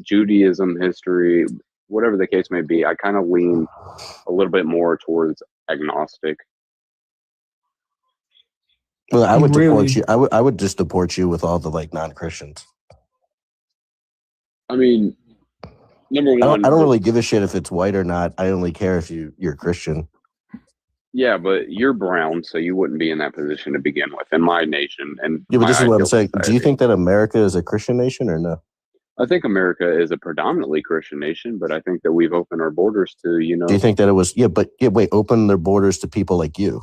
Judaism history, whatever the case may be, I kind of lean a little bit more towards agnostic. Well, I would deport Really? you. I would just deport you with all the like non-Christians. I mean, number one, I don't really give a shit if it's white or not. I only care if you're Christian. yeah, but you're brown, so you wouldn't be in that position to begin with in my nation and Yeah, but my this is what I'm ideal saying. Do you society. think that America is a Christian nation or no? I think America is a predominantly Christian nation, but I think that we've opened our borders to, Do you think that it was? Yeah, but wait, open their borders to people like you.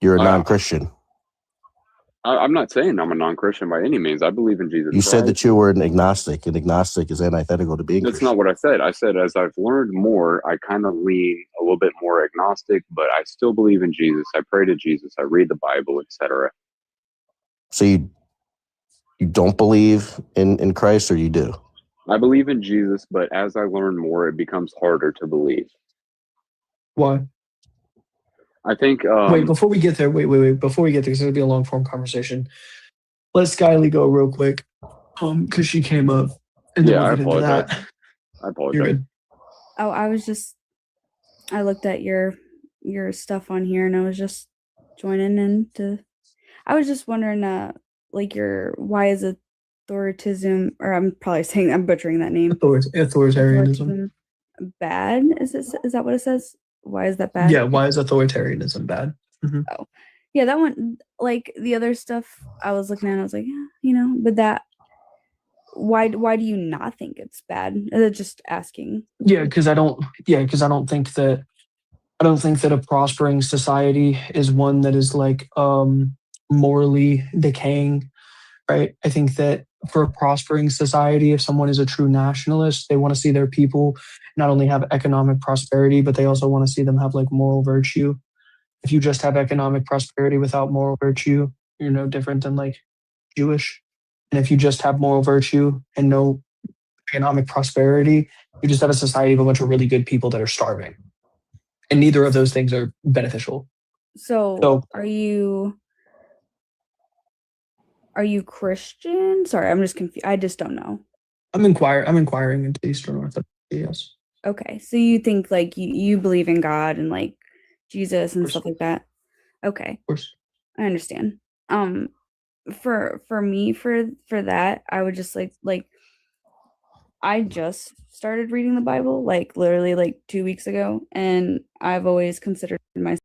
You're a non-Christian. I'm not saying I'm a non-Christian by any means. I believe in Jesus You Christ. said that you were an agnostic, and agnostic is antithetical to being That's Christian. not what I said. I said as I've learned more, I kind of lean a little bit more agnostic, but I still believe in Jesus. I pray to Jesus. I read the Bible, etc. So you don't believe in Christ, or you do? I believe in Jesus, but as I learn more, it becomes harder to believe. Why? I think. Wait, before we get there, before we get there, because it'll be a long form conversation. Let Skyly go real quick, because she came up, and then Yeah, we'll I get into apologize. that. I apologize. You're good. Oh, I looked at your stuff on here, and I was just joining into. I was just wondering, like why is authoritism, or I'm butchering that name. Authoritarianism bad? Is that what it says? Why is that bad? Yeah, why is authoritarianism bad? Mm-hmm. Oh, yeah, that one, like the other stuff I was looking at, I was like, yeah, but that, why do you not think it's bad? Just asking. Because I don't think that a prospering society is one that is like morally decaying, right? I think that for a prospering society, if someone is a true nationalist, they want to see their people not only have economic prosperity, but they also want to see them have like moral virtue. If you just have economic prosperity without moral virtue, you're no different than like Jewish. And if you just have moral virtue and no economic prosperity, you just have a society of a bunch of really good people that are starving. And neither of those things are beneficial. So are you Christian? Sorry, I'm just confused. I just don't know. I'm inquiring into Eastern Orthodoxy, yes. Okay. So you think like you believe in God and like Jesus and stuff like that? Okay. Of course. I understand. For me, for that, I would just like I just started reading the Bible, like literally like 2 weeks ago, and I've always considered myself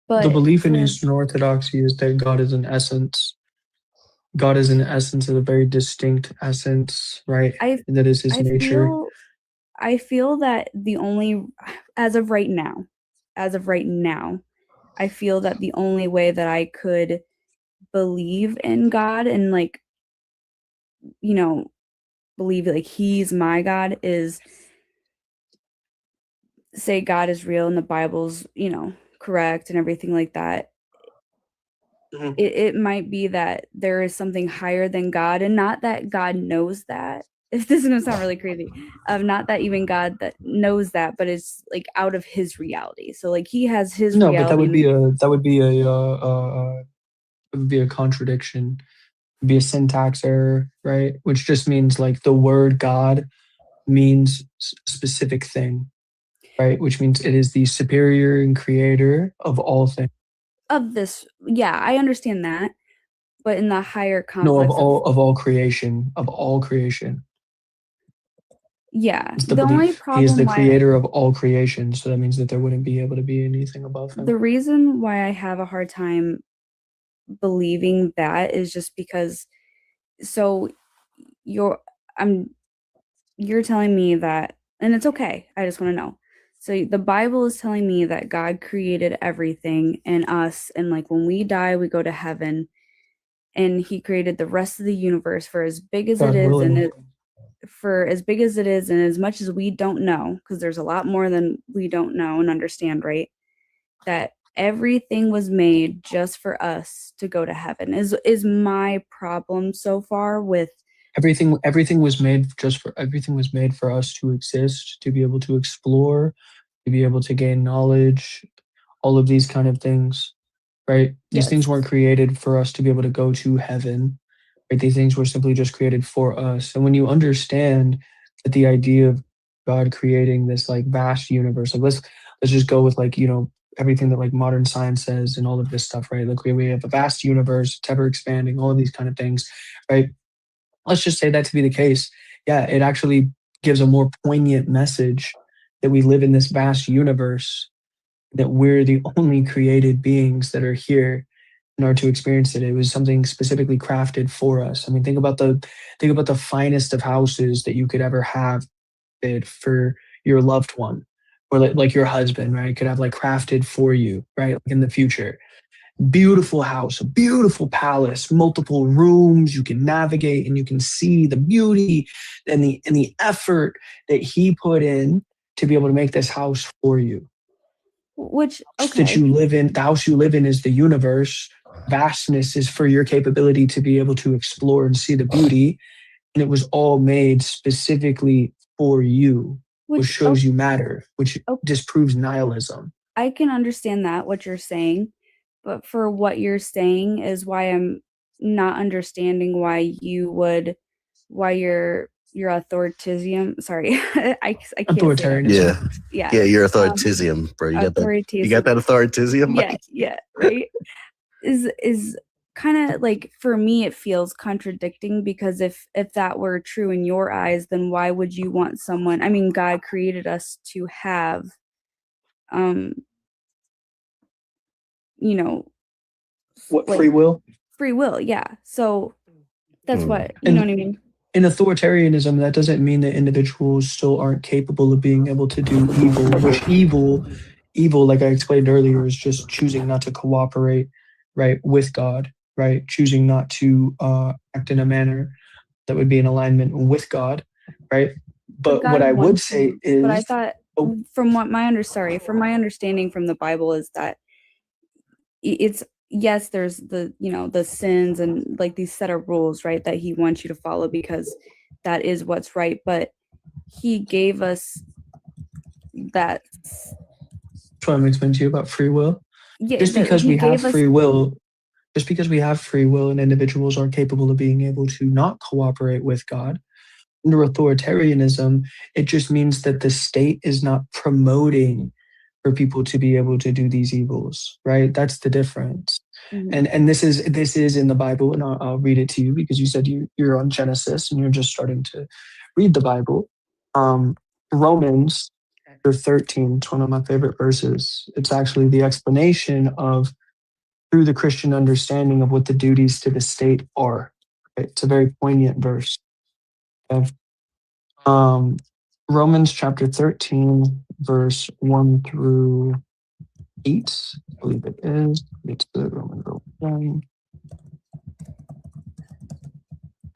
the belief in Eastern Orthodoxy is that God is an essence. God is an essence, of a very distinct essence, right? And that is his nature. I feel that as of right now, I feel that the only way that I could believe in God and like, believe like he's my God is say God is real and the Bible's, correct and everything like that. Mm-hmm. It might be that there is something higher than God, and not that God knows that. If this is gonna sound really crazy, not that even God that knows that, but it's like out of his reality. So like he has his reality. But that would be a contradiction. It'd be a syntax error, right? Which just means like the word God means specific thing, right? Which means it is the superior and creator of all things. Of this, yeah, I understand that, but in the higher complex, no, of all creation. Yeah, the only problem he is the creator of all creation, so that means that there wouldn't be able to be anything above him. The reason why I have a hard time believing that is just because, so you're telling me that, and it's okay. I just want to know. So the Bible is telling me that God created everything and us, and like when we die, we go to heaven, and he created the rest of the universe for as big as it is, and for as big as it is and as much as we don't know, because there's a lot more than we don't know and understand, right? That everything was made just for us to go to heaven is my problem so far with everything was made for us to exist, to be able to explore, to be able to gain knowledge, all of these kind of things, right? These things weren't created for us to be able to go to heaven, right? These things were simply just created for us. And when you understand that the idea of God creating this like vast universe, like let's just go with like, everything that like modern science says and all of this stuff, right? Like we have a vast universe, it's ever expanding, all of these kind of things, right? Let's just say that to be the case. Yeah, it actually gives a more poignant message that we live in this vast universe, that we're the only created beings that are here in order to experience it. It was something specifically crafted for us. I mean, think about the finest of houses that you could ever have it for your loved one, or like your husband, right? Could have like crafted for you, right? Like in the future. Beautiful house, a beautiful palace, multiple rooms. You can navigate and you can see the beauty and the effort that he put in to be able to make this house for you. which That you live in, the house you live in is the universe. Vastness is for your capability to be able to explore and see the beauty. And it was all made specifically for you, which shows you matter, which disproves nihilism. I can understand that, what you're saying, but for what you're saying is why I'm not understanding why your authoritarianism, sorry, I can't authoritarianism. Yeah, your authoritarianism, bro. You got that authoritarianism? Yeah, right. Is kind of like, for me it feels contradicting, because if that were true in your eyes, then why would you want someone? I mean, God created us to have what, free will? Free will, yeah. So that's what, you know what I mean? In authoritarianism, that doesn't mean that individuals still aren't capable of being able to do evil, which evil, like I explained earlier, is just choosing not to cooperate, right, with God, right? Choosing not to act in a manner that would be in alignment with God, right? But what I would say is, but I thought, from my understanding from the Bible, is that it's, yes, there's the sins and like these set of rules, right, that he wants you to follow because that is what's right, but he gave us that. That's what I'm explaining to you about free will. Yeah, just because we have free will and individuals are capable of being able to not cooperate with God, under authoritarianism, it just means that the state is not promoting for people to be able to do these evils, right? That's the difference. And this is in the Bible, and I'll read it to you because you said you're on Genesis and you're just starting to read the Bible. Romans chapter 13, it's one of my favorite verses. It's actually the explanation of, through the Christian understanding of what the duties to the state are. Right? It's a very poignant verse. Okay? Romans chapter 13, verse 1 through 8, I believe it is. It's the Roman 1.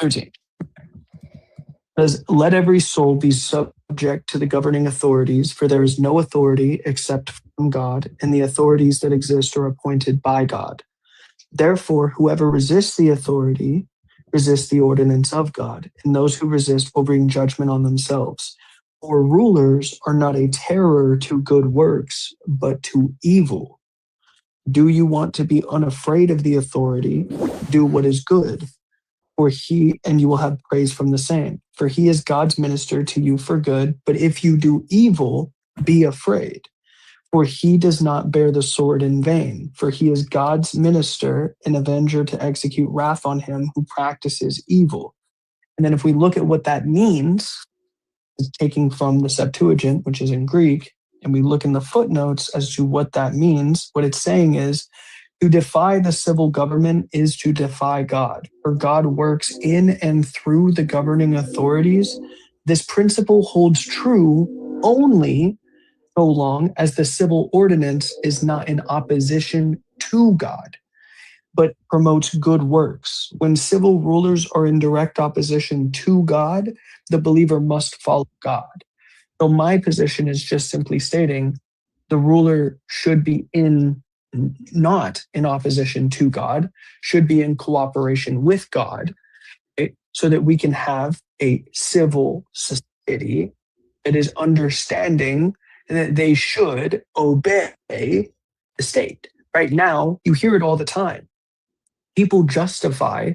13. Says, let every soul be subject to the governing authorities, for there is no authority except from God, and the authorities that exist are appointed by God. Therefore, whoever resists the authority resists the ordinance of God, and those who resist will bring judgment on themselves. For rulers are not a terror to good works, but to evil. Do you want to be unafraid of the authority? Do what is good. And you will have praise from the same. For he is God's minister to you for good. But if you do evil, be afraid. For he does not bear the sword in vain. For he is God's minister, an avenger to execute wrath on him who practices evil. And then if we look at what that means, taking from the Septuagint, which is in Greek, and we look in the footnotes as to what that means, what it's saying is, to defy the civil government is to defy God, for God works in and through the governing authorities. This principle holds true only so long as the civil ordinance is not in opposition to God. but promotes good works. When civil rulers are in direct opposition to God, the believer must follow God. So my position is just simply stating the ruler should be not in opposition to God, should be in cooperation with God, so that we can have a civil society that is understanding that they should obey the state. Right now, you hear it all the time. People justify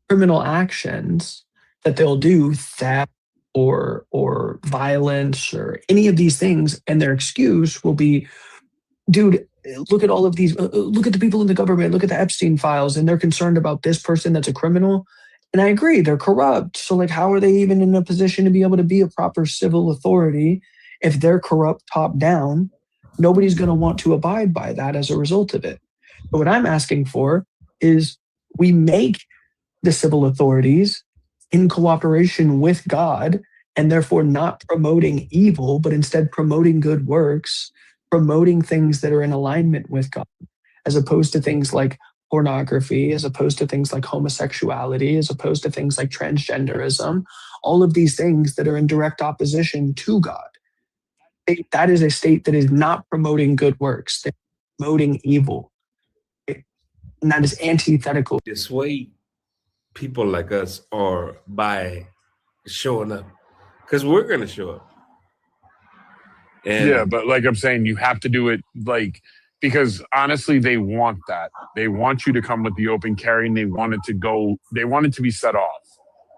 criminal actions that they'll do, theft or violence or any of these things, and their excuse will be, dude, look at all of these, look at the people in the government, look at the Epstein files, and they're concerned about this person that's a criminal. And I agree, they're corrupt. So, like, how are they even in a position to be able to be a proper civil authority if they're corrupt top down? Nobody's going to want to abide by that as a result of it. But what I'm asking for is we make the civil authorities in cooperation with God, and therefore not promoting evil, but instead promoting good works, promoting things that are in alignment with God, as opposed to things like pornography, as opposed to things like homosexuality, as opposed to things like transgenderism, all of these things that are in direct opposition to God. That is a state that is not promoting good works, they're promoting evil. And that is antithetical. Dissuade people like us or by showing up, because we're going to show up. And yeah, but like I'm saying, you have to do it because honestly, they want that. They want you to come with the open carry, and they want it to be set off,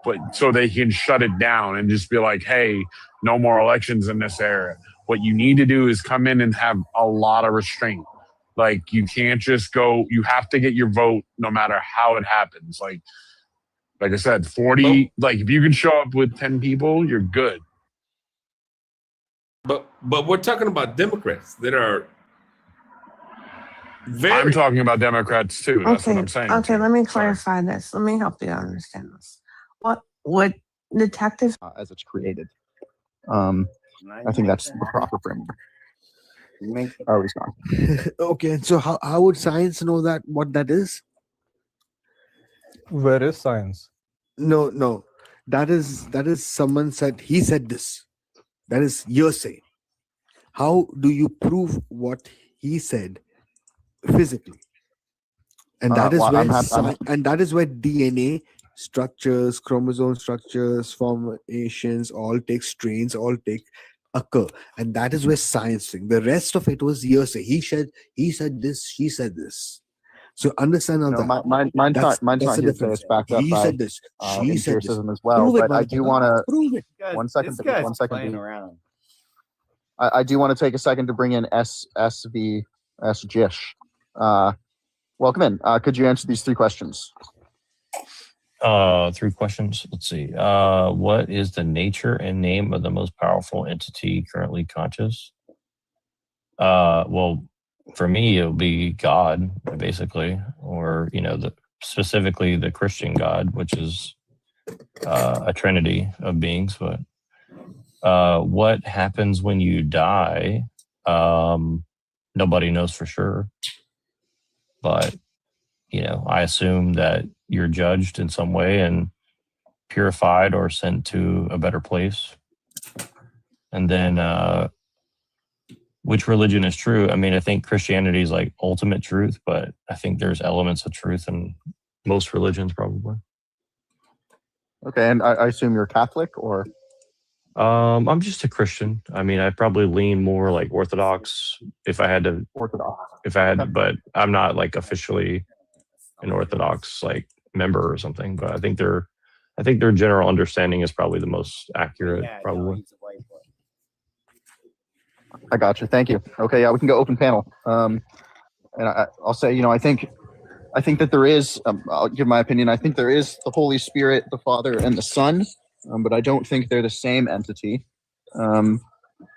but so they can shut it down and just be like, hey, no more elections in this area. What you need to do is come in and have a lot of restraint. Like, you can't just go, you have to get your vote no matter how it happens. Like I said, 40, like if you can show up with 10 people, you're good. But we're talking about Democrats that are very... I'm talking about Democrats too. That's what I'm saying. Okay, let me clarify this. Let me help you understand this. What detectives as it's created. I think that's the proper framework. Oh, he's gone. Okay, so how would science know that what that is? Where is science? No. That is someone said, he said this. That is hearsay. How do you prove what he said physically? And that is that is where DNA structures, chromosome structures, formations, all take strains, occur. And that is where science thing. The rest of it was hearsay. He said this, she said this. So understand on that. Mine's not hearsay. It's backed up by said this. She said this. empiricism as well. Prove it, But I do want to prove it. one second. Around. I do want to take a second to bring in SVS Jish. Welcome in. Could you answer these three questions? 3 questions. Let's see. What is the nature and name of the most powerful entity currently conscious? Well, for me, it would be God, basically, or specifically the Christian God, which is a trinity of beings. But what happens when you die? Nobody knows for sure. But I assume that you're judged in some way and purified or sent to a better place. And then which religion is true? I mean, I think Christianity is like ultimate truth, but I think there's elements of truth in most religions probably. Okay, and I assume you're Catholic, or? I'm just a Christian. I mean, I probably lean more like Orthodox if I had to. But I'm not like officially an Orthodox like member or something. But I think their general understanding is probably the most accurate, probably. I got you. Thank you. Okay, yeah, we can go open panel. And I'll say, I think that there is. I'll give my opinion. I think there is the Holy Spirit, the Father, and the Son, but I don't think they're the same entity. I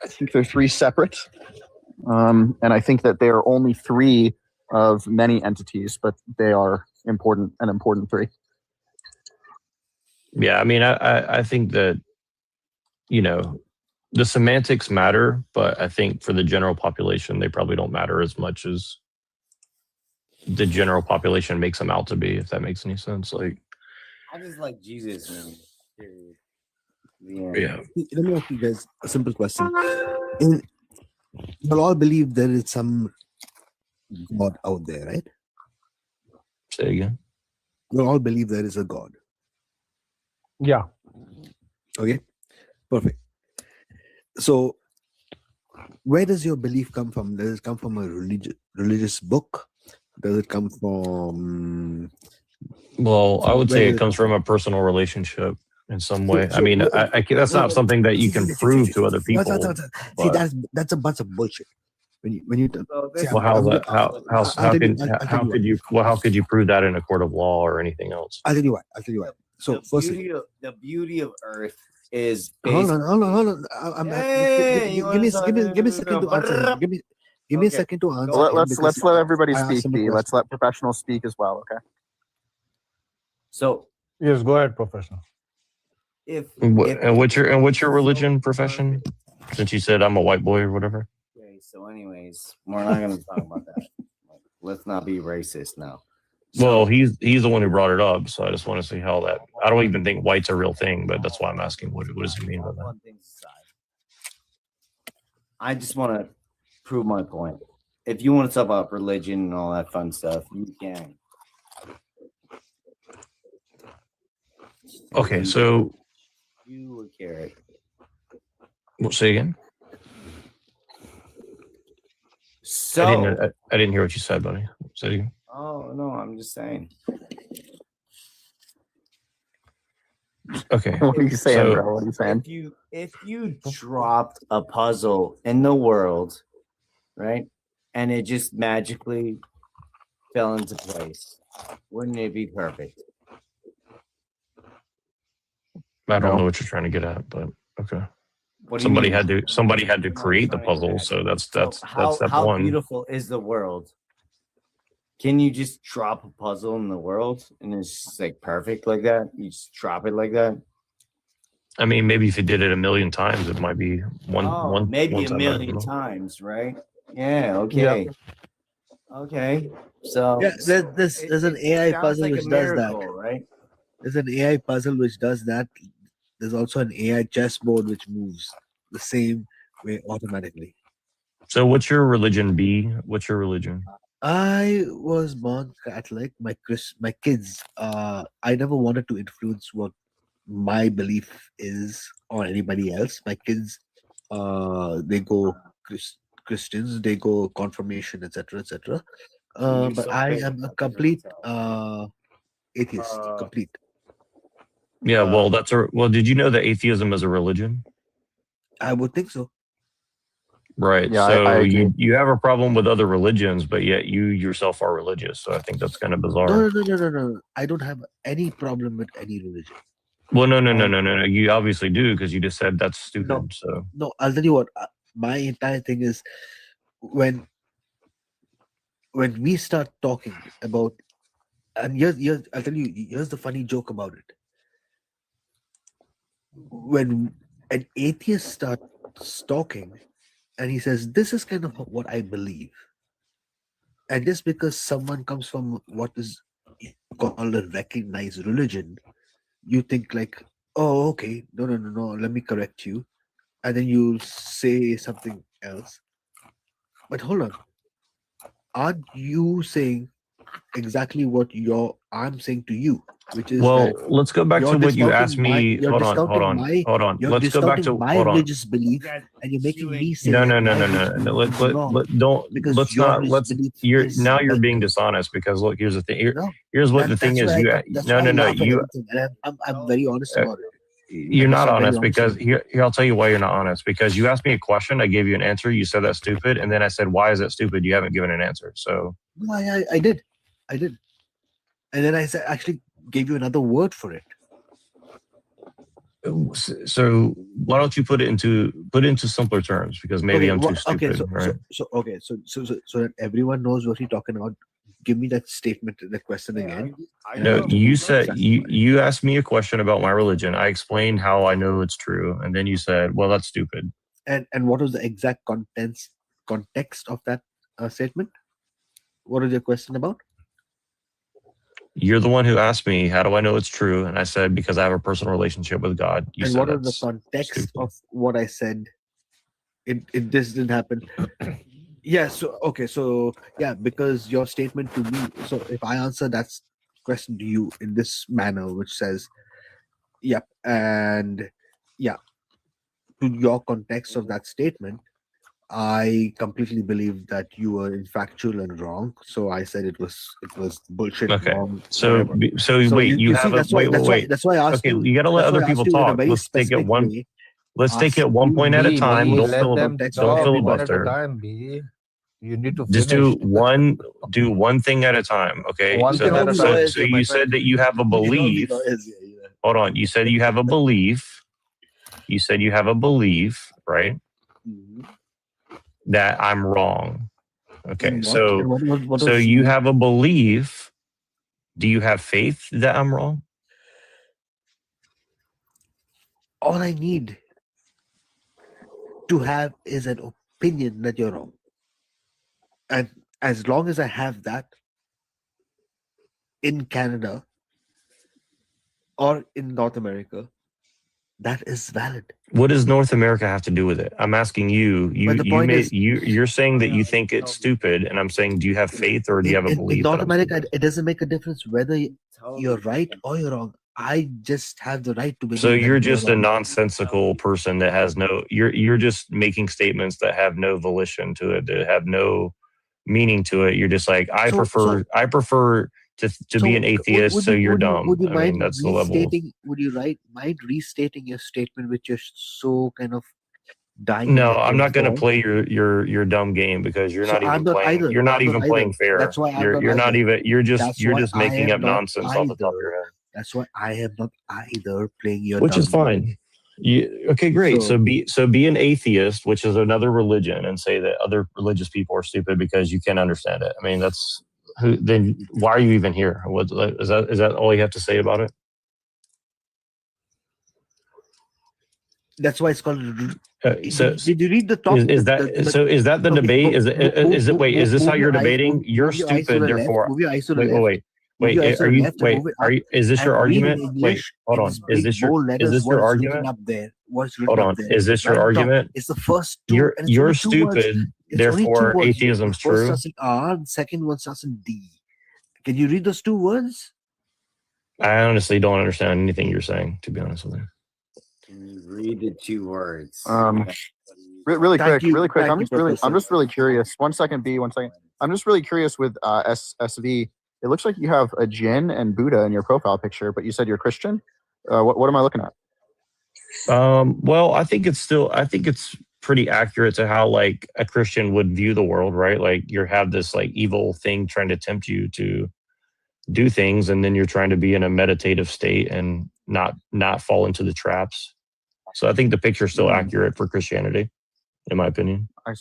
think they're 3 separate, and I think that they are only 3 of many entities, but they are important 3. Yeah, I mean, I think that the semantics matter, but I think for the general population, they probably don't matter as much as the general population makes them out to be, if that makes any sense. Like, I just like Jesus, man. Period. yeah. Let me ask you guys a simple question. You'll all believe there is some God out there, right? Say again. You'll all believe there is a God. Yeah. Okay, perfect. So, where does your belief come from? Does it come from a religious book? Does it come from? Well, I would Where say does it it comes come from a personal relationship in some from? way. I mean, that's not something that you can prove to other people. See, But, that's a bunch of bullshit. When you see, well, how's that? I'll tell you, How could you prove that in a court of law or anything else? I'll tell you what. So, firstly, the beauty of Earth is hold based. on. Give me a second to answer. Give me a Okay. second to answer. Well, him let's because let everybody I asked speak. him a B. question. Let's let professionals speak as well. Okay. So Yes, go ahead, professional. And what's your religion profession? Since you said I'm a white boy or whatever. Okay, so anyways, we're not gonna talk about that. Like, let's not be racist now. Well, he's the one who brought it up, so I just want to see how that. I don't even think white's a real thing, but that's why I'm asking. What does he mean by that? One thing aside, I just want to prove my point. If you want to talk about religion and all that fun stuff, you can. Okay, so You would care it. we'll say again. So I didn't hear what you said, buddy. Say it again. oh no, I'm just saying. Okay. What are you saying, bro? What are you saying? If you dropped a puzzle in the world, right, and it just magically fell into place, wouldn't it be perfect? I don't know what you're trying to get at, but okay. What do you mean? Somebody had to create the puzzle, so that's step how one. beautiful is the world? Can you just drop a puzzle in the world and it's just like perfect like that? You just drop it like that? I mean, maybe if you did it a million times, it might be one. Maybe one a time, million times, right? Yeah. Okay. Okay. So Yeah, there's an AI puzzle which does that. Right? There's an AI puzzle which does that. There's also an AI chessboard which moves the same way automatically. So, what's your religion, B? What's your religion? I was born Catholic. My kids. I never wanted to influence what my belief is on anybody else. My kids, they go Christians. They go confirmation, etc., etc. But I am a complete atheist. Complete. Yeah, well, did you know that atheism is a religion? I would think so. Right. Yeah, so I agree. you have a problem with other religions, but yet you yourself are religious. So I think that's kind of bizarre. No. I don't have any problem with any religion. Well, no. You obviously do because you just said that's stupid. No. So No, I'll tell you what. My entire thing is when we start talking about, and here's I'll tell you. Here's the funny joke about it. When an atheist starts talking, and he says, "This is kind of what I believe," and just because someone comes from what is called a recognized religion, you think like, "Oh, okay, no, let me correct you," and then you say something else. But hold on, aren't you saying exactly what I'm saying to you, which is that let's go back to what you asked me. You're Hold on. You're Let's go back to discounting my religious belief, and you're making me say No. because your religious belief is Now you're right. being dishonest because look, here's the thing. No, Here's what the thing that's is. why You that's why I no. laugh at You everything, and I'm very honest about it. You're not honest because here I'll tell you why you're not honest. Because you asked me a question, I gave you an answer. You said that's stupid, and then I said, "Why is that stupid?" You haven't given an answer. So No, I did, and then I said actually gave you another word for it. So why don't you put it into simpler terms? Because maybe I'm too stupid. So that everyone knows what you're talking about. Give me that statement, that question again. No, you said you asked me a question about my religion. I explained how I know it's true, and then you said, "Well, that's stupid." And what was the exact context of that statement? What is your question about? You're the one who asked me, how do I know it's true? And I said, because I have a personal relationship with God. You And said what was the that's context stupid. of what I said? It this didn't happen. Yeah. So okay. So yeah, because your statement to me. So if I answer that question to you in this manner, which says, "Yep," and yeah, to your context of that statement, I completely believe that you were infactual and wrong. So I said it was bullshit, Okay. wrong, So, whatever. so So wait, you you have see, a that's why I asked Okay, you. you got to let That's why other I asked people you in a talk. very Let's take it specific one. way. Let's take Ask it one you point at a in time. the Don't context don't of One at a filibuster. time, B. You need to Just finish. do one thing at a time. Okay. One You thing can all at a be So time. lawyers so here, my you friend. said that you have a You can all be belief. lawyers here. You know. Hold on. You said you have a belief. You said you have a belief, right? Mhm. That I'm wrong. Okay. In what? So What so was you have a belief. Do you have faith that I'm wrong? all I need to have is an opinion that you're wrong. And as long as I have that in Canada or in North America, that is valid. What does North America have to do with it? I'm asking you. But the point is, You're saying that you think it's stupid, and I'm saying, do you have faith or do you have a in belief North that I'm America, stupid? it doesn't make a difference whether you're right or you're wrong. I just have the right to So believe that you're you're just a wrong. nonsensical person that has no. You're just making statements that have no volition to it, that have no meaning to it. You're just like I prefer to be an atheist. So you're dumb. Would you I mean, mind that's the level. restating? Would you mind restating your statement, which you're so kind of dying? No, I'm not going to play your dumb game because you're So not even I'm not playing. either. You're not I'm not even either. playing fair. That's why I'm not You're not either. even. You're That's why just I making am up not nonsense off the top of either. your head. That's why I am not either playing your Which dumb is fine. Okay, great. So- So be an atheist, which is another religion, and say that other religious people are stupid because you can't understand it. I mean, that's then why are you even here? What is that all you have to say about it? That's why it's called. So Did you read the top? is that the okay, debate? Is it wait? Is this how you're debating? You're move your eyes to stupid. the left. Therefore, Move your eyes to the wait, left. wait, Move your wait. eyes to Are the you left and wait? move it Are up you? Is this and your read in argument? Wait, English. hold in on. big, Is this your bold letters, what argument? is written up there? What's written Hold up on. there? Is this your Right on top. argument? It's the first two. and it's You're only two words. stupid. It's only two Therefore, words. atheism's The first true. starts in R, the second one starts in D. Can you read those two words? I honestly don't understand anything you're saying, to be honest with you. Can you read the two words? Really Thank quick, you. really quick. Thank I'm you, just really Professor. curious. 1 second, B. 1 second. I'm just really curious with SV. It looks like you have a Jinn and Buddha in your profile picture, but you said you're Christian. What am I looking at? Well, I think it's pretty accurate to how like a Christian would view the world, right? Like you have this like evil thing trying to tempt you to do things, and then you're trying to be in a meditative state and not fall into the traps. So I think the picture's still accurate for Christianity, in my opinion. I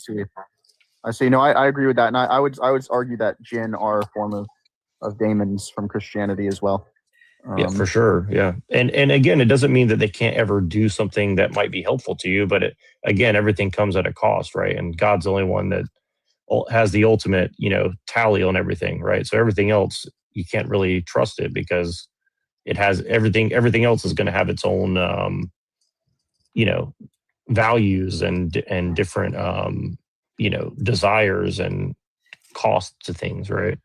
see. No, I agree with that, and I would argue that Jinn are a form of demons from Christianity as well. Yeah, for sure. Yeah. And again, it doesn't mean that they can't ever do something that might be helpful to you, but again, everything comes at a cost, right? And God's the only one that has the ultimate, tally on everything, right? So everything else, you can't really trust it because it has everything else is going to have its own, values and different, desires and cost to things, right?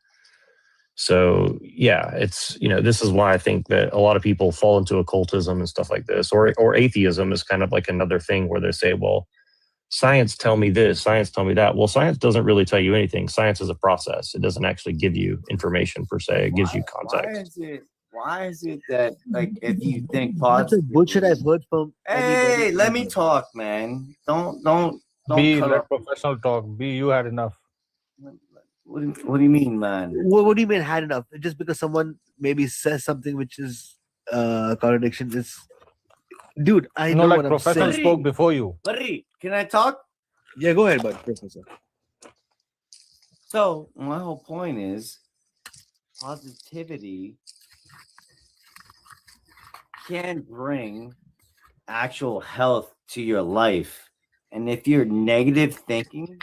So yeah, it's this is why I think that a lot of people fall into occultism and stuff like this, or atheism is kind of like another thing where they say, well, science tell me this, science tell me that. Well, science doesn't really tell you anything. Science is a process. It doesn't actually give you information per se. It gives you context. Why is it that like if you think That's the positive, bullshit I've heard from. hey, let me talk, man. Don't B, cut let off. professional talk. B, you had enough. What do you mean, man? What do you mean had enough? Just because someone maybe says something which is contradiction is, dude. I know like what I'm professional saying. spoke before you. Buddy, can I talk? Yeah, go ahead, bud, Professor. So my whole point is positivity can bring actual health to your life. And if you're negative thinking,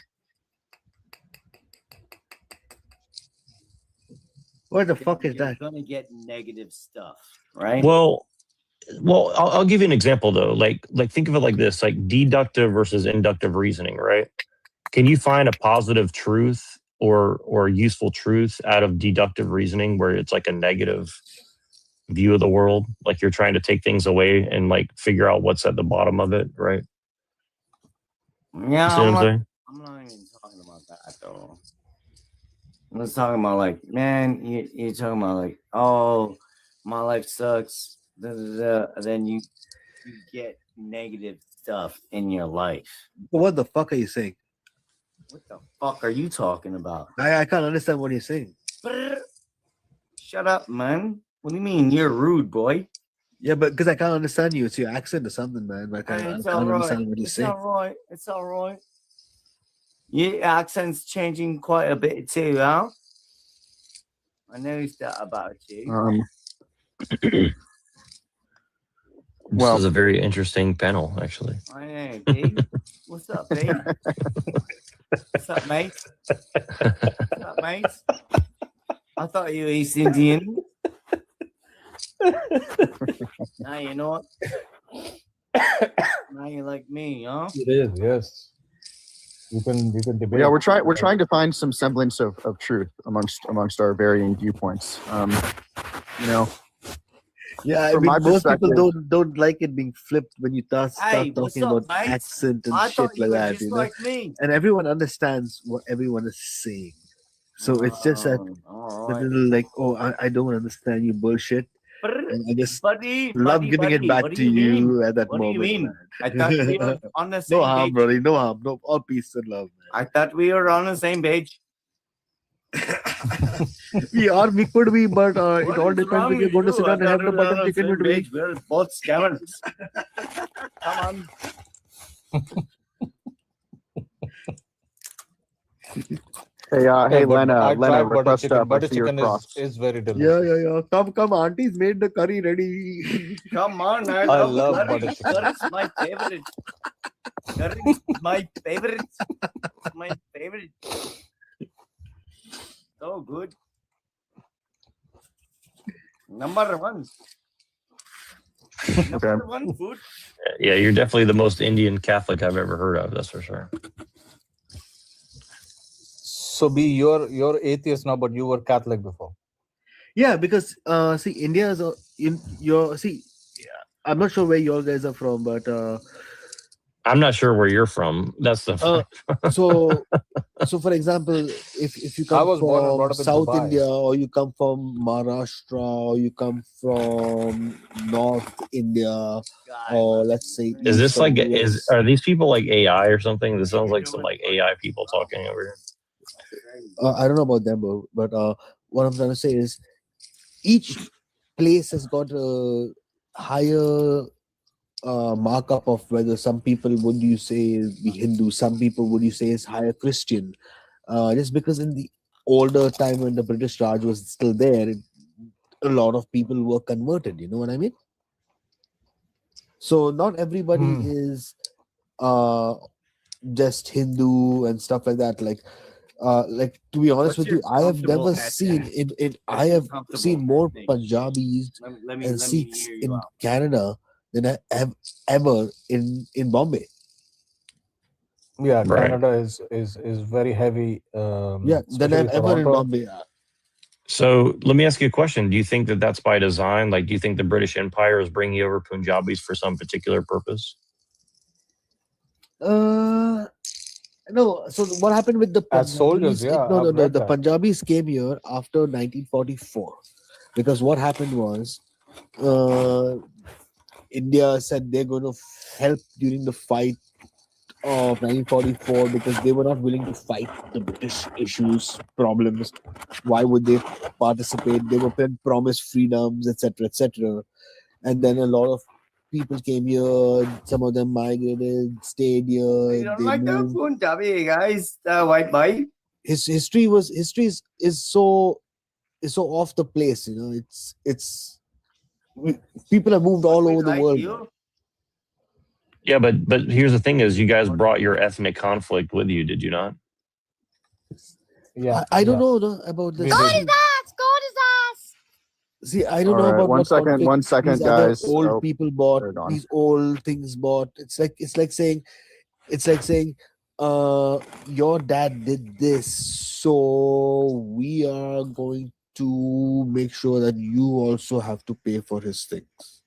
What the fuck is you're that? gonna get negative stuff, right? Well, I'll give you an example though. Like think of it like this: like deductive versus inductive reasoning, right? Can you find a positive truth or useful truth out of deductive reasoning where it's like a negative view of the world? Like you're trying to take things away and like figure out what's at the bottom of it, right? Yeah, You see what I'm saying? I'm not even talking about that though. I'm just talking about like, man, you're talking about like, oh, my life sucks. Da, da, da. And then you get negative stuff in your life. What the fuck are you saying? What the fuck are you talking about? I can't understand what you're saying. Shut up, man. What do you mean? You're rude, boy. Yeah, but because I can't understand you. It's your accent or something, man. Like, I It's can't all right. understand what you're It's saying. all right. It's all right. Your accent's changing quite a bit too, huh? I noticed that about you. This is a very interesting panel, actually. I know, B. What's up, B? What's up, mate? What's up, mate? I thought you were East Indian. Now you're not. Now you're like me, huh? It is, yes. You can debate. Yeah, we're trying to find some semblance of truth amongst our varying viewpoints. You know. Yeah, I From mean, my most people perspective- don't like it being flipped when you start Hey, what's talking up, about mate? accent and I shit thought you like were that, just you know. like me. And everyone understands what everyone is saying, so it's just that little like, oh, I don't understand you bullshit. And I just love giving it back what do to you mean? you at that What do you moment. mean? Man. I thought we were on the same No harm, page. brother. No harm. No, all peace and love, man. I thought we were on the same page. We could be, but it What all is depends wrong if you're with going to you? sit down and I have thought the we were butter on the chicken same with me. page. We're both scammers. Come on. Hey, but Lena, I Lena, tried butter request chicken. I Butter see your chicken cross. is very delicious. Yeah. Come. Auntie's made the curry ready. Come on. I I love love curry. butter chicken. Curry's my favorite. Curry's my favorite. My favorite. So good. Number one. Number one food. Yeah, you're definitely the most Indian Catholic I've ever heard of. That's for sure. So B, you're atheist now, but you were Catholic before. Yeah, because see, India is I'm not sure where you all guys are from, but I'm not sure where you're from. That's the so for example, if you I come was born and from brought up in South Dubai. India, or you come from Maharashtra, or you come from North India, or let's say Is this East like or West. are these people like AI or something? This sounds like some like AI people talking over here. I don't know about them, but what I'm trying to say is each place has got a higher markup of whether some people would you say be Hindu, some people would you say is higher Christian. Just because in the older time when the British Raj was still there, a lot of people were converted. You know what I mean? So not everybody is just Hindu and stuff like that. Like to be honest with you, I have never seen I have seen more Punjabis and Sikhs in Canada than I have ever in Bombay. Yeah, Right. Canada is very heavy. Than I've especially ever in Toronto. Bombay. So let me ask you a question. Do you think that that's by design? Like, do you think the British Empire is bringing over Punjabis for some particular purpose? No. So what happened with the As soldiers, Punjabis? yeah, No. I've read The that. Punjabis came here after 1944, because what happened was, India said they're going to help during the fight of 1944 because they were not willing to fight the British issues, problems. Why would they participate? They were promised freedoms, etc., etc. And then a lot of people came here. Some of them migrated, stayed here. You don't They like the moved. Punjabi guys, the white boy? History is so off the place. You know, people have moved all over the world. Yeah, but here's the thing: is you guys brought your ethnic conflict with you, did you not? Yeah, I don't know about this. We did. God is See, I don't All know right, about one what second, conflict these other guys. old people bought, they're gone. these old things bought. It's like saying, your dad did this, so we are going to make sure that you also have to pay for his things.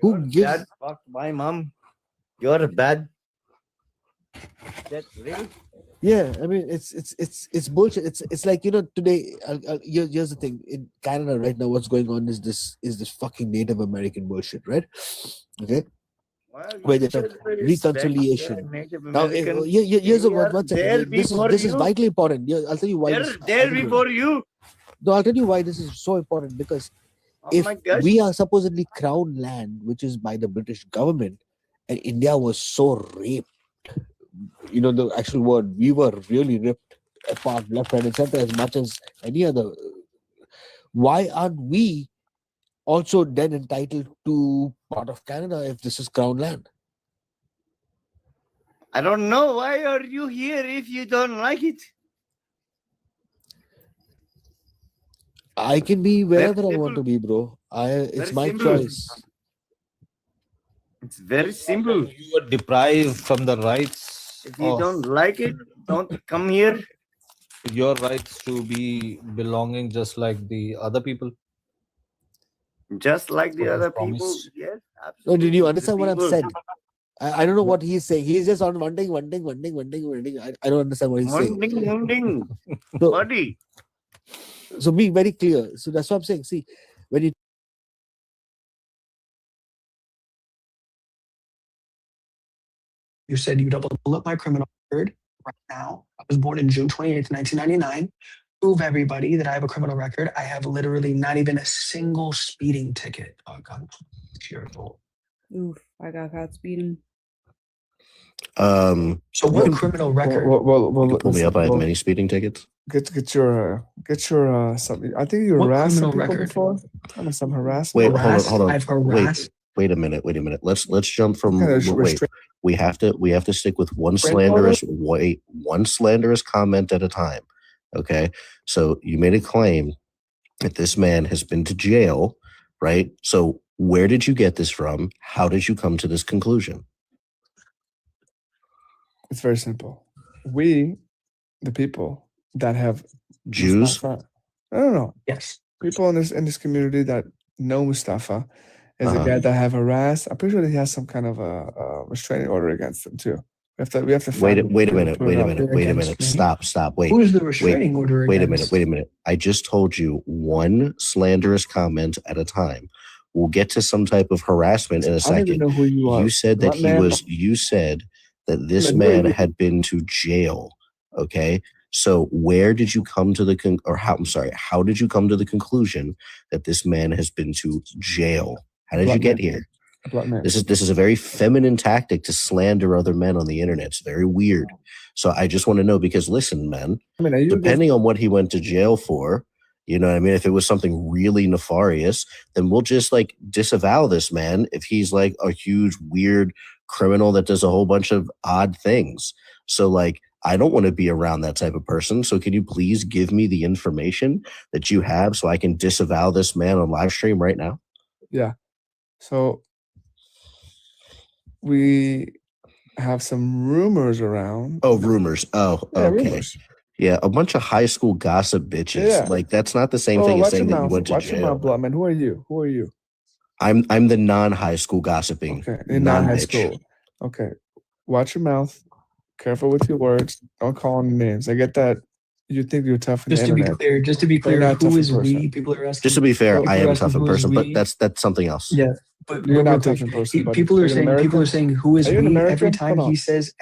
Your Who gives? dad fucked my mom. You're bad. That really? Yeah, I mean it's bullshit. It's like, today. Here's the thing in Canada right now. What's going on is this fucking Native American bullshit, right? Okay, Well, where you they talk should respect reconciliation. Native Now, American. here's They one are second. there This before is you. vitally important. I'll tell you why. They're This is there vitally before important. you. No, I'll tell you why this is so important, because Oh if my gosh. we are supposedly crown land, which is by the British government, and India was so raped, the actual word, we were really ripped apart left, right, and center as much as any other. Why aren't we also then entitled to part of Canada if this is crown land? I don't know. Why are you here if you don't like it? I can be wherever Very I want to simple. be, bro. It's Very my simple. choice. It's very simple. You were deprived from the rights If you of don't like it, don't come here. your rights to be belonging just like the other people. Just like the What was other people. promised. Yes, No, absolutely. did you The understand what I've people. said? I don't know what he's saying. He's just on one thing. I don't understand what he's saying. Munding. So, Buddy. so be very clear. So that's what I'm saying. See, when you said you double up my criminal record right now. I was born in June 28th, 1999. Prove everybody that I have a criminal record. I have literally not even a single speeding ticket. Oh, God. 6 years old. Oof, I got caught speeding. So what criminal record? You can pull me up. I have many speeding tickets. Get your something. I think you What harassed some criminal people record? before. Kind of some harassment. Wait, hold on. I've harassed. Wait a minute. Let's jump from. Kind of Wait, we have to stick with one slanderous comment at a time. Okay, so you made a claim that this man has been to jail, right? So where did you get this from? How did you come to this conclusion? It's very simple. We, the people that have Jews. Mustafa, no. Yes. People in this community that know Mustafa is a guy that have harassed. I'm pretty sure that he has some kind of a restraining order against him too. We have to Wait a find minute. Stop. Wait. Who's the restraining order Wait a against? minute. I just told you one slanderous comment at a time. We'll get to some type of harassment in a I don't even second. know who you are. You said that you said that this man had been to jail. Okay. So where did you come to how did you come to the conclusion that this man has been to jail? How did you get here? This is a very feminine tactic to slander other men on the internet. It's very weird. So I just want to know, because listen, man, depending on what he went to jail for, you know what I mean? If it was something really nefarious, then we'll just like disavow this man if he's like a huge, weird criminal that does a whole bunch of odd things. So like, I don't want to be around that type of person. So can you please give me the information that you have so I can disavow this man on live stream right now? Yeah. So we have some rumors around. Oh, rumors. Oh, yeah, okay. Rumors. Yeah, a bunch of high school gossip bitches. Yeah. Like that's not the same thing as saying that you went to Watch your jail. mouth, blood man. Who are you? I'm the non-high school gossiping. Okay, in non-high bitch. school. Okay, watch your mouth. Careful with your words. Don't call them names. I get that. You think you're tough in Just the to be internet. clear, who is we? People are asking. Just to be fair, I am a tough in who is person, but we? that's something else. Yeah, but You're not real tough in quick, person, buddy. people Are are you an saying American? who is Are you an we American? every time Hold on. he says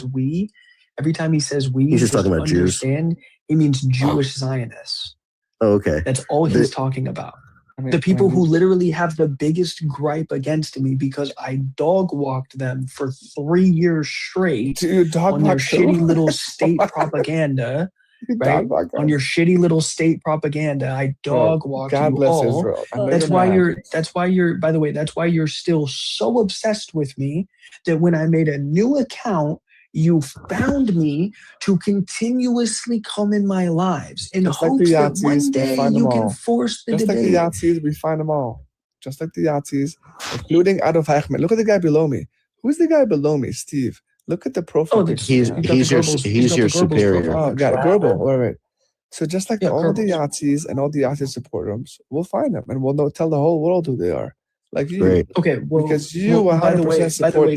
we. Every time he says we, He's just talking about Jews. understand he means Jewish Zionists. Oh, okay. That's all he's talking about. The people who literally have the biggest gripe against me because I dog walked them for 3 years straight on their shitty little state propaganda. Right? On your shitty little state propaganda, I dog walked God you bless all. Israel. I know That's you're why mad. you're by the way, that's why you're still so obsessed with me that when I made a new account, You found me to continuously come in my lives in Just like the hopes that Yahtzees, one we day find them you can all. force the Just like the debate. Yahtzees, we find them all. Just like the Yahtzees, including Adolf Eichmann. Look at the guy below me. Who's the guy below me, Steve? Look at the profile. Oh, picture He's he has. he's your he's your superior. Oh, got it. Goebbels. Wait. So just like Yeah, all the Goebbels. Yahtzees and all the Yahtzee supporters, we'll find them and we'll tell the whole world who they are. Like you. Great. Okay, well, because you 100% by the way, support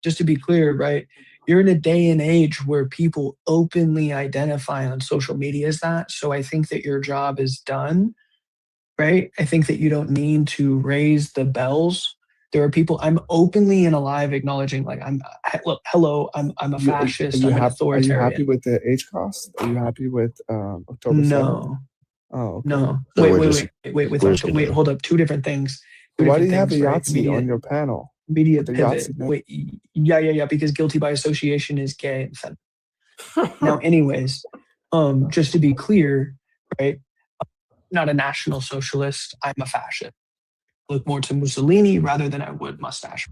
just to be clear, right? You're in a day and age where people openly identify on social media as that. So I think that your job is done, right? I think that you don't need to raise the bells. There are people. I'm openly and alive acknowledging, like, hello, I'm a fascist. I'm an Are authoritarian. you happy with the H cost? Are you happy with October 7th? No. Oh, okay. No. So Wait, hold up. Two different things. Why do you have a right? Yahtzee on your panel? Media With the pivot. Yahtzee, no? Wait, yeah, because guilty by association is gay and fem. Now, anyways, just to be clear, right? I'm not a national socialist. I'm a fascist. I look more to Mussolini rather than I would Mustache.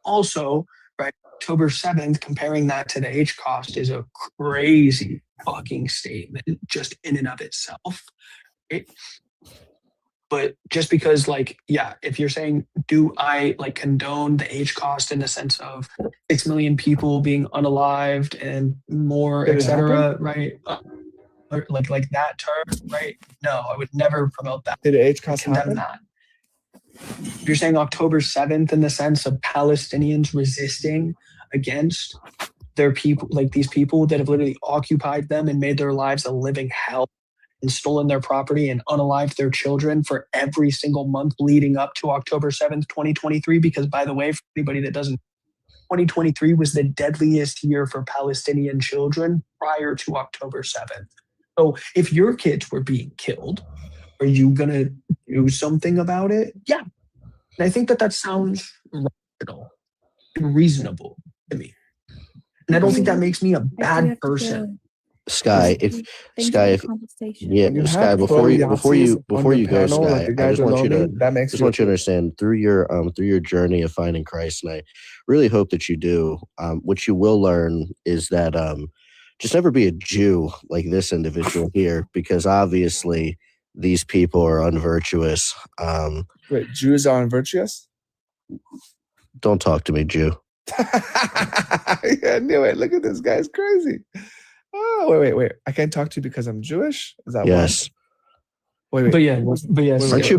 Also, right, October 7th, comparing that to the H cost is a crazy fucking statement just in and of itself. Right? But just because, like, yeah, if you're saying, do I like condone the H cost in the sense of 6 million people being unalived and more, Did it etc., right? Or like that term, right? No, I would never promote that. Did the H cost condemn happen? that. If you're saying October 7th in the sense of Palestinians resisting against their people, like these people that have literally occupied them and made their lives a living hell and stolen their property and unalived their children for every single month leading up to October 7th, 2023. Because, by the way, for anybody that doesn't, 2023 was the deadliest year for Palestinian children prior to October 7th. So if your kids were being killed, are you going to do something about it? Yeah. And I think that sounds rational and reasonable to me. And I don't think that makes me a bad person. Sky, if Sky, before you go, Sky, I just want you to understand through your journey of finding Christ, and I really hope that you do. What you will learn is that just never be a Jew like this individual here, because obviously these people are unvirtuous. Wait, Jews are unvirtuous? Don't talk to me, Jew. I knew it. Look at this guy's crazy. Oh, wait. I can't talk to you because I'm Jewish? Is that yes? Why? Wait. But yes. Aren't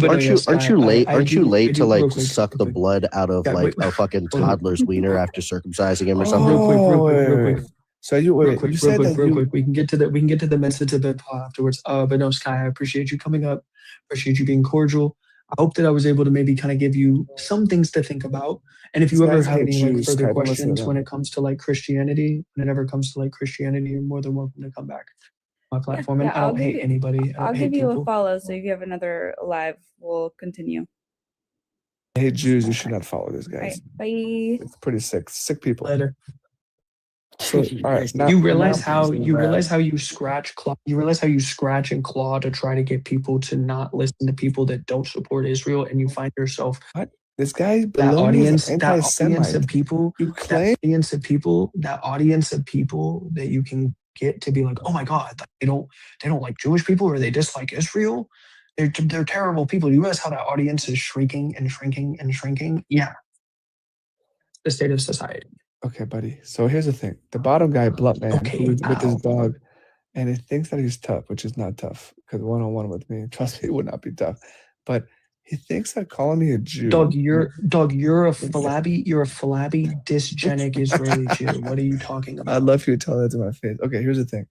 you late to like suck the blood out of like a fucking toddler's wiener after circumcising him or something? Real quick. So real quick. We can get to the message a bit afterwards. But no, Sky, I appreciate you coming up. Appreciate you being cordial. I hope that I was able to maybe kind of give you some things to think about. And if you ever have any like further questions when it comes to like Christianity, you're more than welcome to come back to my platform. And I don't hate anybody. I'll give you a follow. So if you have another live, we'll continue. I hate Jews. You should not follow these guys. Right, bye. It's pretty sick. Sick people. Later. So, all right, you realize how you scratch and claw to try to get people to not listen to people that don't support Israel, and you find yourself what this guy that audience of people that you can get to be like, oh my God, they don't like Jewish people, or they dislike Israel. They're terrible people. You realize how that audience is shrinking and shrinking and shrinking? Yeah, the state of society. Okay, buddy. So here's the thing: the bottom guy, Blunt Man, who's with his dog, and he thinks that he's tough, which is not tough. Because one-on-one with me, trust me, it would not be tough. But he thinks that calling me a Jew. You're a flabby, dysgenic Israeli Jew. What are you talking about? I'd love for you to tell that to my face. Okay, here's the thing.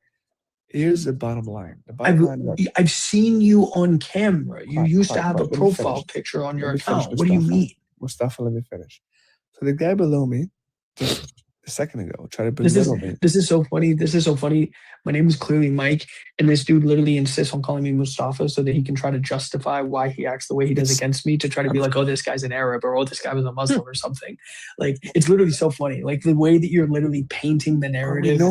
Here's the bottom line. I've seen you on camera. You used to have a profile picture on your account. What do you mean? Mustafa, let me finish. So the guy below me, just a second ago, tried to belittle me. This is so funny. My name is clearly Mike, and this dude literally insists on calling me Mustafa so that he can try to justify why he acts the way he does against me, to try to be like, oh, this guy's an Arab, or oh, this guy was a Muslim or something. Like, it's literally so funny. Like, the way that you're literally painting the narrative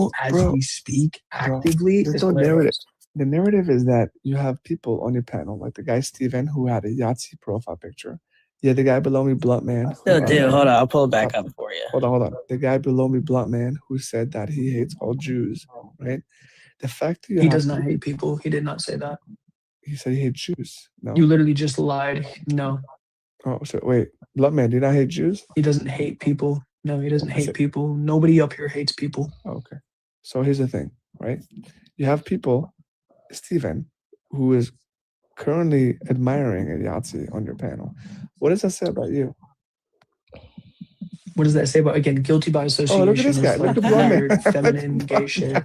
we speak actively. There's no narrative. The narrative is that you have people on your panel, like the guy Steven, who had a Yahtzee profile picture. Yeah, the guy below me, Blunt Man. No, dude, hold on. I'll pull it back up for you. Hold on. The guy below me, Blunt Man, who said that he hates all Jews, right? The fact that he does not hate people. He did not say that. He said he hates Jews. No. You literally just lied. No. Oh, so wait. Blunt Man, do you not hate Jews? He doesn't hate people. No, he doesn't hate people. Nobody up here hates people. Okay. So here's the thing, right? You have people, Stephen, who is currently admiring a Yahtzee on your panel. What does that say about you? What does that say about, again, guilty by association? Oh, look at this guy. Look at the blonde weird, feminine, gay shit.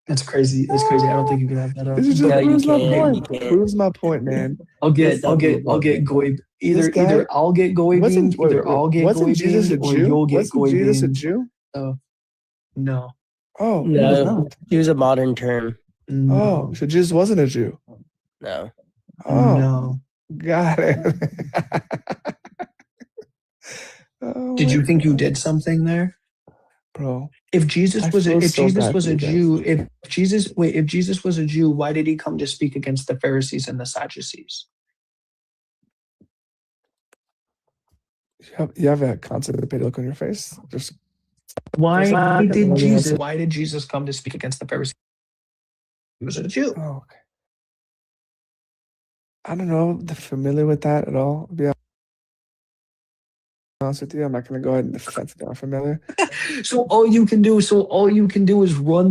That's crazy. That's crazy. I don't think you can have that up. This is just proves my point. Proves my point, man. I'll get goy. Either I'll get goy beamed, either I'll get goy beamed, or you'll get goy beamed. Jesus a Jew? No. Oh, no. He was a modern term. Oh, so Jesus wasn't a Jew? No. Oh, no. Got it. Did you think you did something there, bro? If Jesus was a Jew, if Jesus was a Jew, why did he come to speak against the Pharisees and the Sadducees? You have a constipated look on your face. Why did Jesus come to speak against the Pharisees? He was a Jew. Oh, okay. I don't know. Familiar with that at all? I'll be honest with you, I'm not going to go ahead and defend that familiar. So all you can do is run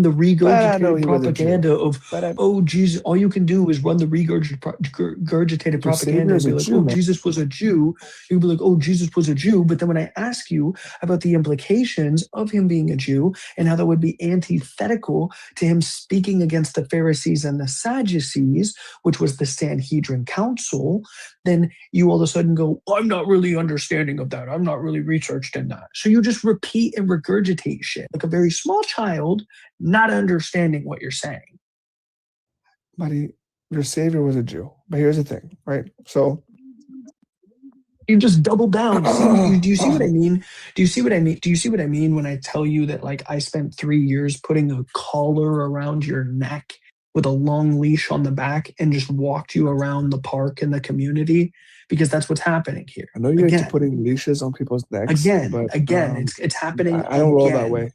the regurgitated propaganda of, oh, Jesus. All you can do is run the regurgitated propaganda and be like, oh, Jesus was a Jew. You'd be like, oh, Jesus was a Jew. But then when I ask you about the implications of him being a Jew and how that would be antithetical to him speaking against the Pharisees and the Sadducees, which was the Sanhedrin Council, then you all of a sudden go, oh, I'm not really understanding of that. I'm not really researched in that. So you just repeat and regurgitate shit like a very small child, not understanding what you're saying. Buddy, your savior was a Jew. But here's the thing, right? So you just double down. Do you see what I mean? Do you see what I mean? Do you see what I mean when I tell you that, like, I spent 3 years putting a collar around your neck with a long leash on the back and just walked you around the park and the community? Because that's what's happening here. I know you're into putting leases on people's necks. It's happening. I don't roll that way.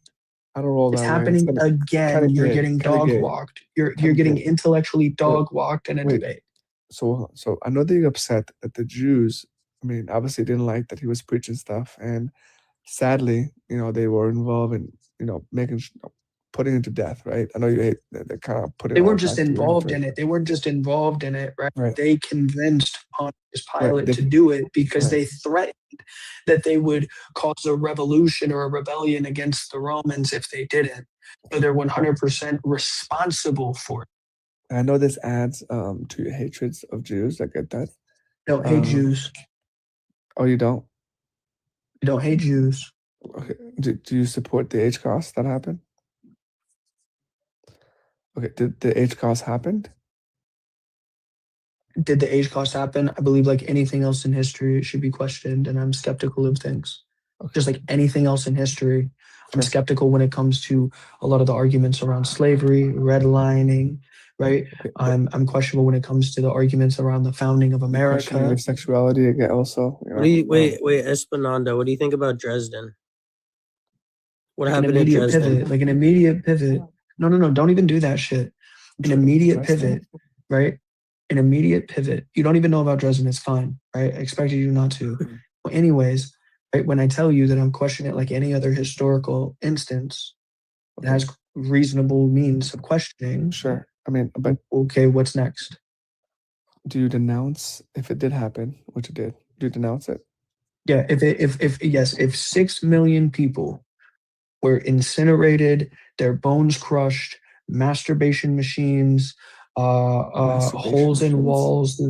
I don't roll that way. It's happening again. You're getting dog walked. You're getting intellectually dog walked in a debate. So I know that you're upset that the Jews, I mean, obviously didn't like that he was preaching stuff, and sadly, they were involved in, putting him to death, right? I know you hate that kind of putting. They weren't just involved in it. They weren't just involved in it, right? They convinced Pontius Pilate to do it because they threatened that they would cause a revolution or a rebellion against the Romans if they didn't. So they're 100% responsible for it. I know this adds to your hatreds of Jews. I get that. Don't hate Jews. Oh, you don't? You don't hate Jews. Okay. Do you support the Holocaust that happened? Okay, did the Holocaust happen? Did the Holocaust happen? I believe, like anything else in history, it should be questioned, and I'm skeptical of things. Okay. Just like anything else in history, I'm skeptical when it comes to a lot of the arguments around slavery, redlining, right? Okay. I'm questionable when it comes to the arguments around the founding of America. Your sexuality again, also. Wait, Espinondo, what do you think about Dresden? What happened in Dresden? Like an immediate pivot. No, don't even do that shit. An immediate pivot, right? An immediate pivot. You don't even know about Dresden. It's fine, right? I expected you not to. Well, anyways, right, when I tell you that I'm questioning it like any other historical instance, it has reasonable means of questioning. Sure. I mean, but okay, what's next? Do you denounce if it did happen, which it did? Do you denounce it? Yeah, if 6 million people were incinerated, their bones crushed, masturbation machines, holes in walls.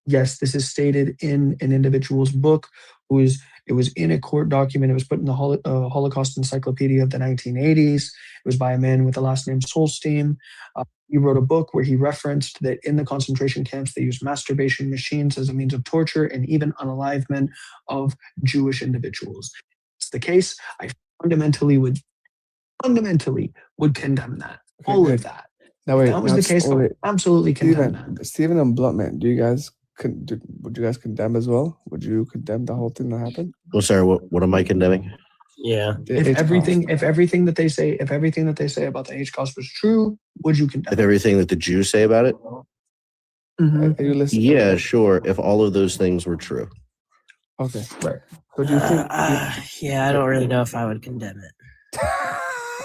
Yes, this is stated in an individual's book. It was in a court document. It was put in the Holocaust Encyclopedia of the 1980s. It was by a man with the last name Solstein. He wrote a book where he referenced that in the concentration camps, they used masturbation machines as a means of torture and even unalivement of Jewish individuals. It's the case. I fundamentally would condemn that. Okay, all of that. Now wait, if that was the case, I would absolutely condemn that. Stephen and Bluntman, do you guys would you guys condemn as well? Would you condemn the whole thing that happened? Well, sorry, what am I condemning? Yeah. If everything that they say about the Holocaust was true, would you condemn? If everything that the Jews say about it? Mm-hmm. Are you listening? Yeah, sure. If all of those things were true. Okay. Right. So do you think? Yeah, I don't really know if I would condemn it.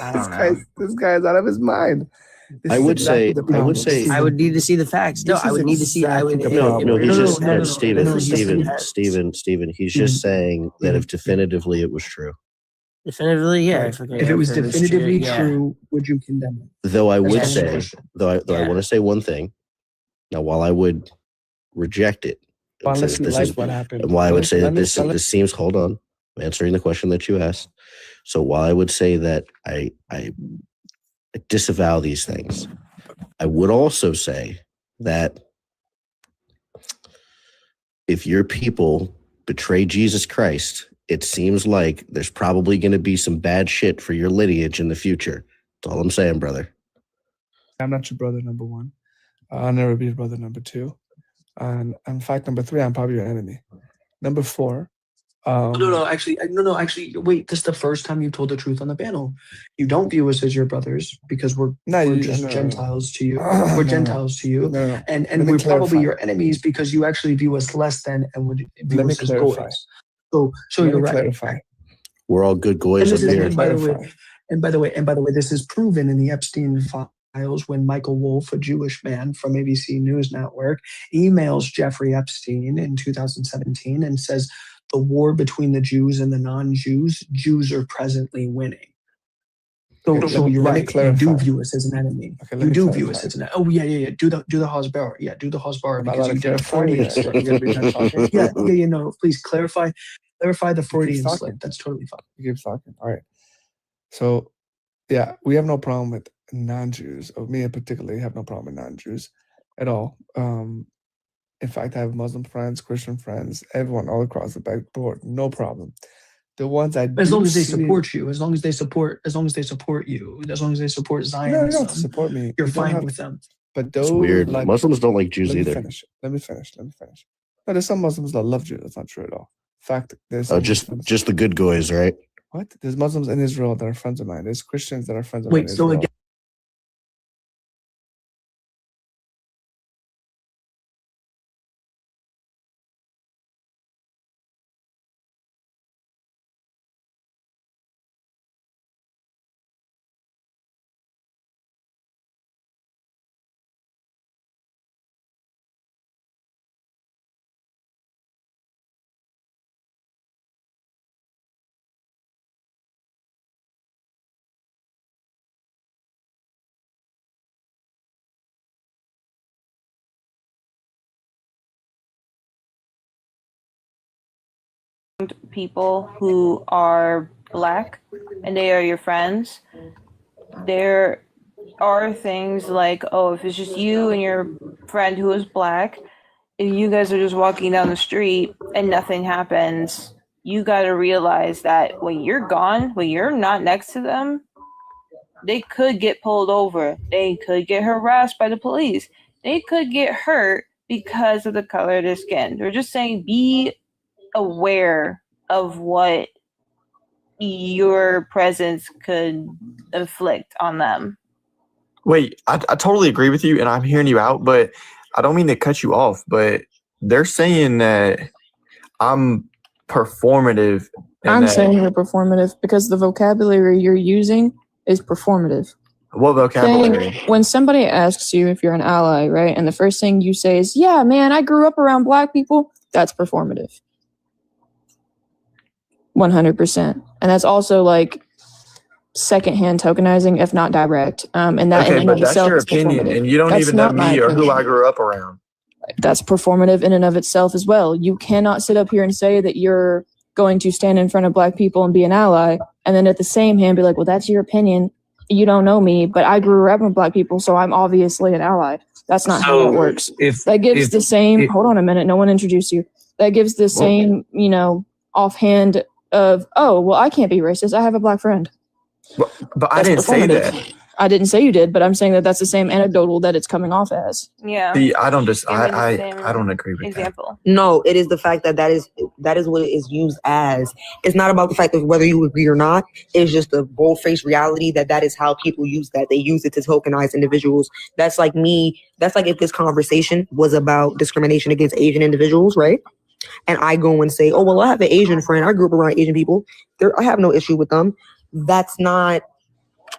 I don't know. This guy's out of his mind. I would say I would need to see the facts. No, I would need to see. I would. Steven. He's just saying that if definitively it was true. Definitively, yeah. Right. If it was definitively true, would you condemn it? Though I would say, I want to say one thing. Now, while I would reject it, unless you like what happened, and while I would say that this seems. Hold on, I'm answering the question that you asked. So while I would say that I disavow these things, I would also say that if your people betray Jesus Christ, it seems like there's probably going to be some bad shit for your lineage in the future. That's all I'm saying, brother. I'm not your brother, number one. I'll never be your brother, number two. And in fact, number three, I'm probably your enemy. Number four. Actually, wait, this is the first time you told the truth on the panel. You don't view us as your brothers because we're just Gentiles to you. We're Gentiles to you. And we're probably your enemies because you actually view us less than and would view us as goys. So you're right. Clarify. We're all good goys up here. And by the way, this is proven in the Epstein files when Michael Wolff, a Jewish man from ABC News Network, emails Jeffrey Epstein in 2017 and says, the war between the Jews and the non-Jews, Jews are presently winning. So you're right. You do view us as an enemy. You do view us as an enemy. Oh, yeah. Do the Hasbara. Yeah, do the Hasbara. Because you did a Freudian slip. Yeah. No, please clarify the Freudian slip. That's totally fine. You keep talking. All right. So, yeah, we have no problem with non-Jews. Or me in particular, have no problem with non-Jews at all. In fact, I have Muslim friends, Christian friends, everyone all across the board, no problem. The ones I as long as they support you, as long as they support you, as long as they support Zionism, no, they don't support me. You're fine with them. But those it's weird. Muslims don't like Jews either. Let me finish. No, there's some Muslims that love Jews. That's not true at all. In fact, there's just the good goys, right? What? There's Muslims in Israel that are friends of mine. There's Christians that are friends of mine. Wait, so again. People who are black and they are your friends, there are things like, oh, if it's just you and your friend who is black, if you guys are just walking down the street and nothing happens, you got to realize that when you're gone, when you're not next to them, they could get pulled over, they could get harassed by the police, they could get hurt because of the color of their skin. They're just saying, be aware of what your presence could inflict on them. Wait, I totally agree with you, and I'm hearing you out, but I don't mean to cut you off, but they're saying that I'm performative. I'm saying you're performative because the vocabulary you're using is performative. What vocabulary? Saying, when somebody asks you if you're an ally, right, and the first thing you say is, yeah, man, I grew up around black people, that's performative. 100%. And that's also like secondhand tokenizing, if not direct. And that okay, in and but of that's itself your is opinion, and you don't that's even know me or who opinion. I grew up around. That's performative in and of itself as well. You cannot sit up here and say that you're going to stand in front of black people and be an ally, and then at the same hand be like, well, that's your opinion. You don't know me, but I grew up with black people, so I'm obviously an ally. That's not how that works. That gives the same, hold on a minute, no one introduced you. That gives the same, offhand of, oh, well, I can't be racist. I have a black friend. But I didn't say that. I didn't say you did, but I'm saying that that's the same anecdotal that it's coming off as. Yeah. See, I don't just Give me the I same don't agree with that. example. No, it is the fact that that is what it is used as. It's not about the fact of whether you agree or not. It's just the bold-faced reality that is how people use that. They use it to tokenize individuals. That's like me. That's like if this conversation was about discrimination against Asian individuals, right? And I go and say, oh, well, I have an Asian friend. I grew up around Asian people. I have no issue with them.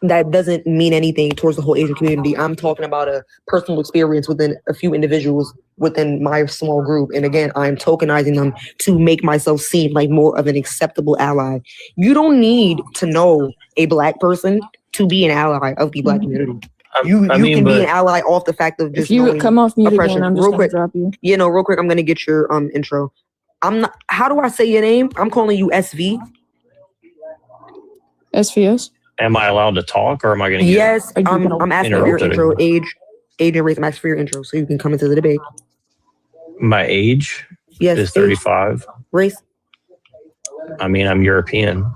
That doesn't mean anything towards the whole Asian community. I'm talking about a personal experience within a few individuals within my small group. And again, I'm tokenizing them to make myself seem like more of an acceptable ally. You don't need to know a Black person to be an ally of the Black community. You can be an ally off the fact of just If you knowing come off mute oppression. again, I'm just Real gonna quick, drop you. real quick, I'm gonna get your intro. I'm not. How do I say your name? I'm calling you SV. SVS. Am I allowed to talk, or am I going to get Yes, I'm asking for your interrupted intro, again? age and race. I'm asking for your intro so you can come into the debate. My age Yes, is age. 35. Race. I mean, I'm European.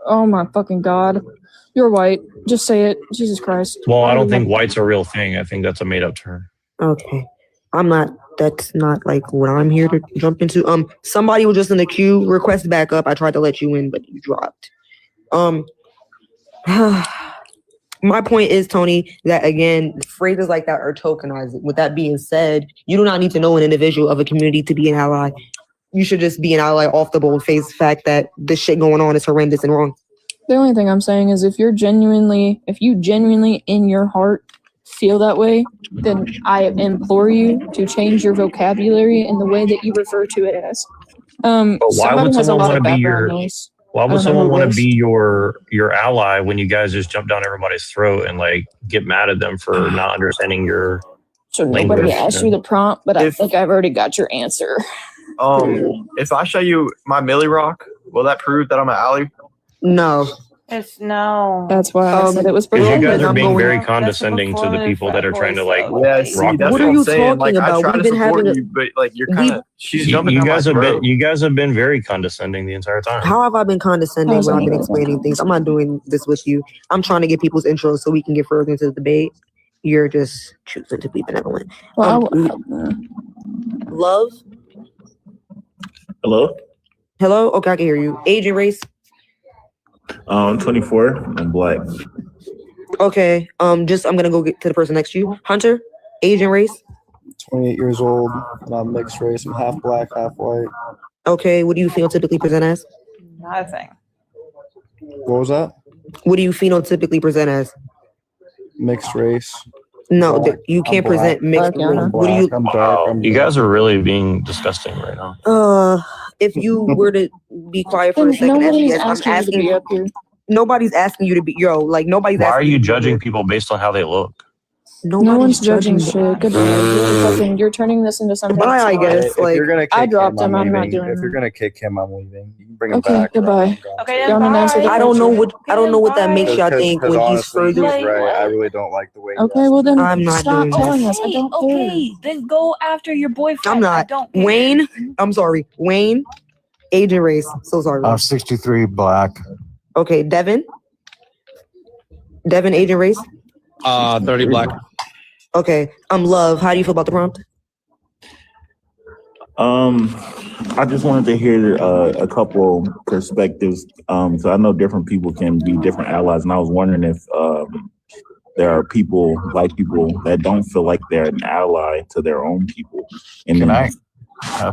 Oh my fucking god. You're white. Just say it. Jesus Christ. Well, I don't think white's a real thing. I think that's a made up term. Okay. I'm not. That's not like what I'm here to jump into. Somebody was just in the queue. Request back up. I tried to let you in, but you dropped. My point is, Tony, that again, phrases like that are tokenized. With that being said, you do not need to know an individual of a community to be an ally. You should just be an ally off the bold face fact that this shit going on is horrendous and wrong. The only thing I'm saying is if you genuinely in your heart feel that way, then I implore you to change your vocabulary in the way that you refer to it as. But why Somebody would has a someone lot want of to be background your noise. why I would don't know someone who want it to is. be your ally when you guys just jump down everybody's throat and like get mad at them for not understanding your So language? nobody asked you the prompt, but I think I've already got your answer. If I show you my Millie Rock, will that prove that I'm an ally? No. It's no. That's why I said it was Because you guys performative. are being very condescending to the people that are trying to like Yeah, see, rock that's with what I'm you. saying. Like, I try to support you, but like you're kind of she's jumping You down guys my have throat. been very condescending the entire time. How have I been condescending when I've been explaining things? I'm not doing this with you. I'm trying to get people's intros so we can get further into the debate. You're just choosing to be benevolent. Love. Hello? Hello? Okay, I can hear you. Age and race. 24. I'm Black. Okay. I'm gonna go get to the person next to you. Hunter, age and race. 28 years old, and I'm mixed race. I'm half Black, half white. Okay. What do you phenotypically present as? Nothing. What was that? What do you phenotypically present as? Mixed race. No, Black. you can't I'm present black. mixed race. I'm What do you? black. I'm dark. Wow, you guys are really being disgusting right now. If you were to be quiet for a second, Nobody's I'm asking you to be up here. Nobody's asking you to be nobody's Why are asking you to be judging here. people based on how they look? No one's judging judging shit. Goodbye. You're turning this into something. Bye, I guess. If you're gonna kick I dropped him, him. I'm I'm not leaving. doing If you're that. gonna kick him, I'm leaving. You can bring him Okay, back. goodbye. Okay, Y'all then wanna answer the I don't know question? what that makes y'all think when he's honestly, further. he's right. I really don't like the way. Okay, well then I'm not stop doing telling that. us. I don't care. Okay, then go after your boyfriend. I'm not. I don't care. Wayne, I'm sorry. Wayne, age and race. So sorry. 63 Black. Okay, Devin, age and race. 30 Black. Okay, Love. How do you feel about the prompt? I just wanted to hear a couple perspectives. So I know different people can be different allies, and I was wondering if there are people, Black people, that don't feel like they're an ally to their own people. And Can then I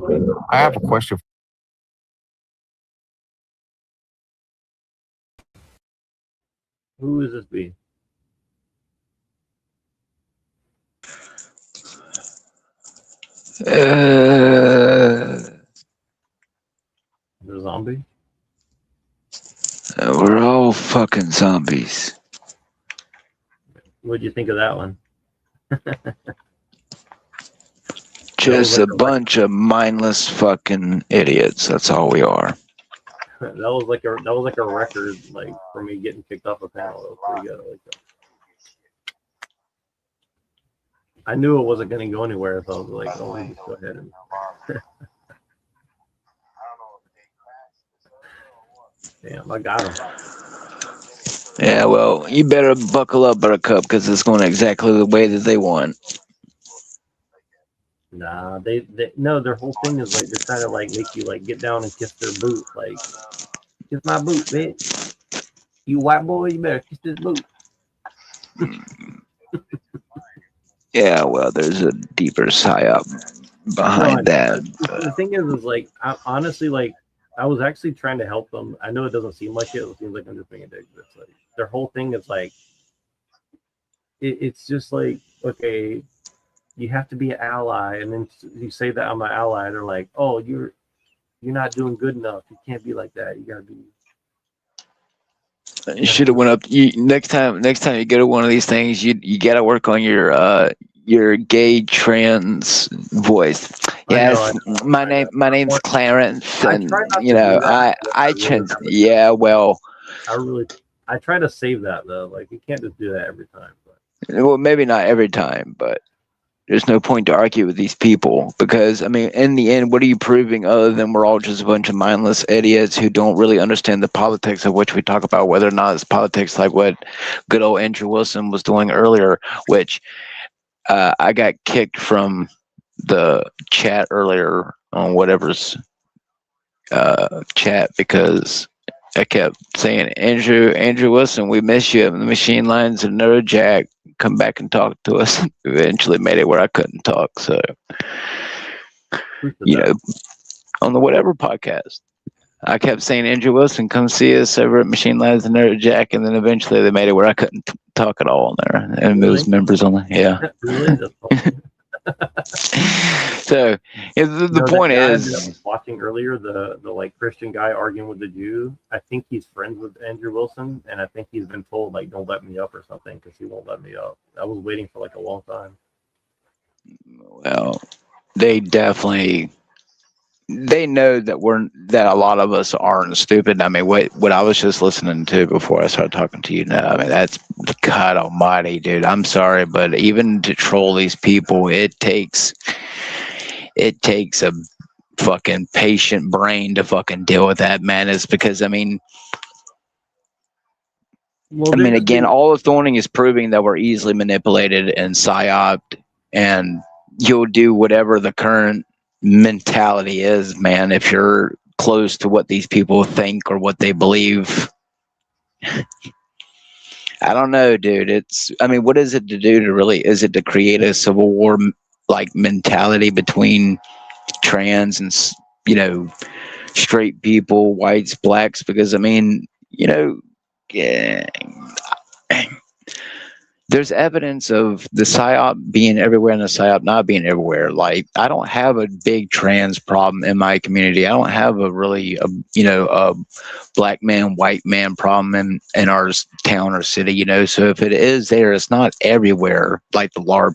have a question. Who is this be? The zombie? We're all fucking zombies. What'd you think of that one? Just a bunch of mindless fucking idiots. That's all we are. That was like a record, like for me getting kicked off a panel. That was pretty good. I like that. I knew it wasn't going to go anywhere, so I was like, "Oh, let me just go ahead and." Damn, I got him. Yeah, well, you better buckle up, Buttercup, because it's going exactly the way that they want. Nah, they no, their whole thing is like they're trying to like make you like get down and kiss their boot, like kiss my boot, bitch. You white boy, you better kiss this boot. Yeah, well, there's a deeper psyop behind that. The thing is like I honestly like I was actually trying to help them. I know it doesn't seem like it. It seems like I'm just being a dick, but it's like their whole thing is like it's just like okay, you have to be an ally, and then you say that I'm an ally, they're like, oh, you're not doing good enough. You can't be like that. You gotta be. You should have went up. Next time you go to one of these things, you gotta work on your gay trans voice. Yes, my name's Clarence, and yeah, well, I try to save that though. Like you can't just do that every time. well, maybe not every time, but there's no point to argue with these people because, I mean, in the end, what are you proving other than we're all just a bunch of mindless idiots who don't really understand the politics of which we talk about, whether or not it's politics like what good old Andrew Wilson was doing earlier, which I got kicked from the chat earlier on whatever's chat because I kept saying, Andrew Wilson, we miss you. The machine lines and Jack come back and talk to us. Eventually made it where I couldn't talk. So, on the whatever podcast, I kept saying, Andrew Wilson, come see us over at Machine Lines and Jack. And then eventually they made it where I couldn't talk at all on there. And it was members only. Yeah. So the point is, I was watching earlier the like Christian guy arguing with the Jew. I think he's friends with Andrew Wilson, and I think he's been told like don't let me up or something because he won't let me up. I was waiting for like a long time. well, they definitely know that a lot of us aren't stupid. I mean, what I was just listening to before I started talking to you now, I mean, that's God almighty, dude. I'm sorry, but even to troll these people, it takes a fucking patient brain to fucking deal with that madness because I mean again, all the thorning is proving that we're easily manipulated and psyoped, and you'll do whatever the current mentality is, man, if you're close to what these people think or what they believe. I don't know, dude. What is it to do to really, is it to create a civil war like mentality between trans and, straight people, whites, blacks? Because yeah, there's evidence of the psyop being everywhere and the psyop not being everywhere. Like, I don't have a big trans problem in my community. I don't have a black man, white man problem in our town or city, So if it is there, it's not everywhere like the LARP,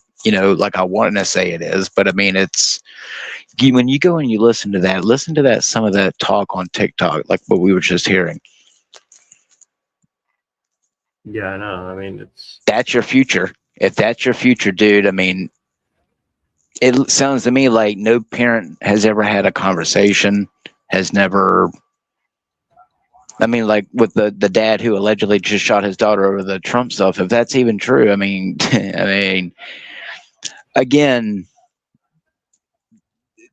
like I want to say it is. But I mean, it's, when you go and you listen to that, some of that talk on TikTok, like what we were just hearing. Yeah, I know. I mean, that's your future. If that's your future, dude, I mean, it sounds to me like no parent has ever had a conversation, has never. I mean, like with the dad who allegedly just shot his daughter over the Trump stuff. If that's even true, I mean, again,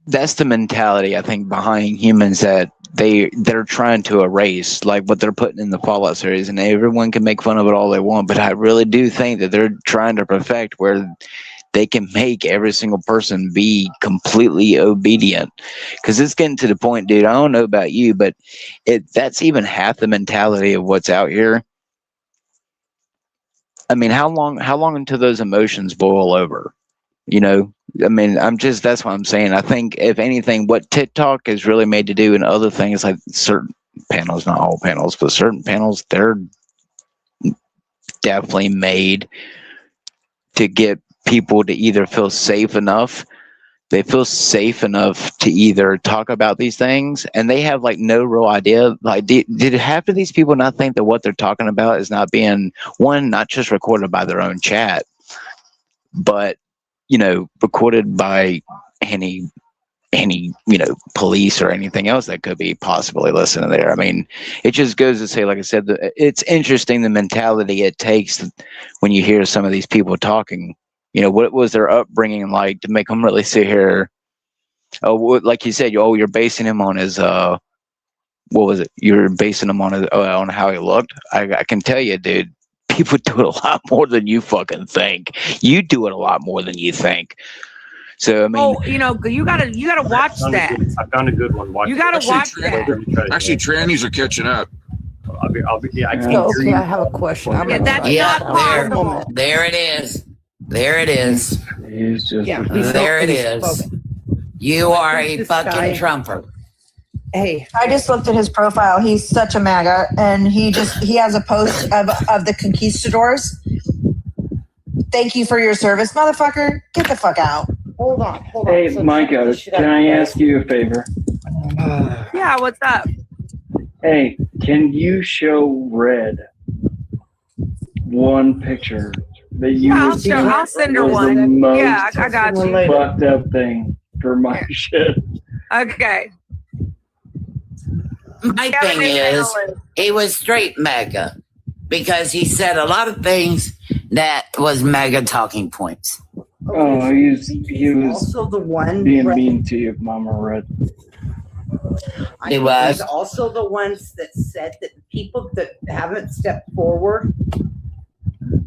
that's the mentality I think behind humans that they're trying to erase, like what they're putting in the Fallout series, and everyone can make fun of it all they want, but I really do think that they're trying to perfect where they can make every single person be completely obedient. Because it's getting to the point, dude, I don't know about you, but that's even half the mentality of what's out here. I mean, how long until those emotions boil over? I mean, that's what I'm saying. I think if anything, what TikTok is really made to do, and other things like certain panels, not all panels, but certain panels, they're definitely made to get people to either feel safe enough. They feel safe enough to either talk about these things, and they have like no real idea. Like, did half of these people not think that what they're talking about is not being, one, not just recorded by their own chat, but recorded by any any, police or anything else that could be possibly listening there. I mean, it just goes to say, like I said, it's interesting the mentality it takes when you hear some of these people talking. What was their upbringing like to make them really sit here? Oh, like you said, you're basing him on his what was it? You're basing him on his on how he looked. I can tell you, dude, people do it a lot more than you fucking think. You do it a lot more than you think. So I mean, you gotta watch that. I found a good one. Watch You gotta watch that. Actually, trannies are catching up. I can't Okay, hear you. I have a question. I'm Yeah, that's yeah, not possible. there it is. There it is. He's just Yeah, there it is. You are a fucking Trumper. Hey, I just looked at his profile. He's such a MAGA, and he has a post of the conquistadors. Thank you for your service, motherfucker. Get the fuck out. Hold on. Hey, Micah, can I ask you a favor? Yeah, what's up? Hey, can you show Red one picture that you I'll send her was one. the most Yeah, I got you. fucked up thing for my shit? Okay. My thing is, he was straight MAGA because he said a lot of things that was MAGA talking points. Oh, he was also the one being mean to you, Mama Red. He was. He's also the ones that said that people that haven't stepped forward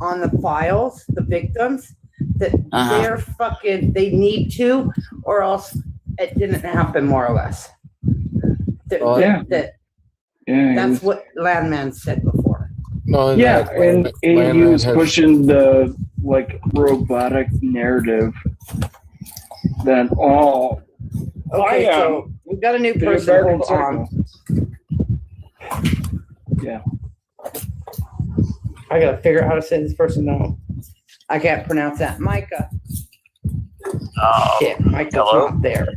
on the files, the victims, that they're fucking, they need to, or else it didn't happen, more or less. That's what Landman said before. No, yeah, and he was pushing the robotic narrative that all. Okay, so we've got a new person. Hold on. Yeah. I gotta figure out how to say this person. No, I can't pronounce that. Micah. Shit, Micah's not there.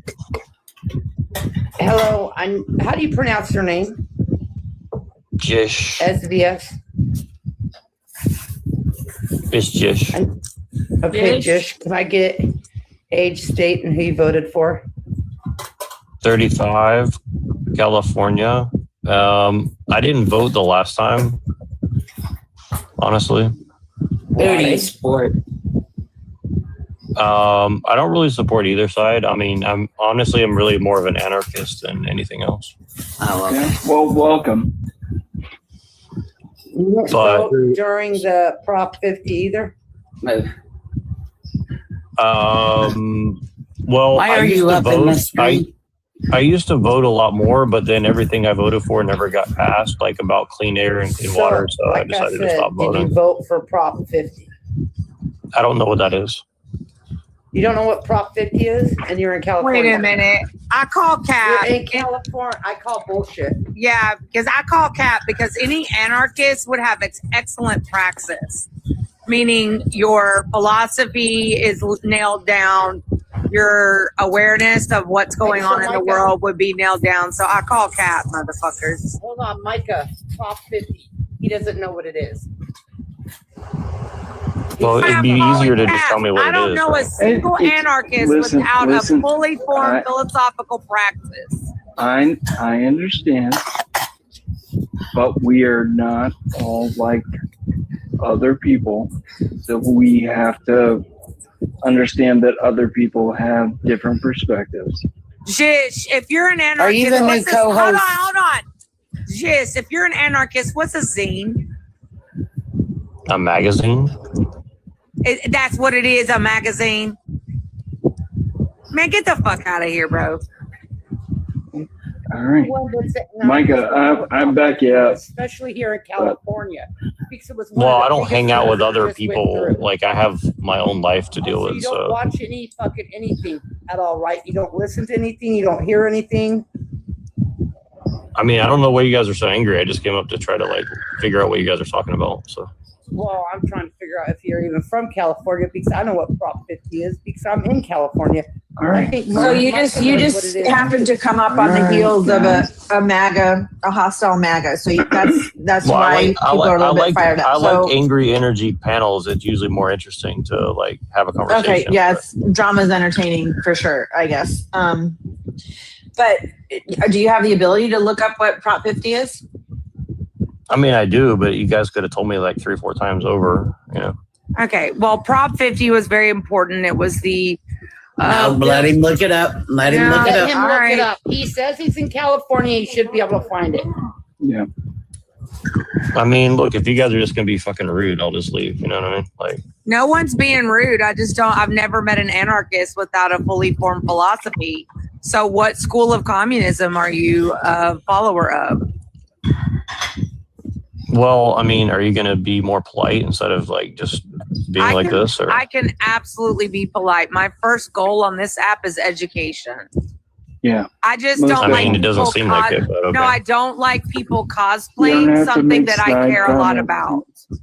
Hello, how do you pronounce your name? Jish. SVS. It's Jish. Okay, Jish, can I get age, state, and who you voted for? 35, California. I didn't vote the last time, honestly. Who do you support? I don't really support either side. I mean, I'm really more of an anarchist than anything else. Well, welcome. You didn't But- vote during the Prop 50 either? Well, Why are you up in the street? I used to vote a lot more, but then everything I voted for never got passed, like about clean air and clean water. So I decided to stop Did voting. you vote for Prop 50? I don't know what that is. You don't know what Prop 50 is, and you're in California. Wait a minute. I call Cap. You're in California. I call bullshit. Yeah, because I call Cap because any anarchist would have excellent praxis, meaning your philosophy is nailed down, your awareness of what's going on in the world would be nailed down. So I call Cap, motherfuckers. Hold on, Micah. Prop 50. He doesn't know what it is. Well, it'd be easier to just tell me what I it don't is. know a single anarchist without a fully formed philosophical practice. I understand, but we are not all like other people. So we have to understand that other people have different perspectives. Jish, if you're an anarchist, Are you the new what's this- co-host? Hold on. Jish, if you're an anarchist, what's a zine? A magazine? That's what it is, a magazine. Man, get the fuck out of here, bro. All right, Micah, I'm back. Yeah, Especially here in California. Because it was one Well, of the I don't biggest hang out with things other just went people. through. Like, I have my own life to deal So with. you don't So, watch any fucking anything at all, right? You don't listen to anything. You don't hear anything. I mean, I don't know why you guys are so angry. I just came up to try to figure out what you guys are talking about. So, Well, I'm trying to figure out if you're even from California because I know what Prop 50 is because I'm in California. All right. So you just happen to come up on the heels of a MAGA, a hostile MAGA. So that's Well, why people are a little bit fired up. I So like angry energy panels. It's usually more interesting to like have a conversation. okay, yeah, drama's entertaining for sure, I guess. But do you have the ability to look up what Prop 50 is? I mean, I do, but you guys could have told me like 3 or 4 times over, you know. Okay, well, Prop 50 was very important. It was the let him look it up. Let him look it up. Let him look it up. He says he's in California. He should be able to find it. Yeah. I mean, look, if you guys are just gonna be fucking rude, I'll just leave. You know what I mean? Like, no one's being rude. I've never met an anarchist without a fully formed philosophy. So what school of communism are you a follower of? well, I mean, are you gonna be more polite instead of like just being like this? Or I can absolutely be polite. My first goal on this app is education. Yeah. I just don't I like mean, it doesn't people seem like it, but okay. No, I don't like people You don't cosplaying have to something make that I snide care a lot comments. about.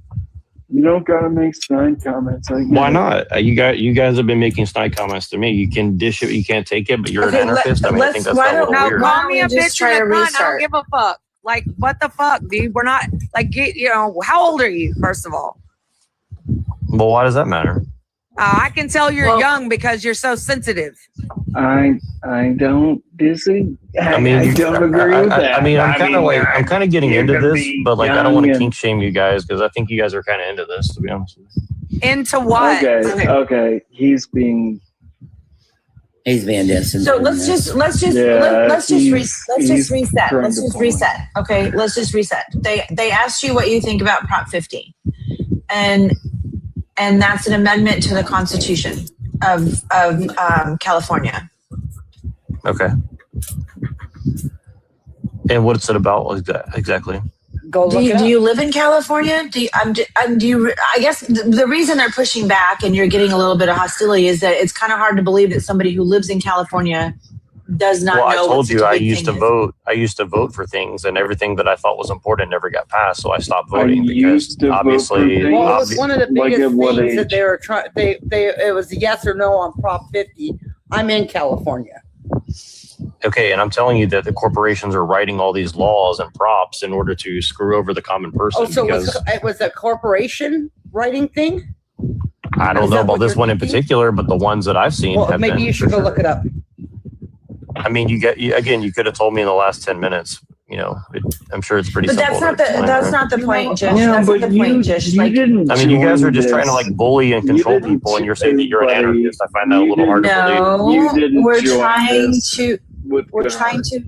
You don't gotta make snide comments. why not? You guys have been making snide comments to me. You can dish it, you can't take it, but you're Okay, an anarchist. I mean, I think that's a little weird. Call me a we just bitch try and a to cunt. I don't restart? give a fuck. Like, what the fuck, dude? We're not like, how old are you? First of all, Well, why does that matter? I can tell you're young because you're so sensitive. I don't disagree. I mean, I don't agree with that. I mean, I'm kind of getting you're into gonna this, be but like, I don't want to young kink shame you guys because I think you guys are kind of into this, to be honest with you. Into what? Okay. He's being distant. So let's just Yeah, reset. trying Let's to just point. reset. Okay, let's just reset. They asked you what you think about Prop 50, and that's an amendment to the Constitution of California. Okay. And what's it about like that exactly? Do you live in California? I guess the reason they're pushing back and you're getting a little bit of hostility is that it's kind of hard to believe that somebody who lives in California does not Well, know. I told what such you a I big used to thing is. vote. I used to vote for things, and everything that I thought was important never got passed. So I stopped voting because used to vote for obviously, things. Well, it was one of the Like biggest at what things that age? they were trying. It was yes or no on Prop 50. I'm in California. okay, and I'm telling you that the corporations are writing all these laws and props in order to screw over the common person. Oh, so because it was a corporation writing thing? I don't Is know that about what this you're one in thinking? particular, but the ones that I've seen Well, have maybe been. you should go look it up. I mean, you could have told me in the last 10 minutes. You know, I'm sure it's pretty But simple. that's not the point, Jish. Yeah, That's not but the point, Jish. Like, didn't. I mean, you guys are join just trying to this. like bully and control didn't people, and you're saying that you're an buddy. anarchist. I find that a little hard to believe. You didn't we're join trying this to with we're good trying heart. to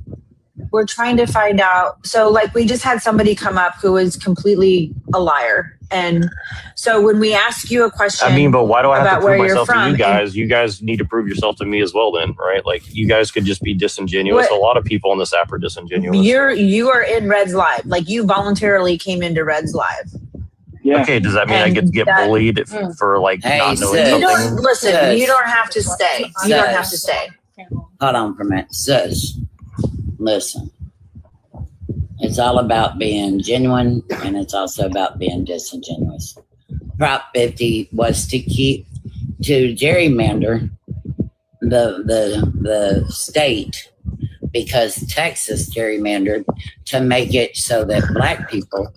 we're trying to find out. So like we just had somebody come up who was completely a liar. And so when we ask you a question, I mean, but why do I have to about where prove you're myself to from, you guys? You guys need to prove yourself to me as well then, right? Like you guys could just be disingenuous. What- A lot of people on this app are disingenuous. you are in Red's Live. Like you voluntarily came into Red's Live. Yeah. Okay, does that mean I get to get bullied for like Hey, not knowing sis. You don't something? listen. Sis. You don't have to stay. You don't have to stay. Hold on for a minute. Sis, listen. It's all about being genuine and it's also about being disingenuous. Prop 50 was to gerrymander the state because Texas gerrymandered to make it so that black people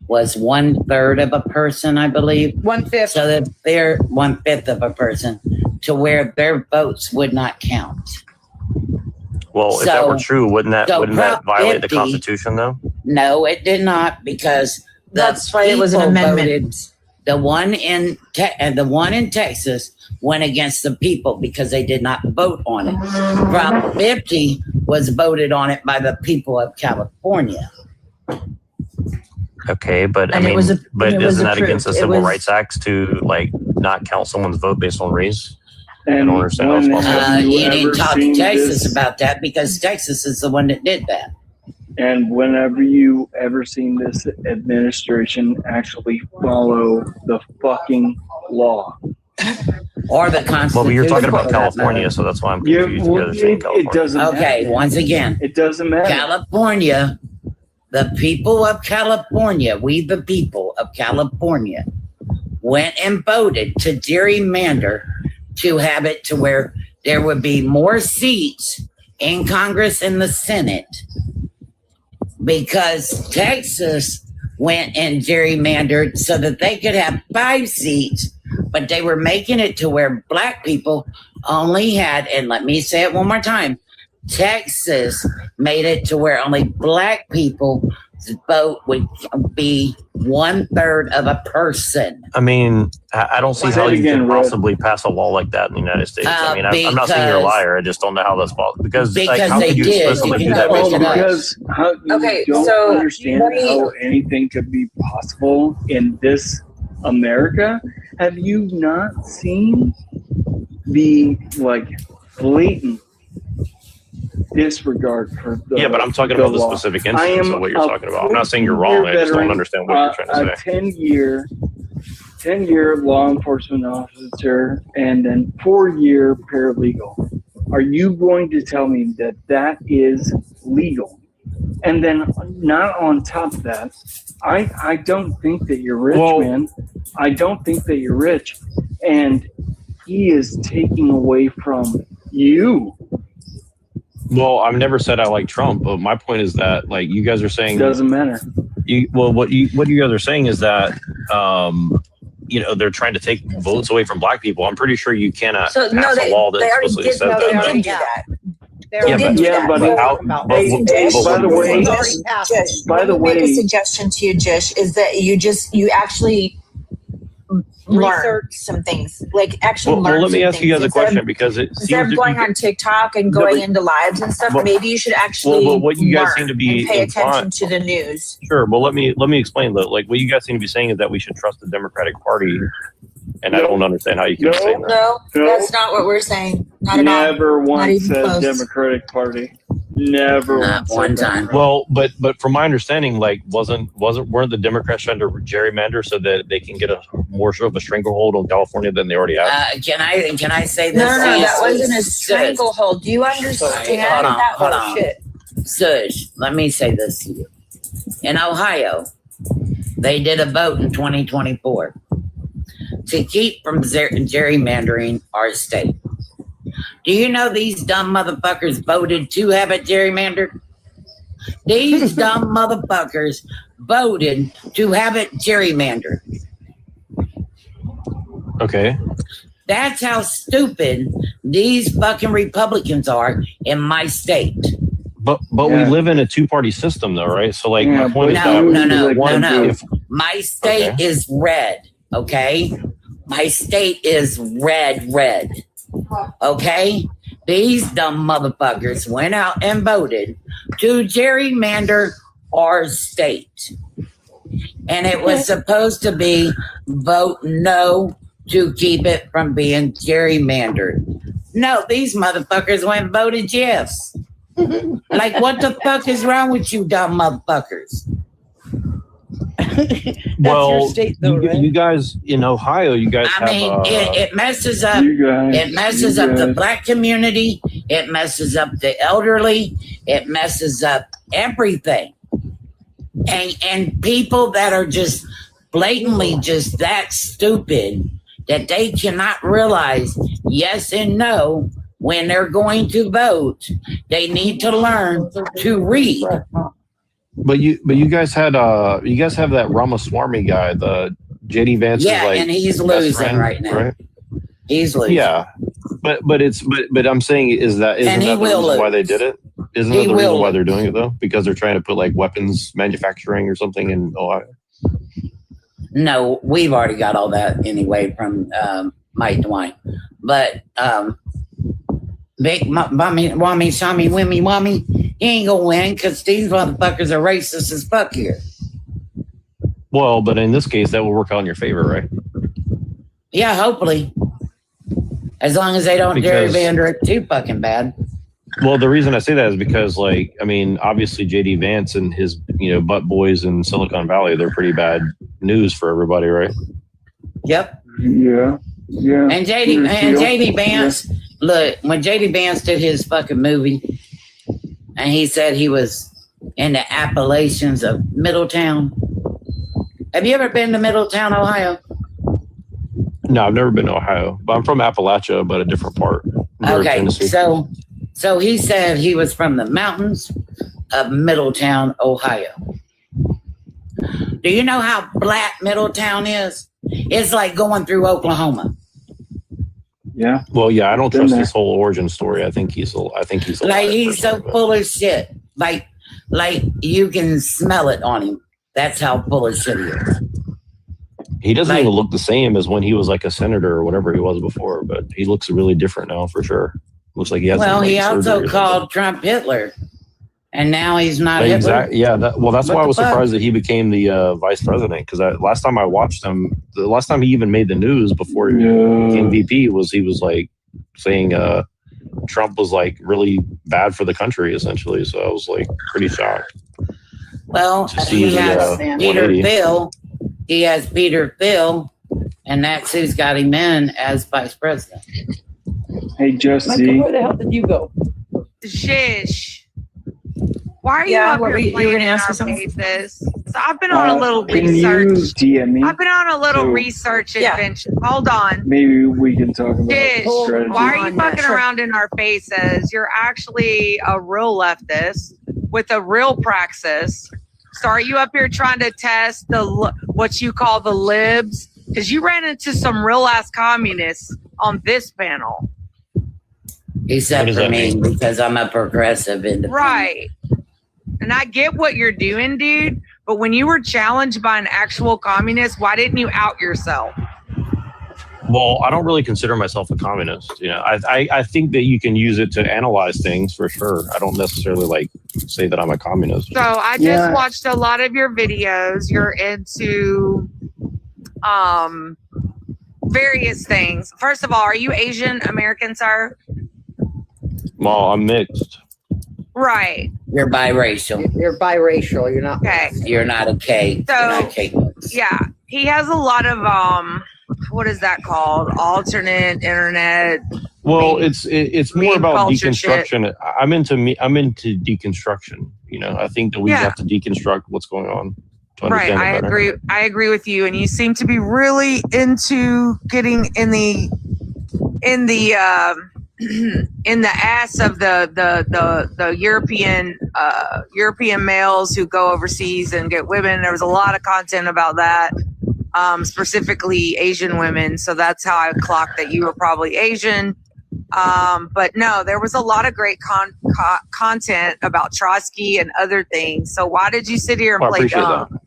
was 1/3 of a person, I believe. 1/5. So that they're 1/5 of a person to where their votes would not count. Well, if that were true, wouldn't that Prop violate the 50 Constitution though? No, it did not because That's why it was an people amendment. voted. The one in Texas went against the people because they did not vote on it. Prop 50 was voted on it by the people of California. Okay, but And I it mean, was a- but and it was isn't that against the approved. It Civil was- Rights Act to like not count someone's vote based on race? I And don't understand how it's when possible. have You didn't ever talk to seen Texas this? about that because Texas is the one that did that. And whenever you ever seen this administration actually follow the fucking law? Or the Constitution. Well, but you're talking about for that California, matter. so that's why I'm Yeah, confused. well, You guys are saying it California. doesn't Okay, matter. once again, It doesn't matter. California, the people of California, we the people of California, went and voted to gerrymander to have it to where there would be more seats in Congress and the Senate, because Texas went and gerrymandered so that they could have 5 seats, but they were making it to where black people only had, and let me say it one more time, Texas made it to where only black people vote would be 1/3 of a person. I mean, I don't see how you can possibly pass a law like that in the United States. I mean, I'm not saying you're a liar. I just don't know how that's possible. Because like, how they could you did. explicitly do that? Based on that? Because you don't understand how anything could be possible in this America. Have you not seen the blatant disregard for the Yeah, but I'm talking about the law? specific instance of what you're talking about. I'm not saying you're wrong. I just don't understand what you're trying to say. 10-year law enforcement officer and then 4-year paralegal. Are you going to tell me that that is legal? And then not on top of that, I don't think that you're rich, man. I don't think that you're rich. And he is taking away from you. Well, I've never said I like Trump, but my point is that like you guys are saying doesn't matter. What you guys are saying is that they're trying to take votes away from black people. I'm pretty sure you cannot pass a law that explicitly says that. They did do that. By the way, make a suggestion to you, Jish, is that you actually learn some things, like actually learn. Well, let me some ask you things. guys a question because it Instead of going on TikTok and going into lives and stuff, maybe you should actually what you guys learn seem to be and pay attention implying- to the news. Sure, well let me explain though. Like what you guys seem to be saying is that we should trust the Democratic Party, and I don't understand how you can say that. No, that's not what we're saying. Not at all. Never Not once even said close. Democratic Party. Never Not one time. Well, but from my understanding, like weren't the Democrats trying to gerrymander so that they can get a more sort of a stranglehold on California than they already have? Can I say this? No, that wasn't a Sus. stranglehold. Do you understand that bullshit? Sush, let me say this to you. In Ohio, they did a vote in 2024 to keep from gerrymandering our state. Do you know these dumb motherfuckers voted to have it gerrymandered? These dumb motherfuckers voted to have it gerrymandered. Okay. That's how stupid these fucking Republicans are in my state. But we live in a 2-party system though, right? So like my point is that no. My state is red, okay? My state is red. Okay? These dumb motherfuckers went out and voted to gerrymander our state. And it was supposed to be vote no to keep it from being gerrymandered. No, these motherfuckers went and voted yes. Like, what the fuck is wrong with you dumb motherfuckers? Well, you guys in Ohio, you guys have. It messes up. It messes up the black community. It messes up the elderly. It messes up everything. And people that are just blatantly just that stupid that they cannot realize yes and no when they're going to vote. They need to learn to read. But you guys have that Ramaswamy guy, the JD Vance. Yeah, and he's losing right now. Right? He's losing. Yeah, but I'm saying isn't that the reason why they did it? Isn't that the reason why they're doing it though? Because they're trying to put like weapons manufacturing or something in Ohio. No, we've already got all that anyway from Mike DeWine. But Big Wammy, Shami, Wimmy, Wammy, he ain't gonna win because these motherfuckers are racist as fuck here. Well, but in this case, that will work out in your favor, right? Yeah, hopefully. As long as they don't gerrymander it too fucking bad. Well, the reason I say that is because, like, I mean, obviously JD Vance and his, butt boys in Silicon Valley, they're pretty bad news for everybody, right? Yep. Yeah. And JD Vance, look, when JD Vance did his fucking movie, and he said he was in the Appalachians of Middletown. Have you ever been to Middletown, Ohio? No, I've never been to Ohio, but I'm from Appalachia, but a different part. Okay, Tennessee. so he said he was from the mountains of Middletown, Ohio. Do you know how black Middletown is? It's like going through Oklahoma. Yeah. Well, yeah, I don't Been trust there. his whole origin story. I think he's a Like he's so full of shit. Like you can smell it on him. That's how full of shit he is. He doesn't even look the same as when he was like a senator or whatever he was before, but he looks really different now for sure. Looks like he has. Well, some, he like, also surgery or called Trump Hitler, and now he's not Hitler. Exactly. Yeah. That's What why I the was fuck? surprised that he became the vice president. Because last time I watched him, the last time he even made the news before he became VP he was like saying Trump was like really bad for the country essentially. So I was like pretty shocked. Well, To see he the, has Peter 180. Phil. He has Peter Phil, and that's who's got him in as vice president. Hey, Josie. Where the hell did you go? Shish. Why are you Yeah, up what here were you playing gonna in ask our me something? faces? So I've been on a little Can research. you DM me? I've been on a little So research adventure. Hold on. maybe we can talk about Shish, strategy. why are you fucking around in our faces? You're actually a real leftist with a real praxis. So are you up here trying to test what you call the libs? Because you ran into some real ass communists on this panel. Except for me, because I'm a progressive independent. Right. And I get what you're doing, dude. But when you were challenged by an actual communist, why didn't you out yourself? Well, I don't really consider myself a communist. You know, I think that you can use it to analyze things for sure. I don't necessarily like say that I'm a communist. So I just watched a lot of your videos. You're into various things. First of all, are you Asian American, sir? Well, I'm mixed. Right. You're biracial. You're biracial. You're not. Okay. You're not a K. So- You're not K. Yeah. He has a lot of what is that called? Alternate internet. Well, it's more meme about culture deconstruction. I'm into deconstruction. You know, I think that we have to deconstruct what's going on to Right. understand I it better. agree. I agree with you. And you seem to be really into getting in the in the ass of the European males who go overseas and get women. There was a lot of content about that, specifically Asian women. So that's how I clocked that you were probably Asian. But no, there was a lot of great content about Trotsky and other things. So why did you sit here and Well, I play appreciate dumb? that.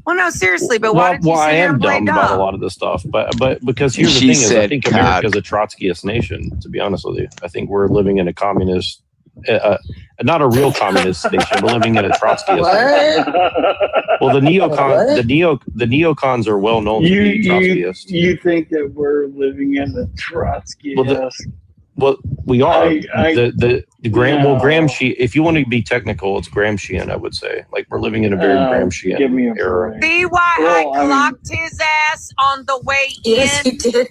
Well, no, seriously, but why did you I sit here am and play dumb dumb? about a lot of this stuff, but because here's the She thing: is I said think cock. America's a Trotskyist nation. To be honest with you, I think we're living in a communist, not a real communist nation. We're living in a Trotskyist nation. Well, the neocons are well known to be Trotskyist. You think that we're living in the Trotsky? Well, we are. I- the Graham. no. Well, Gramsci. If you want to be technical, it's Gramscian. I would say, like, we're living in a very Gramscian give me a era. See why Well, I I mean- clocked his ass on the way Yes, in? he did.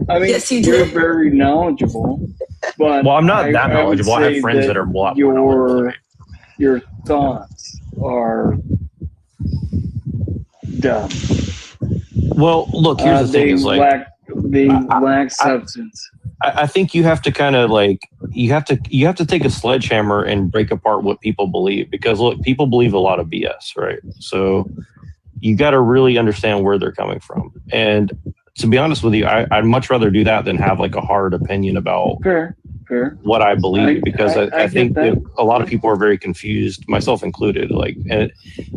I mean, Yes, he you're did. very knowledgeable, but Well, I'm not that would knowledgeable. I have say friends that are a lot more knowledgeable than me. your thoughts are dumb. Well, look, here's the thing: they is like lack substance. I think you have to kind of like you have to take a sledgehammer and break apart what people believe, because look, people believe a lot of BS, right? So you got to really understand where they're coming from. And to be honest with you, I'd much rather do that than have like a hard opinion about Fair. what I believe, because I get think that. that a lot of people are very confused, myself included. Like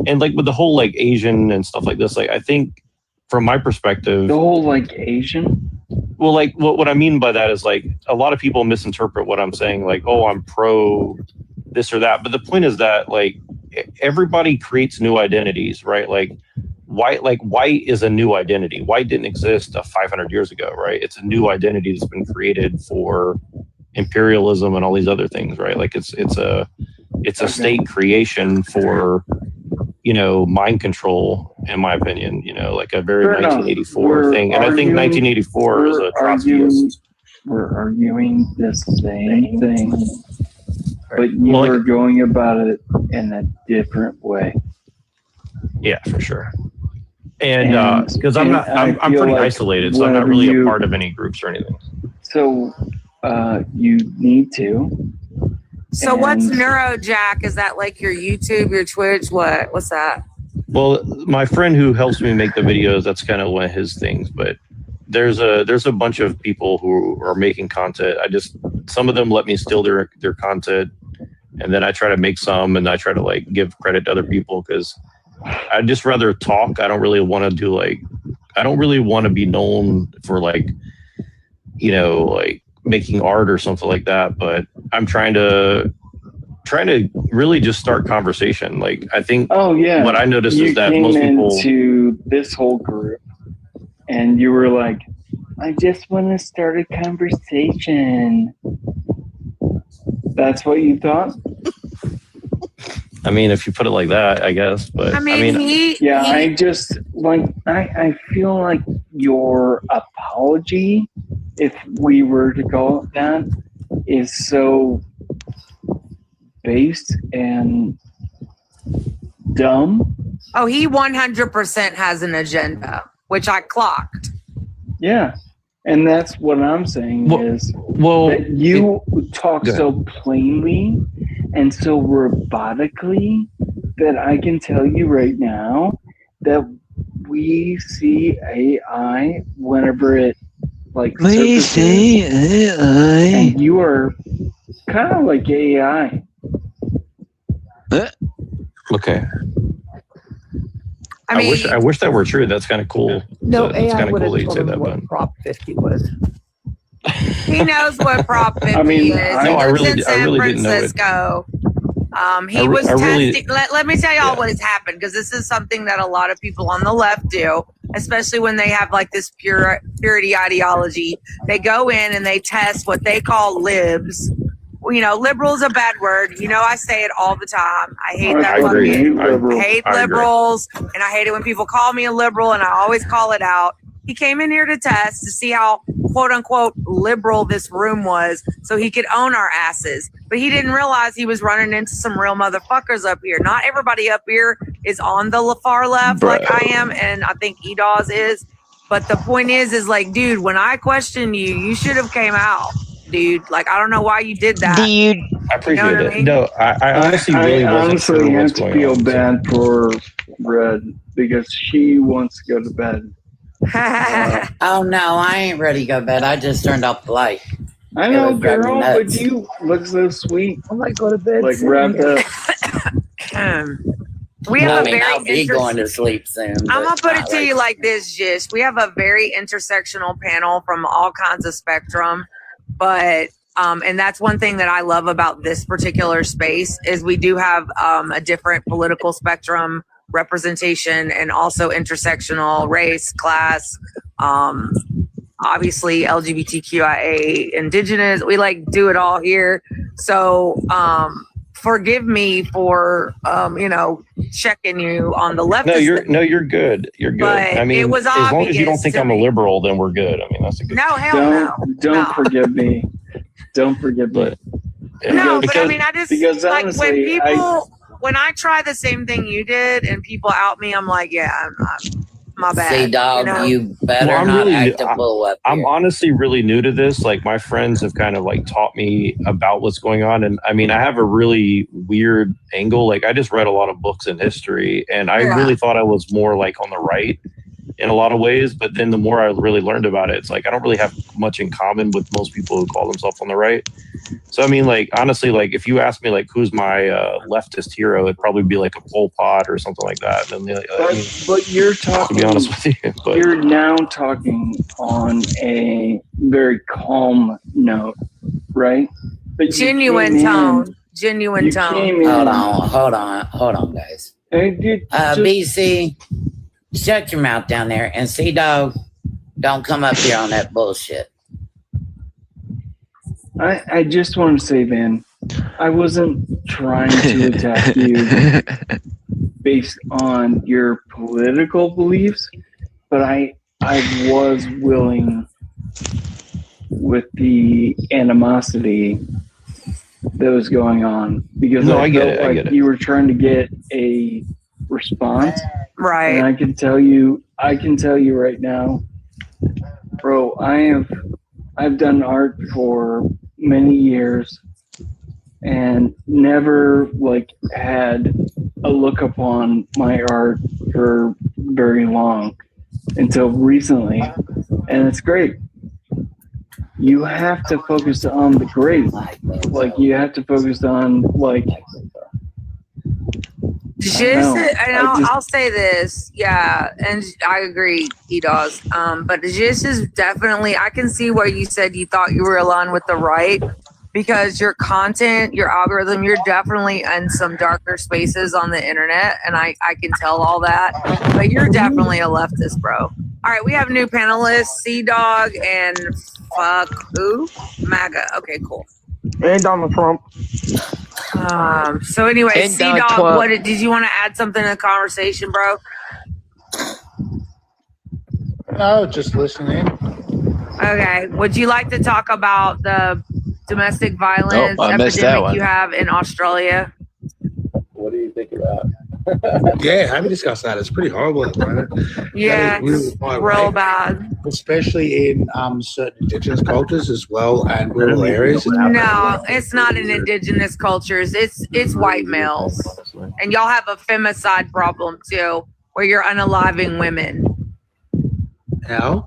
and like with the whole like Asian and stuff like this, like I think from my perspective, The whole like Asian. well, like what I mean by that is like a lot of people misinterpret what I'm saying, like, oh, I'm pro this or that. But the point is that like everybody creates new identities, right? Like white is a new identity. White didn't exist 500 years ago, right? It's a new identity that's been created for imperialism and all these other things, right? Like it's a state creation for, you know, mind control, in my opinion, you know, like a very Fair enough. 1984 thing. And I think 1984 is a Trotskyist. We're arguing the same thing. but you were going about it in a different way. Yeah, for sure. And because I'm pretty like isolated, so I'm not really whenever a part of any groups or anything. So you need to. So what's NeuroJack? Is that like your YouTube, your Twitch? What's that? Well, my friend who helps me make the videos, that's kind of one of his things. But there's a bunch of people who are making content. Some of them let me steal their content, and then I try to make some, and I try to like give credit to other people because I just rather talk. I don't really want to do I don't really want to be known for like making art or something like that. But I'm trying to really just start conversation. Like I think what I noticed is that most people into this whole group and you were like, I just want to start a conversation. That's what you thought? I mean, if you put it like that, I guess. But I just like I feel like your apology, if we were to call it that, is so based and dumb. Oh, he 100% has an agenda, which I clocked. Yeah. And that's what I'm saying is that you talk so plainly and so robotically that I can tell you right now that we see AI whenever it We see AI. And you are kind of like AI. Okay. I wish that were true. That's kind of cool. No, It's AI kind of would cool have that you say told him that, what but Prop 50 was. He knows what Prop 50 is. I really didn't know it. Francisco. He was testing. Let me tell y'all what has happened, because this is something that a lot of people on the left do, especially when they have like this purity ideology. They go in and they test what they call libs. Liberal is a bad word. I say it all the time. I hate that. I hate liberals, and I hate it when people call me a liberal, and I always call it out. He came in here to test to see how quote unquote liberal this room was so he could own our asses. But he didn't realize he was running into some real motherfuckers up here. Not everybody up here is on the far left like I am, and I think EDAWS is. But the point is like, dude, when I questioned you, you should have came out. Dude, like, I don't know why you did that. Dude, I appreciate it. I mean? No, I honestly really wasn't sure what's going on. I feel bad for Red because she wants to go to bed. Oh no, I ain't ready to go to bed. I just turned off the light. I know, girl, but you look so sweet. I might go to bed. Like wrapped up. We have I'll be going to sleep soon. I'm gonna put it to you like this, Jish. We have a very intersectional panel from all kinds of spectrum, but and that's one thing that I love about this particular space is we do have a different political spectrum representation and also intersectional race, class, obviously LGBTQIA, indigenous. We do it all here. So forgive me for checking you on the left. No, you're good. You're good. But I mean, it was as long as you don't obvious think to I'm a me. liberal, then we're good. I mean, that's a good. No, hell no. Don't forgive me. Don't forgive me. No, but I mean, I just because like when honestly, people when I try the same thing you did and people out me, I'm like, yeah, I'm my bad. See, dog, you better I'm not really act a fool up here. I'm honestly really new to this. Like my friends have kind of taught me about what's going on. And I mean, I have a really weird angle. Like I just read a lot of books in history and I really thought I was more on the right in a lot of ways. But then the more I really learned about it, it's I don't really have much in common with most people who call themselves on the right. So, I mean, honestly, if you ask me, who's my leftist hero, it'd probably be a Pol Pot or something like that. And but you're talking, to be honest with you, but you're now talking on a very calm note, right? But genuine tone. Genuine tone. Hold on, guys. BC, shut your mouth down there. And C-Dog, don't come up here on that bullshit. I just want to say, man, I wasn't trying to attack you based on your political beliefs, but I was willing with the animosity that was going on because No, I I get felt it. I like get it. you were trying to get a response. Right. And I can tell you right now, bro, I've done art for many years and never like had a look upon my art for very long until recently. And it's great. You have to focus on the great. Like you have to focus on like I'll say this, yeah, and I agree, E-Dawes. But this is definitely, I can see where you said you thought you were aligned with the right, because your content, your algorithm, you're definitely in some darker spaces on the internet, and I can tell all that, but you're definitely a leftist, bro. All right, we have new panelists, C-Dog and fuck who? MAGA. Okay, cool. And Donald Trump. So anyway, And Donald C-Dog, Trump. what did you want to add something to the conversation, bro? No, just listening. Okay. Would you like to talk about the domestic violence I missed that epidemic one. you have in Australia? What do you think of that? Yeah, happy to discuss that. It's pretty horrible at the moment. Yeah, That is it's quite real right. bad. Especially in certain indigenous cultures as well and rural areas. No, it's not in indigenous cultures. It's white males, and y'all have a femicide problem too, where you're unaliving women, How?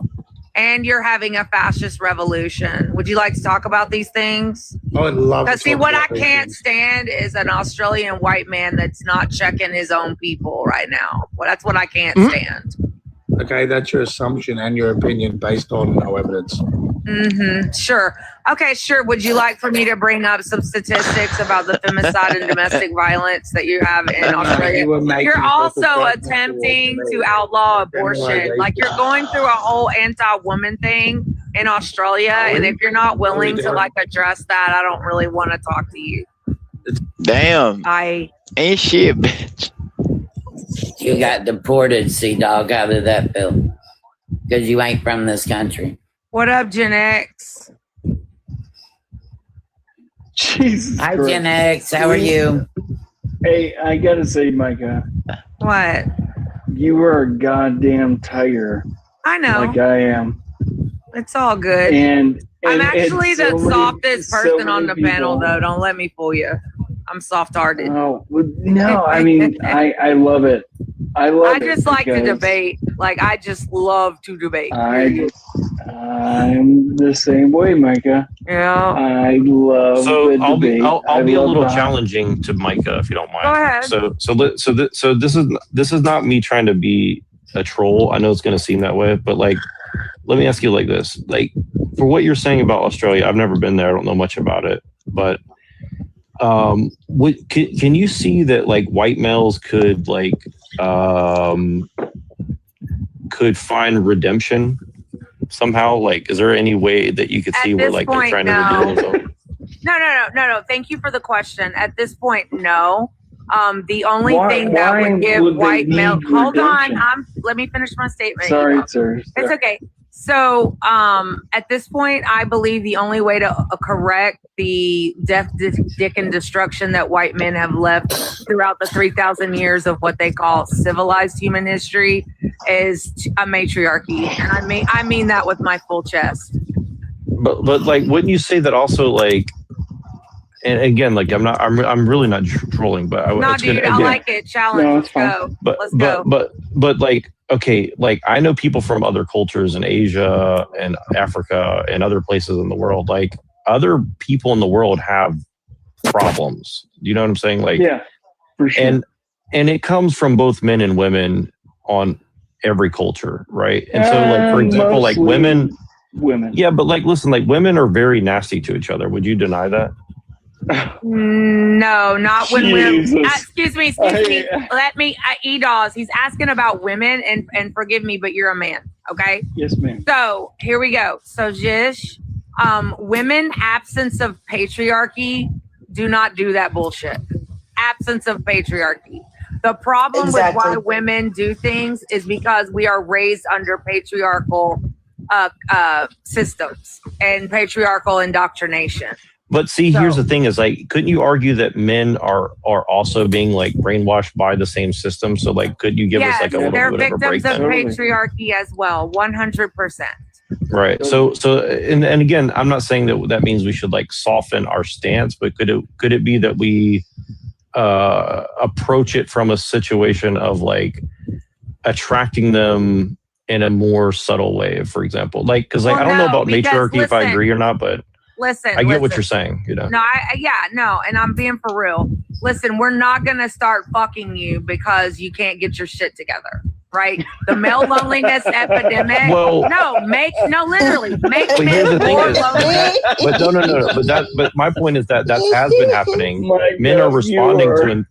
and you're having a fascist revolution. Would you like to talk about these things? I would love to Because see, talk what I about these can't things. stand is an Australian white man that's not checking his own people right now. Well, that's what I can't stand. Okay, that's your assumption and your opinion based on no evidence. Mm-hmm. Sure. Okay, sure. Would you like for me to bring up some statistics about the femicide and domestic violence that you have in Australia? you were making You're a also judgment attempting towards to me. outlaw abortion. Generalization. Like you're going through a whole anti-woman thing in Australia, and if you're not willing to like address that, I don't really want to talk to you. Damn. Ain't shit, bitch. You got deported, C-Dog, out of that bill. Because you ain't from this country. What up, Gen X? Jesus Hi, Christ. Gen X. How are you? Hey, I gotta say, Micah, What? you are a goddamn tiger. I know. Like I am. It's all good. And I'm actually so the many- softest so person on the many panel, people- though. Don't let me fool you. I'm soft-hearted. Oh, well, no, I mean, I love it. I love I it. just like to because debate. Like, I just love to debate. I'm the same way, Micah. Yeah. I love So the I'll debate. be I'll I be a love little the- challenging to Micah if you don't mind. Go ahead. So this is not me trying to be a troll. I know it's going to seem that way, but like, let me ask you like this: like, for what you're saying about Australia, I've never been there. I don't know much about it, but can you see that like white males could like could find redemption somehow? Like, is there any way that you could see where like they're trying to redeem themselves? No. Thank you for the question. At this point, no. The only Why- thing that why would give would they white male. need Hold on. redemption? Let me finish my statement. Sorry, Eva. sir. It's okay. So, at this point, I believe the only way to correct the death, dick, and destruction that white men have left throughout the 3,000 years of what they call civilized human history is a matriarchy, and I mean that with my full chest. But like, wouldn't you say that also like? And again, like I'm really not trolling, but No, dude, I like it. Challenge. Let's go. Let's go. But like, okay, like I know people from other cultures in Asia and Africa and other places in the world. Like other people in the world have problems. You know what I'm saying? Like, yeah, for sure. And it comes from both men and women on every culture, right? And so, like for example, like women. Yeah, but like, listen, like women are very nasty to each other. Would you deny that? No, not when women. Jesus. Excuse me. Let me. E-Dawes. He's asking about women, and forgive me, but you're a man. Okay. Yes, ma'am. So here we go. So Jish, women absence of patriarchy do not do that bullshit. Absence of patriarchy. The problem with why women do things is because we are raised under patriarchal systems and patriarchal indoctrination. But see, here's the thing: is like, couldn't you argue that men are also being like brainwashed by the same system? So, like, could you give us like a little they're bit of a victims of breakdown? patriarchy as well, 100%. Right. So, and again, I'm not saying that means we should like soften our stance, but could it be that we approach it from a situation of like attracting them in a more subtle way, for example, like, because like, I don't know about matriarchy if I agree or not, but I get what you're saying, you know. No, and I'm being for real. Listen, we're not gonna start fucking you because you can't get your shit together, right? The male loneliness epidemic. Literally, make But men here's the thing more is, lonely. but my point is that has been happening. Men are responding to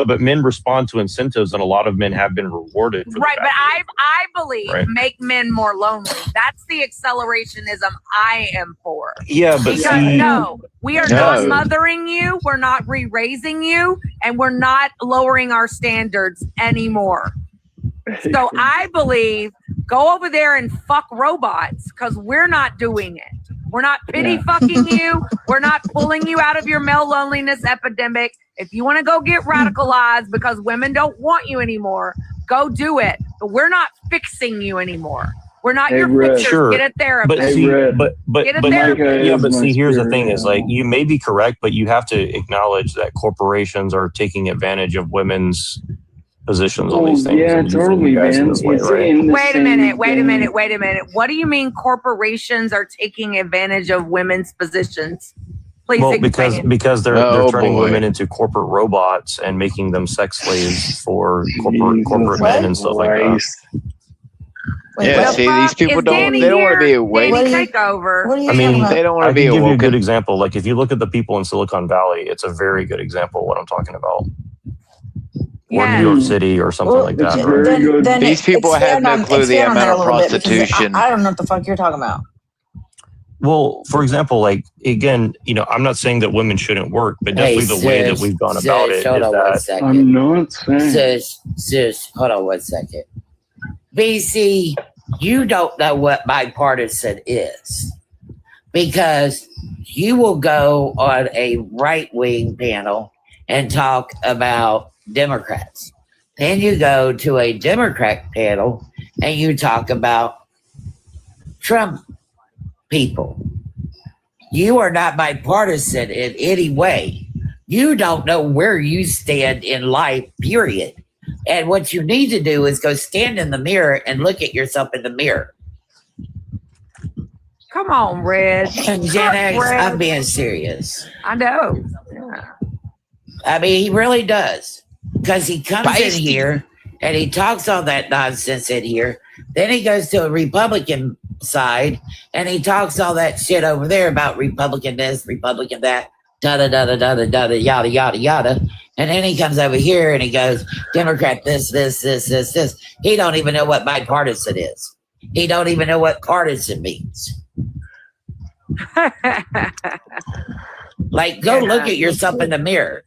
but men respond to incentives, and a lot of men have been rewarded for Right, that. but I believe make men more lonely. That's the accelerationism I am for. Yeah, but because see, we are not mothering you, we're not re-raising you, and we're not lowering our standards anymore. So I believe go over there and fuck robots because we're not doing it. We're not pity fucking you. We're not pulling you out of your male loneliness epidemic. If you want to go get radicalized because women don't want you anymore, go do it. But we're not fixing you anymore. We're not your fixers. Get a therapist. But see, but Get a therapist. yeah, but see, here's the thing: is like you may be correct, but you have to acknowledge that corporations are taking advantage of women's positions on these things. Yeah, and using totally, you guys in man. this way, It's right? in the Wait a same minute. thing. What do you mean corporations are taking advantage of women's positions? Please Well, explain. because they're turning women into corporate robots and making them sex slaves for corporate men and stuff like that. Yeah, see, these people don't want to be awake. Take over. I mean, they don't want I to be can give you a awoken. good example. Like if you look at the people in Silicon Valley, it's a very good example of what I'm talking about. Or New York City or something like that. Right? Then These people have no clue the expand on that amount a of little bit, because prostitution. I don't know what the fuck you're talking about. Well, for example, like again, I'm not saying that women shouldn't work, but definitely the way that we've gone about it is that I'm not saying. Sis, hold on one second. BC, you don't know what bipartisan is because you will go on a right-wing panel and talk about Democrats. Then you go to a Democrat panel and you talk about Trump people. You are not bipartisan in any way. You don't know where you stand in life, period. And what you need to do is go stand in the mirror and look at yourself in the mirror. Come on, Red. And Gen X, I'm being serious. I know. I mean, he really does. Because he comes in here and he talks all that nonsense in here. Then he goes to a Republican side and he talks all that shit over there about Republican this, Republican that, yada, yada, yada. And then he comes over here and he goes, Democrat this. He don't even know what bipartisan is. He don't even know what partisan means. Like, go look at yourself in the mirror.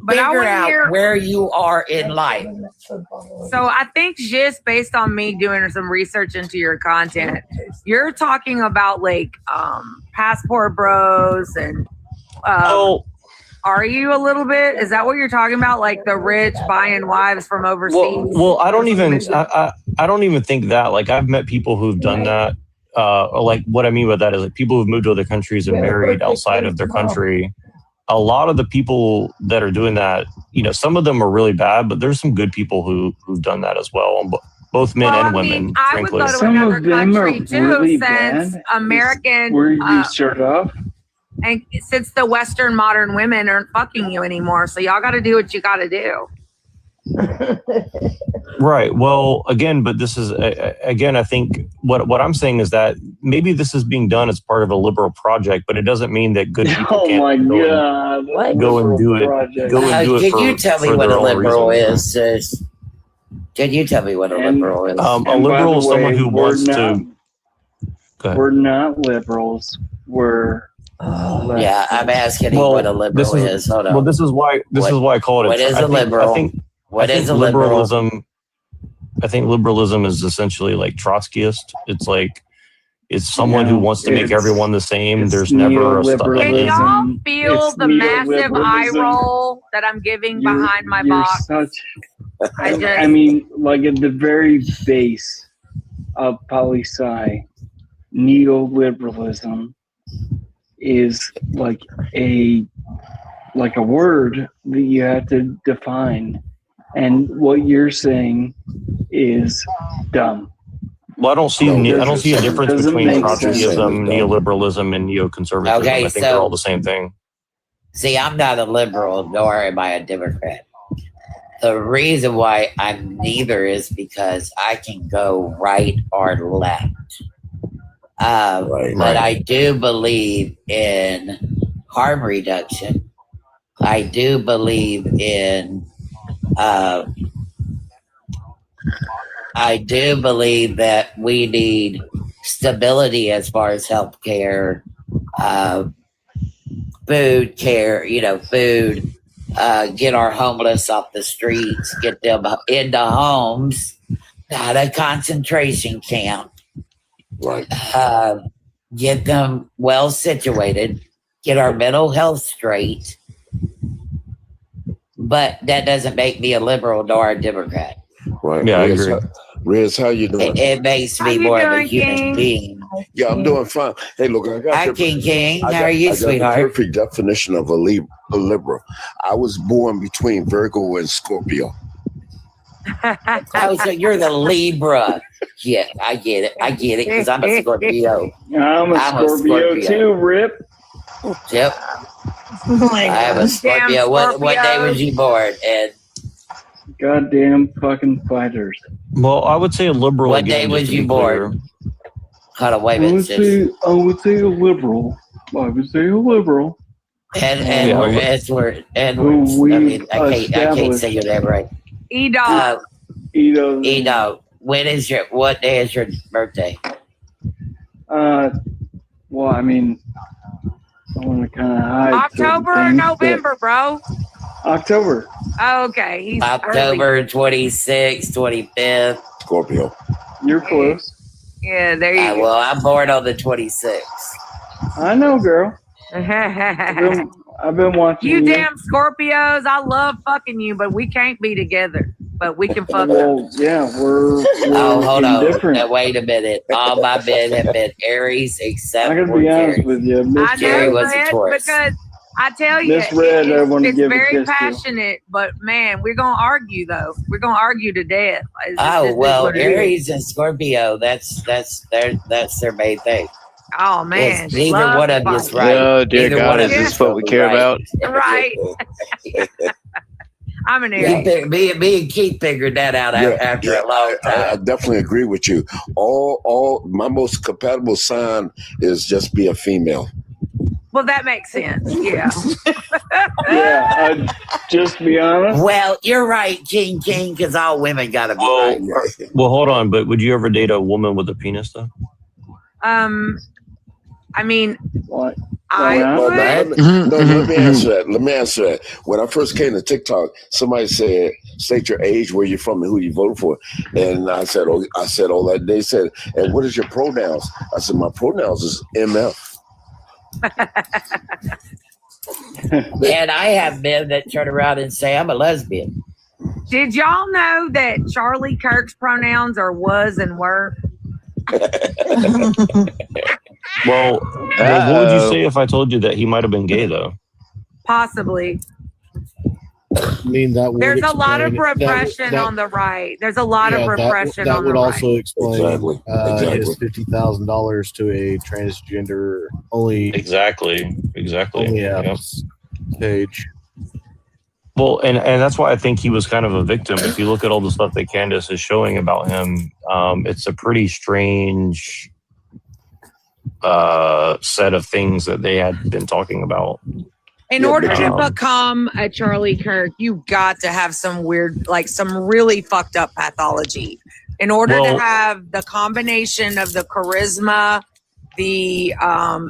But I Figure wanna out hear- where you are in life. So I think just based on me doing some research into your content, you're talking about like passport bros and are you a little bit? Is that what you're talking about? Like the rich buying wives from overseas? Well, I don't even think that. Like I've met people who've done that. Like what I mean by that is like people who've moved to other countries and married outside of their country. A lot of the people that are doing that, some of them are really bad, but there's some good people who've done that as well. Both men and women, I frankly. would go to Some another of them are country too, really since bad. American Where you start off. and since the Western modern women aren't fucking you anymore. So y'all got to do what you got to do. Right. Well, again, but this is again. I think what I'm saying is that maybe this is being done as part of a liberal project, but it doesn't mean that good people Oh my can't God! go and do it. Go and do it. Can you tell me for what their a own liberal reason. is, sis? Can you tell me what a liberal is? A liberal is someone who wants to. Go ahead. We're not liberals. We're Yeah, I'm asking you what a liberal is. Hold on. Well, this is why I call it. What is a liberal? What is a liberal? Liberalism? I think liberalism is essentially like Trotskyist. It's like It's someone who wants to make everyone the same. There's never a Can y'all end. feel the massive eye roll that I'm giving behind my box? I mean, like at the very base of poli-sci, neoliberalism is like a word that you have to define, and what you're saying is dumb. Well, I don't see a difference doesn't between make sense. Trotskyism, neoliberalism, and neoconservatism. Okay, I think they're all the same thing. See, I'm not a liberal, nor am I a Democrat. The reason why I'm neither is because I can go right or left. But I do believe in harm reduction. I do believe in I do believe that we need stability as far as healthcare, food care, food, get our homeless off the streets, get them into homes, not a concentration camp. Right. Get them well situated, get our mental health straight. But that doesn't make me a liberal nor a Democrat. Right. Yeah, I agree. Riz, how you doing? It makes me more of a human being. Yeah, I'm doing fine. Hey, look, I got Hi, King. How are you, I got sweetheart? the perfect definition of a liberal. I was born between Virgo and Scorpio. Oh, so you're the Libra. Yeah, I get it. Because I'm a Scorpio. I'm a Scorpio too, Rip. Yep. I am a Scorpio. What day was you born, Ed? Goddamn fucking fighters. Well, I would say a liberal. What day was you born? Hold on, wait a minute, sis. I would say a liberal. Edwards. I can't say your name right. E-Dog. E-Dog. What day is your birthday? Well, I mean, I want to kind of hide. October or November, bro? October. Oh, okay. He's October 26th, 25th. Scorpio. You're close. Yeah, there you go. Well, I'm born on the 26th. I know, girl. I've been watching You damn Scorpios. I love fucking you, but we can't be together. But we can fuck Well, yeah, we're hold on. indifferent. Now, wait a minute. All my men have been Aries except I gotta for be honest Jerry. with you, I Miss Jerry know, was a Red, Taurus. because I tell you, Miss Red, I want to it's give a very kiss to. passionate, but man, we're going to argue, though. We're going to argue to death. Oh well, Aries and Scorpio. That's their main thing. Oh, man. Yes, neither one of you is right. Oh, dear Neither God, one is of you this what we care right. about? Right. I'm an Aries. Me and Keith figured that out after a long time. I definitely agree with you. All my most compatible sign is just be a female. Well, that makes sense. Yeah. Yeah, just to be honest. Well, you're right, King, because all women got to be right. Well, hold on. But would you ever date a woman with a penis, though? I mean, What? I would. Let me answer that. When I first came to TikTok, somebody said, "State your age, where you're from, and who you vote for." And I said, all that. They said, "And what is your pronouns?" I said, "My pronouns is MF." And I have men that turn around and say, I'm a lesbian. Did y'all know that Charlie Kirk's pronouns are was and were? Well, what would you say if I told you that he might have been gay, though? Possibly. I mean, that would There's a lot of explain- repression on the right. There's a lot of repression that on the would right. also explain Exactly. his $50,000 to a transgender only. Exactly. Only Yep. page. Well, and that's why I think he was kind of a victim. If you look at all the stuff that Candace is showing about him, it's a pretty strange set of things that they had been talking about. In order to become a Charlie Kirk, you got to have some weird, like some really fucked up pathology. In order to have the combination of the charisma the and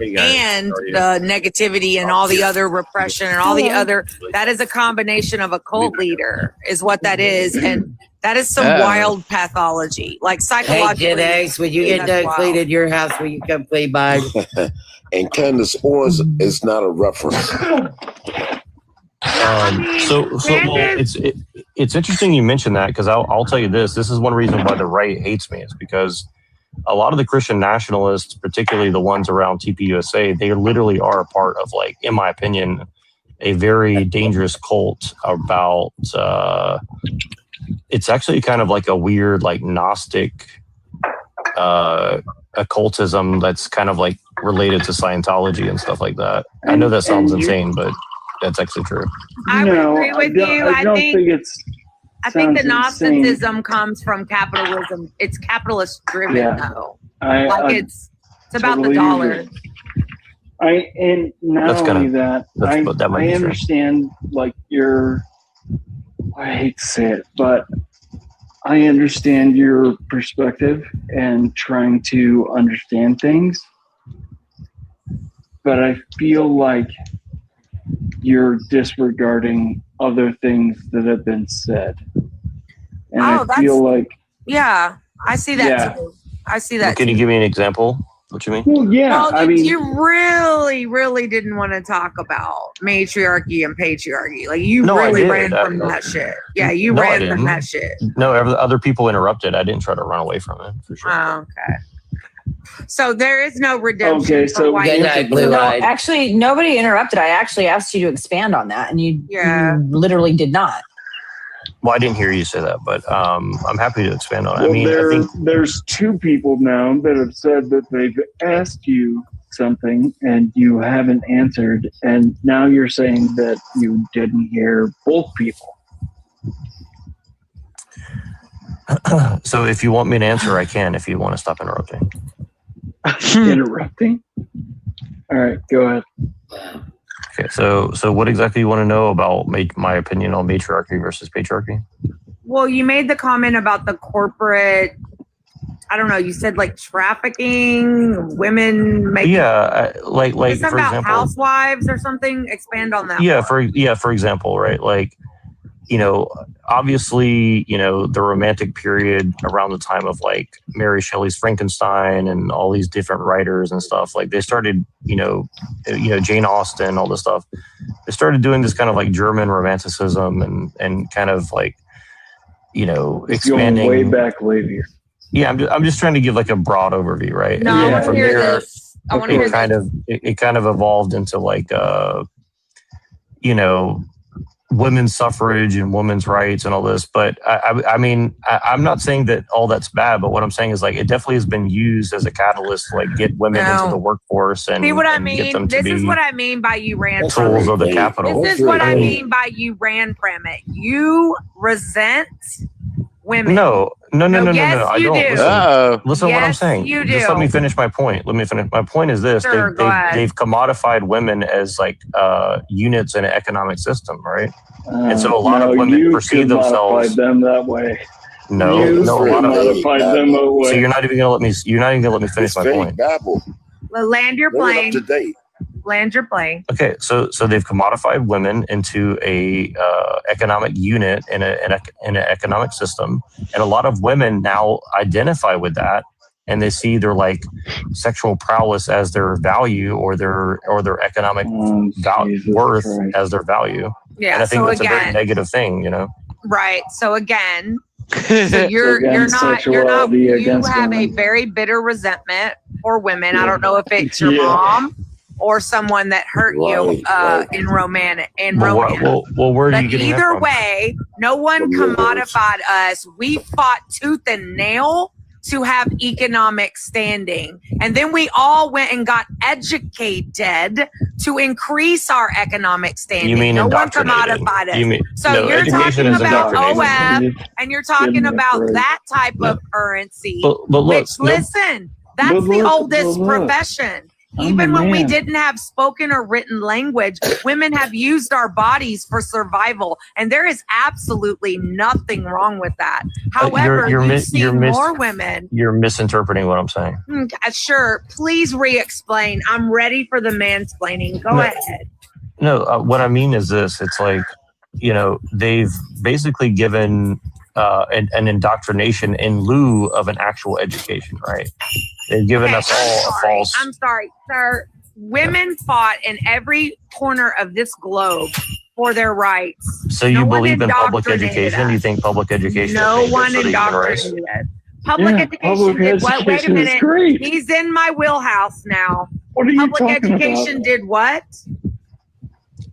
the negativity and all the other repression and all the other, that is a combination of a cult leader is what that is. And that is some wild pathology, like psychologically. Hey, Kid when you get done cleaning your house, will you come clean by? And Candace Owens is not a reference. So well, it's interesting you mentioned that, because I'll tell you this is one reason why the right hates me, is because a lot of the Christian nationalists, particularly the ones around TPUSA, they literally are a part of, like, in my opinion, a very dangerous cult about it's actually kind of like a weird, like, Gnostic occultism that's kind of like related to Scientology and stuff like that. I know that sounds insane, but that's actually true. I would agree with you. I don't think it's. I think the sounds Gnosticism insane. comes from capitalism. It's capitalist driven, though. It's about the totally dollar. agree. And not That's only gonna- that, that might I be true. understand, like, I hate to say it, but I understand your perspective and trying to understand things, but I feel like you're disregarding other things that have been said. And I feel like, Yeah, I see that Yeah. too. I see that Can too. you give me an example? What you mean? well, yeah, Well, I mean, you really, really didn't want to talk about matriarchy and patriarchy. Like, you No, I really did. ran from that shit. Yeah, you No, I ran from didn't. that shit. No, other people interrupted. I didn't try to run away from it, for sure. Oh, okay. So there is no redemption Okay, for so white good night, people. Blue No, Eyed. actually, nobody interrupted. I actually asked you to expand on that, and you literally did not. Well, I didn't hear you say that, but I'm happy to expand on it. well, I mean, I think there's two people now that have said that they've asked you something and you haven't answered, and now you're saying that you didn't hear both people. so. If you want me to answer, I can. If you want to stop interrupting. Interrupting? All right, go ahead. Okay. So what exactly you want to know about my opinion on matriarchy versus patriarchy? Well, you made the comment about the corporate, I don't know, you said like trafficking, women making. Yeah, like Is that for about example. housewives or something? Expand on that. Yeah, more. for example, right? Like, obviously, the Romantic period around the time of like Mary Shelley's Frankenstein and all these different writers and stuff, like they started, Jane Austen, all this stuff. They started doing this kind of like German romanticism and kind of like, expanding. Going way back later. Yeah, I'm just trying to give like a broad overview, right? No, I want to hear this. I want to hear this. It kind of evolved into like, women's suffrage and women's rights and all this. But I mean, I'm not saying that all that's bad, but what I'm saying is like, it definitely has been used as a catalyst to like get women into the workforce and, See what I and get mean? them to This be is what I mean by you ran from tools it. of the capital. This is what I mean by you ran from it. You resent women. No. Yes, I you don't. do. Listen to what I'm Yes, saying. you Just do. let me finish my point. My point is this: Sure, go ahead. they've commodified women as like units in an economic system, right? And so a lot of women you perceive themselves. them that way. No, You a lot of modified them that way. So you're not even gonna let me. You're not even gonna let me finish my point. Well, land your plane. Land your plane. Okay, so they've commodified women into a economic unit in an economic system, and a lot of women now identify with that, and they see their like sexual prowess as their value or their economic worth as their value. Yeah, and I think so that's a very again- negative thing, Right. So again, so you're not you have a very bitter resentment for women. I don't know if it's your mom or someone that hurt you in romance. Well, where are But you getting that either from? way, no one commodified us. We fought tooth and nail to have economic standing. And then we all went and got educated to increase our economic standing. You mean no one indoctrinated. commodified us. You mean- So no, you're education talking is about indoctrinated. OF and you're talking about that type of currency. But look, which, no- listen, that's But the look, oldest but look. profession. Even when we didn't have spoken or written language, women have used our bodies for survival, and there is absolutely nothing wrong with that. However, you see more women. You're misinterpreting what I'm saying. Sure, please re-explain. I'm ready for the mansplaining. Go ahead. No, what I mean is this. It's like, they've basically given an indoctrination in lieu of an actual education, right? They've given us all a false. I'm sorry, sir. Women fought in every corner of this globe for their rights. So you believe in public education? You think public education? No one indoctrinated us. Public education did what? Wait a minute. He's in my wheelhouse now. What are you public talking education about? did what?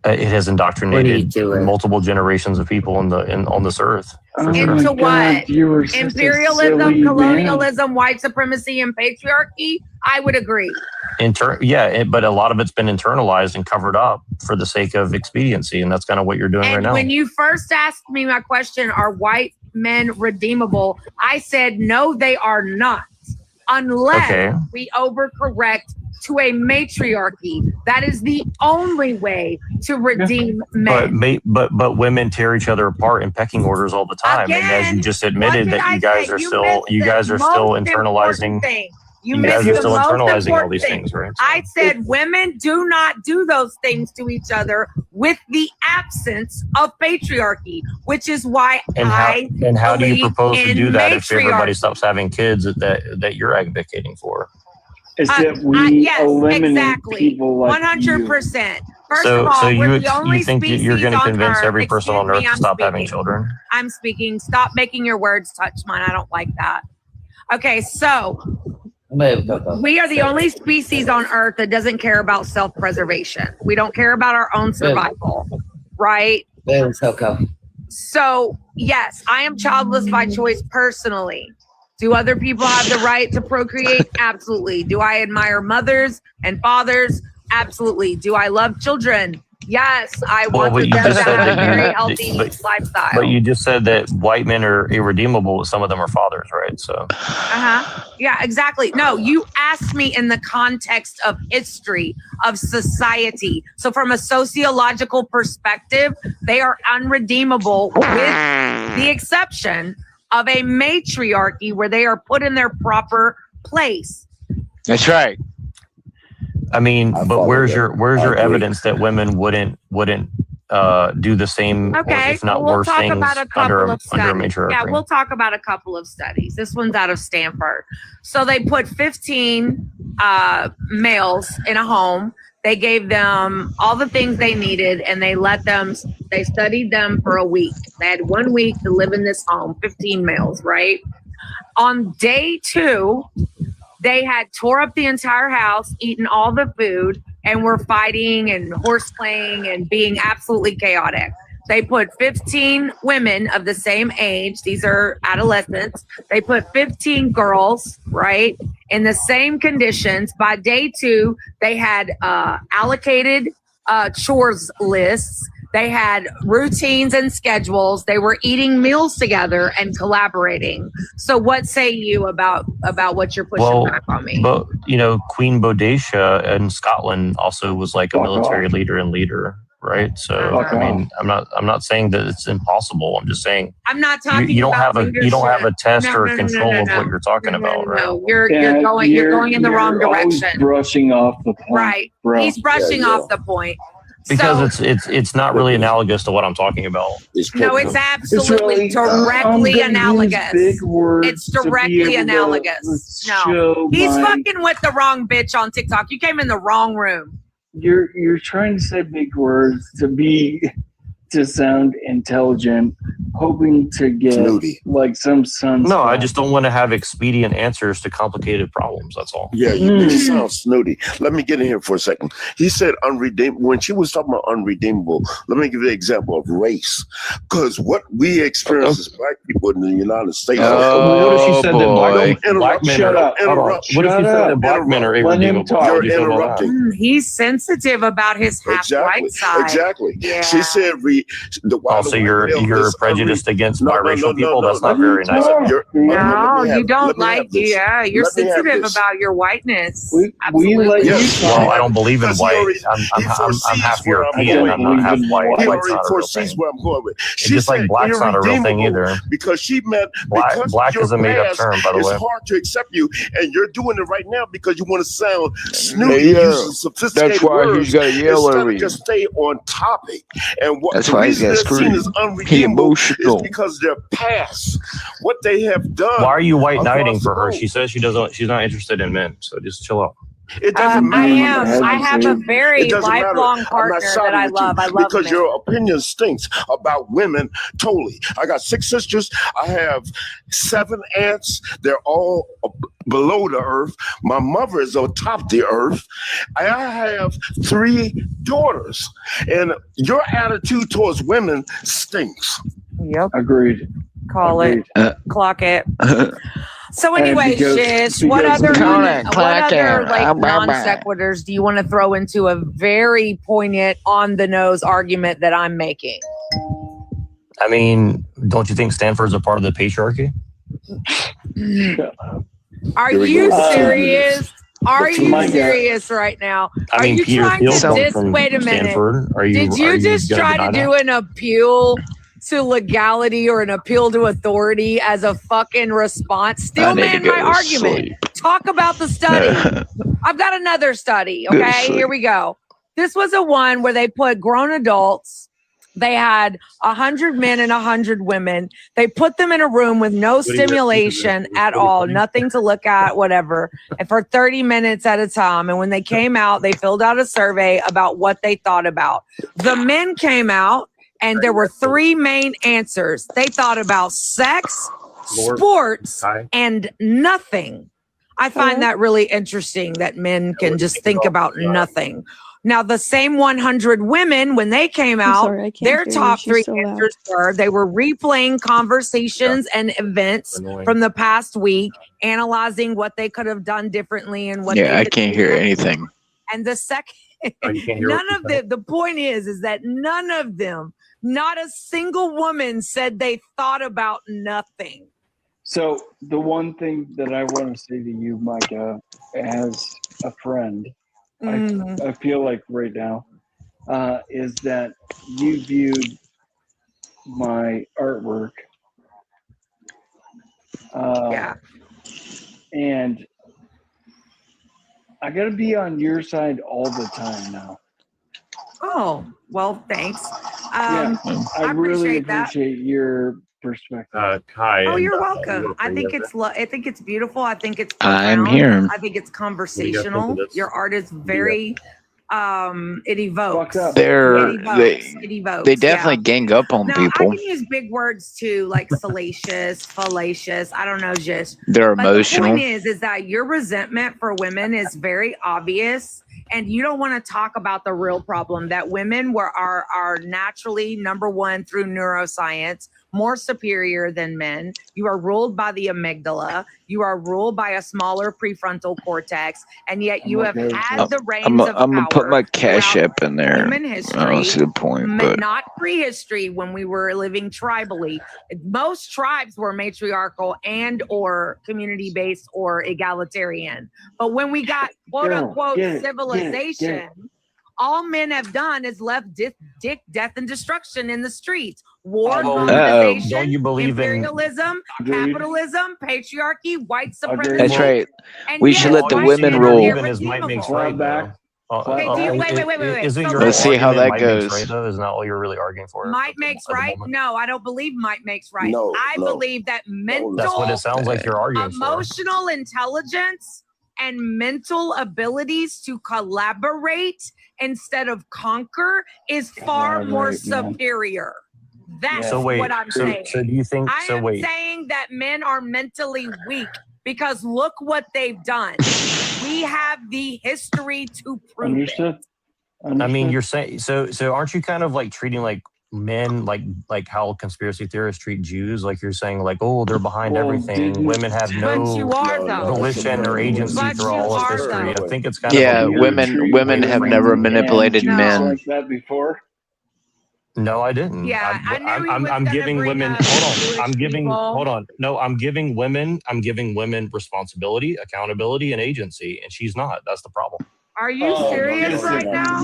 It has indoctrinated multiple generations of people on this earth. Into what? Imperialism, colonialism, white supremacy, and patriarchy? I would agree. But a lot of it's been internalized and covered up for the sake of expediency, and that's kind of what you're doing right now. When you first asked me my question, are white men redeemable? I said, no, they are not. Unless we overcorrect to a matriarchy. That is the only way to redeem men. But women tear each other apart in pecking orders all the time. Again, and as you just admitted that you guys are still internalizing. You guys are still internalizing all these things, right? I said women do not do those things to each other with the absence of patriarchy, which is why how do you propose to do that if everybody matriarchy. Stops having kids that you're advocating for? Is that we eliminate people like 100%. First So of all, you we're the only think that you're going to species on convince Earth- every person on Excuse Earth me, to stop I'm having speaking. children? I'm speaking. Stop making your words touch mine. I don't like that. Okay, so we are the only species on Earth that doesn't care about self-preservation. We don't care about our own survival, right? So, yes, I am childless by choice personally. Do other people have the right to procreate? Absolutely. Do I admire mothers and fathers? Absolutely. Do I love children? Yes, I want them to have a very healthy lifestyle. But you just said that white men are irredeemable. Some of them are fathers, right? So. Yeah, exactly. No, you asked me in the context of history, of society. So from a sociological perspective, they are unredeemable with the exception of a matriarchy where they are put in their proper place. That's right. I mean, but where's your evidence that women wouldn't do the same, or if not worse things under a matriarchy? Yeah, we'll talk about a couple of studies. This one's out of Stanford. So they put 15 males in a home. They gave them all the things they needed, and they studied them for a week. They had 1 week to live in this home, 15 males, right? On day 2, they had tore up the entire house, eaten all the food, and were fighting and horse playing and being absolutely chaotic. They put 15 women of the same age. These are adolescents. They put 15 girls, right, in the same conditions. By day 2, they had allocated chores lists. They had routines and schedules. They were eating meals together and collaborating. So what say you about what you're pushing back on me? But Queen Boadicea in Scotland also was like a military leader, right? So I mean, I'm not saying that it's impossible. I'm just saying I'm not talking. You don't have a test No, or no, a no, control no, of no. what you're talking about, right? No, you're going in the wrong always direction. brushing off the point. Right. bro. He's brushing off the point. Because it's not really analogous to what I'm talking about. No, it's absolutely directly analogous. It's directly analogous. No, he's fucking with the wrong bitch on TikTok. You came in the wrong room. You're trying to say big words to sound intelligent, hoping to get like some sun. No, I just don't want to have expedient answers to complicated problems. That's all. Yeah, you make it sound snooty. Let me get in here for a second. He said unredeemable. When she was talking about unredeemable, let me give you an example of race. Because what we experience as black people in the United States. What if she said that black men Shut are up. What if she said that black men are irredeemable? You're interrupting. He's sensitive about his half white side. Exactly. Yeah. She said Also, you're prejudiced against biracial people. That's not very nice. No, you don't like. Yeah, you're sensitive about your whiteness. Absolutely. Well, I don't believe in white. I'm half European. I'm not half white. White's not a real thing. Where I'm going with. It's just like black's not a real thing either. Because she meant black is a made-up term, by the way. It's hard to accept you, and you're doing it right now because you want to sound snooty, using sophisticated That's why words he's got to yell instead over of you. just stay on topic. And what That's the why he's reason got they're seen screwed. as He unredeemable emotional. is because their past, what they have done. Why are you white knighting across for the her? globe. She says she's not interested in men. So just chill out. It doesn't I matter. am. I have a very lifelong partner that I love. I love because men. your opinion stinks about women. Totally. I got 6 sisters. I have 7 aunts. They're all below the earth. My mother is on top of the earth. I have 3 daughters, and your attitude towards women stinks. Yep. Agreed. Call it. Clock it. So And anyway, because- Shish, what because other the- like non sequiturs do you want to throw into a very poignant, on the nose argument that I'm making? I mean, don't you think Stanford's a part of the patriarchy? Are Here we you go. serious? Are you My God. serious right now? I mean, are you Peter trying Thiel's to from wait a minute? Stanford. Did you just try to do an appeal to legality or an appeal to authority as a fucking response? Still man my argument. Talk about the study. I've got another study. Okay, here we go. This was a one where they put grown adults. They had 100 men and 100 women. They put them in a room with no stimulation at all, nothing to look at, whatever, and for 30 minutes at a time. And when they came out, they filled out a survey about what they thought about. The men came out, and there were 3 main answers. They thought about sex, sports, and nothing. I find that really interesting that men can just think about nothing. Now, the same 100 women, when they came out, sorry, I can't their hear you. top She's 3 so loud. answers were they were replaying conversations and events from the past week, analyzing what they could have done differently and what they Yeah, I could can't do hear better. anything. And the second, Oh, you can't hear none what of the point is that none of them, not a single woman said they thought about nothing. So the one thing that I want to say to you, Micah, as a friend, I feel like right now, is that you viewed my artwork. Yeah. And I got to be on your side all the time now. Oh, well, thanks. I really appreciate that. appreciate your perspective. Kai. Oh, and, you're you welcome. were I free think of it's I think it's beautiful. I think it's I'm profound. here. I think it's think conversational. of this? Your art is very it evokes. They're It evokes. they definitely gang up on Now, people. I can use big words too, like salacious, fallacious. I don't know, just They're but emotional. The point is that your resentment for women is very obvious, and you don't want to talk about the real problem that women are naturally number one through neuroscience more superior than men. You are ruled by the amygdala. You are ruled by a smaller prefrontal cortex, and yet you have had the reins I'm of gonna put power my cash throughout app in there. human I history. don't see the point, but Not prehistory when we were living tribally. Most tribes were matriarchal and or community based or egalitarian. But when we got quote unquote civilization, all men have done is left death, and destruction in the streets. War, colonization, Don't you believe in? imperialism, capitalism, patriarchy, white supremacy. that's right. And We yes, should let the white women men are rule. Even his might makes right, though. Okay, wait. Isn't So your Let's see how argument that might makes goes. right, though? Isn't that all you're really arguing for? Might makes right? No, I don't believe might makes right. No, I no. believe that mental, That's what it sounds like you're arguing for. emotional intelligence and mental abilities to collaborate instead of conquer is far more superior. That's So wait, what I'm saying. So do you think? I So am wait. saying that men are mentally weak because look what they've done. We have the history to prove it. I mean, you're saying so. Aren't you kind of like treating like men like how conspiracy theorists treat Jews? Like you're saying, like, oh, they're behind everything. Women have But no you are, though. volition or agency But through you all of are, history. though. I think it's kind Yeah, of a weird women have never manipulated men. Like that before. No, I didn't. Yeah, I knew he was I'm gonna giving bring women. up Hold on. Jewish I'm giving. people. Hold on. No, I'm giving women. I'm giving women responsibility, accountability, and agency, and she's not. That's the problem. Are you serious right now?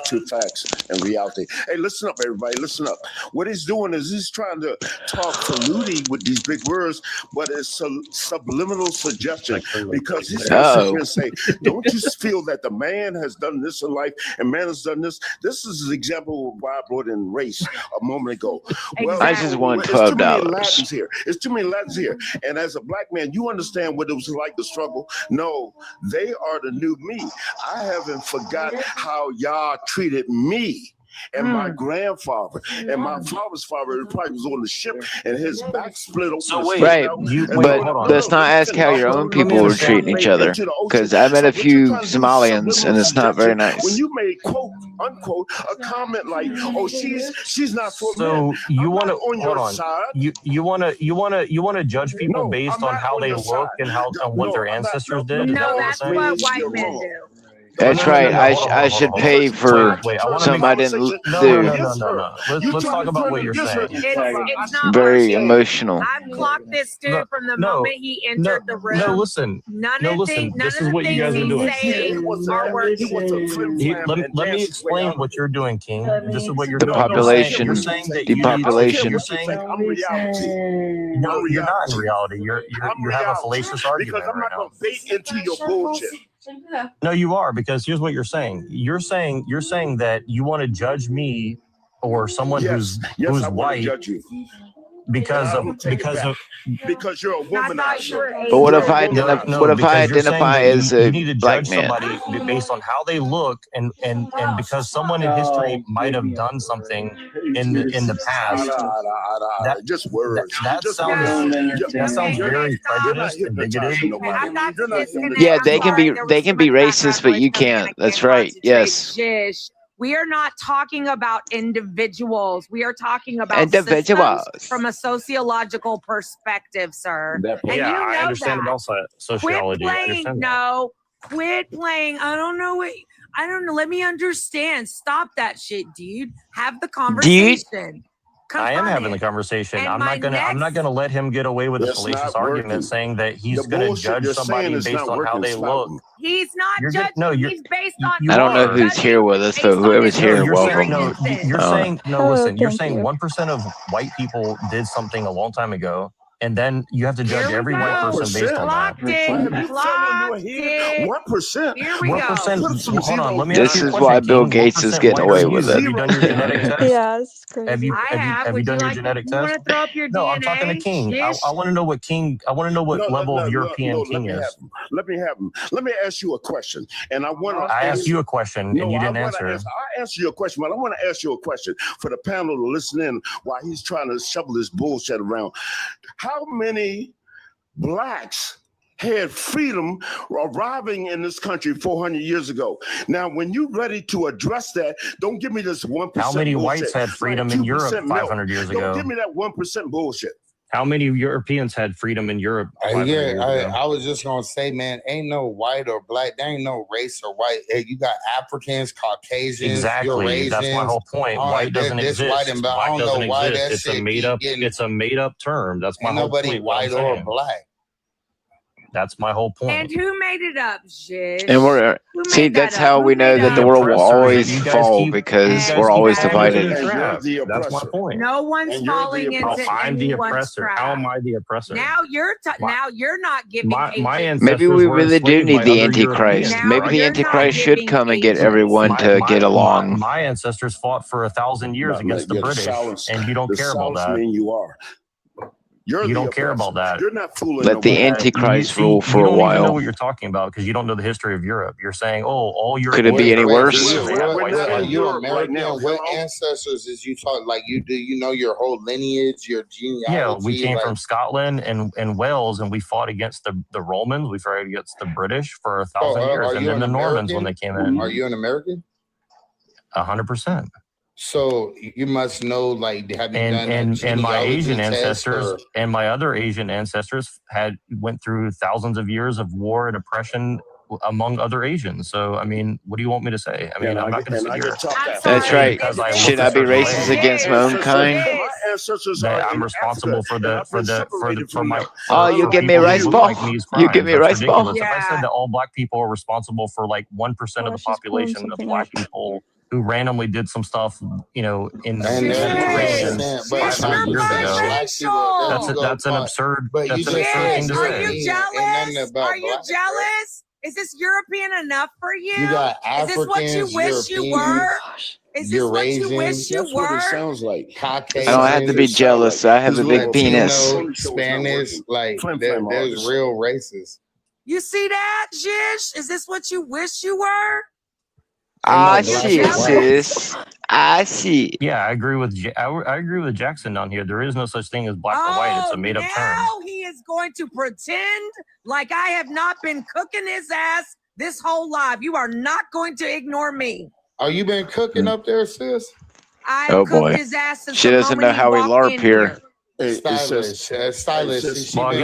Two facts and reality. Hey, listen up, everybody. Listen up. What he's doing is he's trying to talk saluti with these big words, but it's subliminal suggestion because he's going to sit here and say, "Don't you feel that the man has done this in life and man has done this?" This is an example of why I brought in race a moment ago. Well, I just want it's too many $12. Latins here. It's too many Latins here. And as a black man, you understand what it was like to struggle. No, they are the new me. I haven't forgot how y'all treated me and my grandfather and my father's father probably was on the ship and his back split open. So wait, Right, but hold on. let's not ask how your own people were treating each other. Because I met a few Somalians, and it's not very When nice. you made quote unquote a comment like, "Oh, she's not for So men," you I'm want to not on hold your on? side. You want to judge people No, based I'm on not how on they your look side. and how and what No, their I'm not. ancestors No, did? Is that No, what we're that's saying? what white You're men wrong. do. That's No, right. hold on, I should hold on. pay for Wait, I want to something make I didn't no, do. no. Let's talk about what you're saying. It's not Very working. emotional. I've clocked this dude No, from the no, moment he no, entered the room. no. Listen, None no, of listen. none This of is the what you things guys are he's doing. saying are working. Let me explain what you're doing, King. This is what you're The doing. population, You're saying that depopulation. you're saying I'm reality. no, you're not in reality. You have a reality. fallacious argument Because I'm right not now. going to bait into your bullshit. No, you are, because here's what you're saying. You're saying that you want to judge me or someone Yes, who's I want to white judge you. because And I of don't take it back. Because you're a womanizer. But what You're if a I womanizer. what if I because you're saying identify that as you a need to black judge man? somebody based on how they look and because someone in history might have done something in the past. Just words. That Just sounds words. very You're not prejudiced and bigoted. hypnotizing nobody. You're not hypnotizing Yeah, they can nobody. be racist, but you can't. That's right. Yes. Jish. We are not talking about individuals. We are talking about Individuals. systems from a sociological perspective, sir. And Yeah, you know I understand that. about sociology. Quit I playing. understand that. No, quit playing. I don't know. Let me understand. Stop that shit, dude. Have the conversation. I am having the conversation. And I'm not gonna let him get away with a It's fallacious not argument working. saying that he's The gonna bullshit judge you're saying somebody is based not on how working. they Stop. look. He's not judging. He's based on. I don't know who's here with us, but whoever's here, You're saying welcome. you're saying no. Listen, you're thank saying you. 1% of white people did something a long time ago, and then you have to judge every white person based on that. Clocked it. 1%. Here we go. 1%. Hold on. Let me This ask you a is question, why Bill King. Gates is 1% getting white away are with you? it. Have you done your genetic test? Yeah, this is crazy. Have you done your Would genetic you test? want to throw up your No, DNA? I'm talking to King. I Jish? want to know what King. I want to know what level of European King let me is. have him. Let me have him. Let me ask you a question. And I want to I asked you a question and you didn't answer. I asked you a question, but I want to ask you a question for the panel to listen in while he's trying to shovel this bullshit around. How many blacks had freedom arriving in this country 400 years ago? Now, when you're ready to address that, don't give me this 1%. How many bullshit. whites had freedom in Europe 500 years ago? Don't give me that 1% bullshit. How many Europeans had freedom in Europe 500 years ago? I was just gonna say, man, ain't no white or black. There ain't no race or white. Hey, you got Africans, Caucasians, Exactly. Eurasians. That's my whole point. White doesn't exist. White and black. I White don't doesn't know why exist. that It's a shit made keep up. getting. It's a made up term. That's my Ain't whole nobody point. What I'm white or saying. black. That's my whole point. And who made it up, Jish? And we're see, that's how we know that the world will always fall because we're always divided. That's my point. No one's falling into I'm the anyone's oppressor. trap. How am I the oppressor? Now you're not giving my agency. Maybe we really do need the Antichrist. Antichrist. Maybe the Antichrist should come and get everyone to get along. My ancestors fought for 1,000 years against the British, and you don't care about that. You are. You don't care about that. You're not fooling. Let the Antichrist rule for a You don't even know while. what you're talking about because you don't know the history of Europe. You're saying, "Oh, all Europe." Could it be any worse? Are you American? What ancestors is you talking? Like you do? You know your whole lineage, your genealogy. Yeah, we came from Scotland and Wales, and we fought against the Romans. We fought against the British for 1,000 years, and then the Normans when they came in. Are you an American? 100%. So you must know, like, have you done and my Asian test ancestors and my other Asian ancestors went through thousands of years of war and oppression among other Asians. So I mean, what do you want me to say? I mean, I'm not going to sit here That's right. because I Should look I a be certain racist way against my own kind? that I'm responsible for my Oh, you for give me a people who rice look ball? like me's You give crimes. me a That's rice ball? ridiculous. If I said that all black people are responsible for like 1% of the population of black people who randomly did some stuff, you know, in the And they're Mediterranean but 500 years ago, that's an absurd But you just thing to Are say. you jealous? Are you jealous? Is this European enough for you? You got Is this what you Africans, wish you Europeans, were? Is this what you wish you That's what it were? sounds like. Caucasian. I don't have to be jealous. I have a big penis. Latino, Spanish, like there's real races. You see that, Jish? Is this what you wish you were? I black see and it, white. sis. I see. Yeah, I agree with I agree with Jackson down here. There is no such thing as black or white. It's a made up term. Now he is going to pretend like I have not been cooking his ass this whole life. You are not going to ignore me. Oh, you been cooking up there, sis? I Oh cooked boy. his ass since She the doesn't moment know he how we walked LARP in here. Stylish. Well, I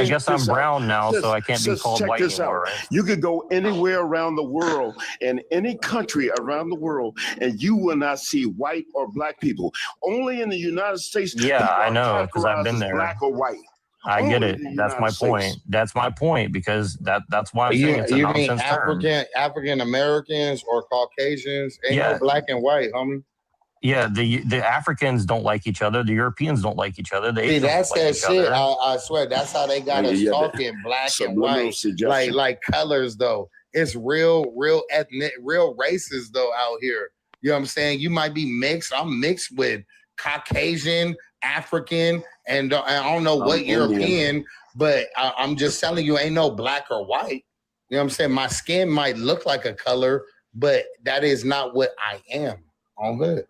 guess I'm brown now, so I can't be called check white this anymore, out. right? You could go anywhere around the world, in any country around the world, and you will not see white or black people. Only in the United States. Yeah, people I are know because I've been categorized as there. Black or white. I get Only it. in the That's my United point. States. That's my point because that's why I'm saying it's a You mean nonsense term. African Americans or Caucasians? Ain't Yeah. no black and white, homie. Yeah, the Africans don't like each other. The Europeans don't like each other. The See, Asians that's don't like that each shit. other. I swear, that's how they got us talking black and subliminal white, suggestion. like colors though. It's real ethnic, real races though out here. You know what I'm saying? You might be mixed. I'm mixed with Caucasian, African, and I don't know what European, but I'm just telling you, ain't no black or white. You know what I'm saying? My skin might look like a color, but that is not what I am. On good.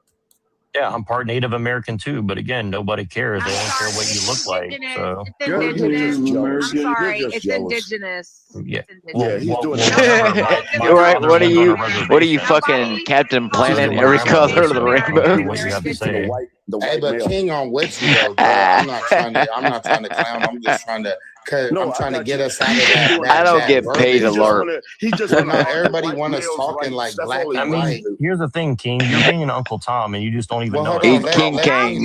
Yeah, I'm part Native American too, but again, nobody cares. They don't care what you look like. So It's indigenous. I'm sorry, it's indigenous. yeah, Yeah, he's doing You're right. What are you fucking Captain Planet? Every color of the rainbow. What you have to say. Hey, but King on with you though, bro. I'm not trying to clown. I'm just trying to. I'm trying to get us out of that. I don't get paid to LARP. He just no, everybody want us talking like black I and mean, white. here's the thing, King. You're being an Uncle Tom, and you just don't even know. Eat King Kang.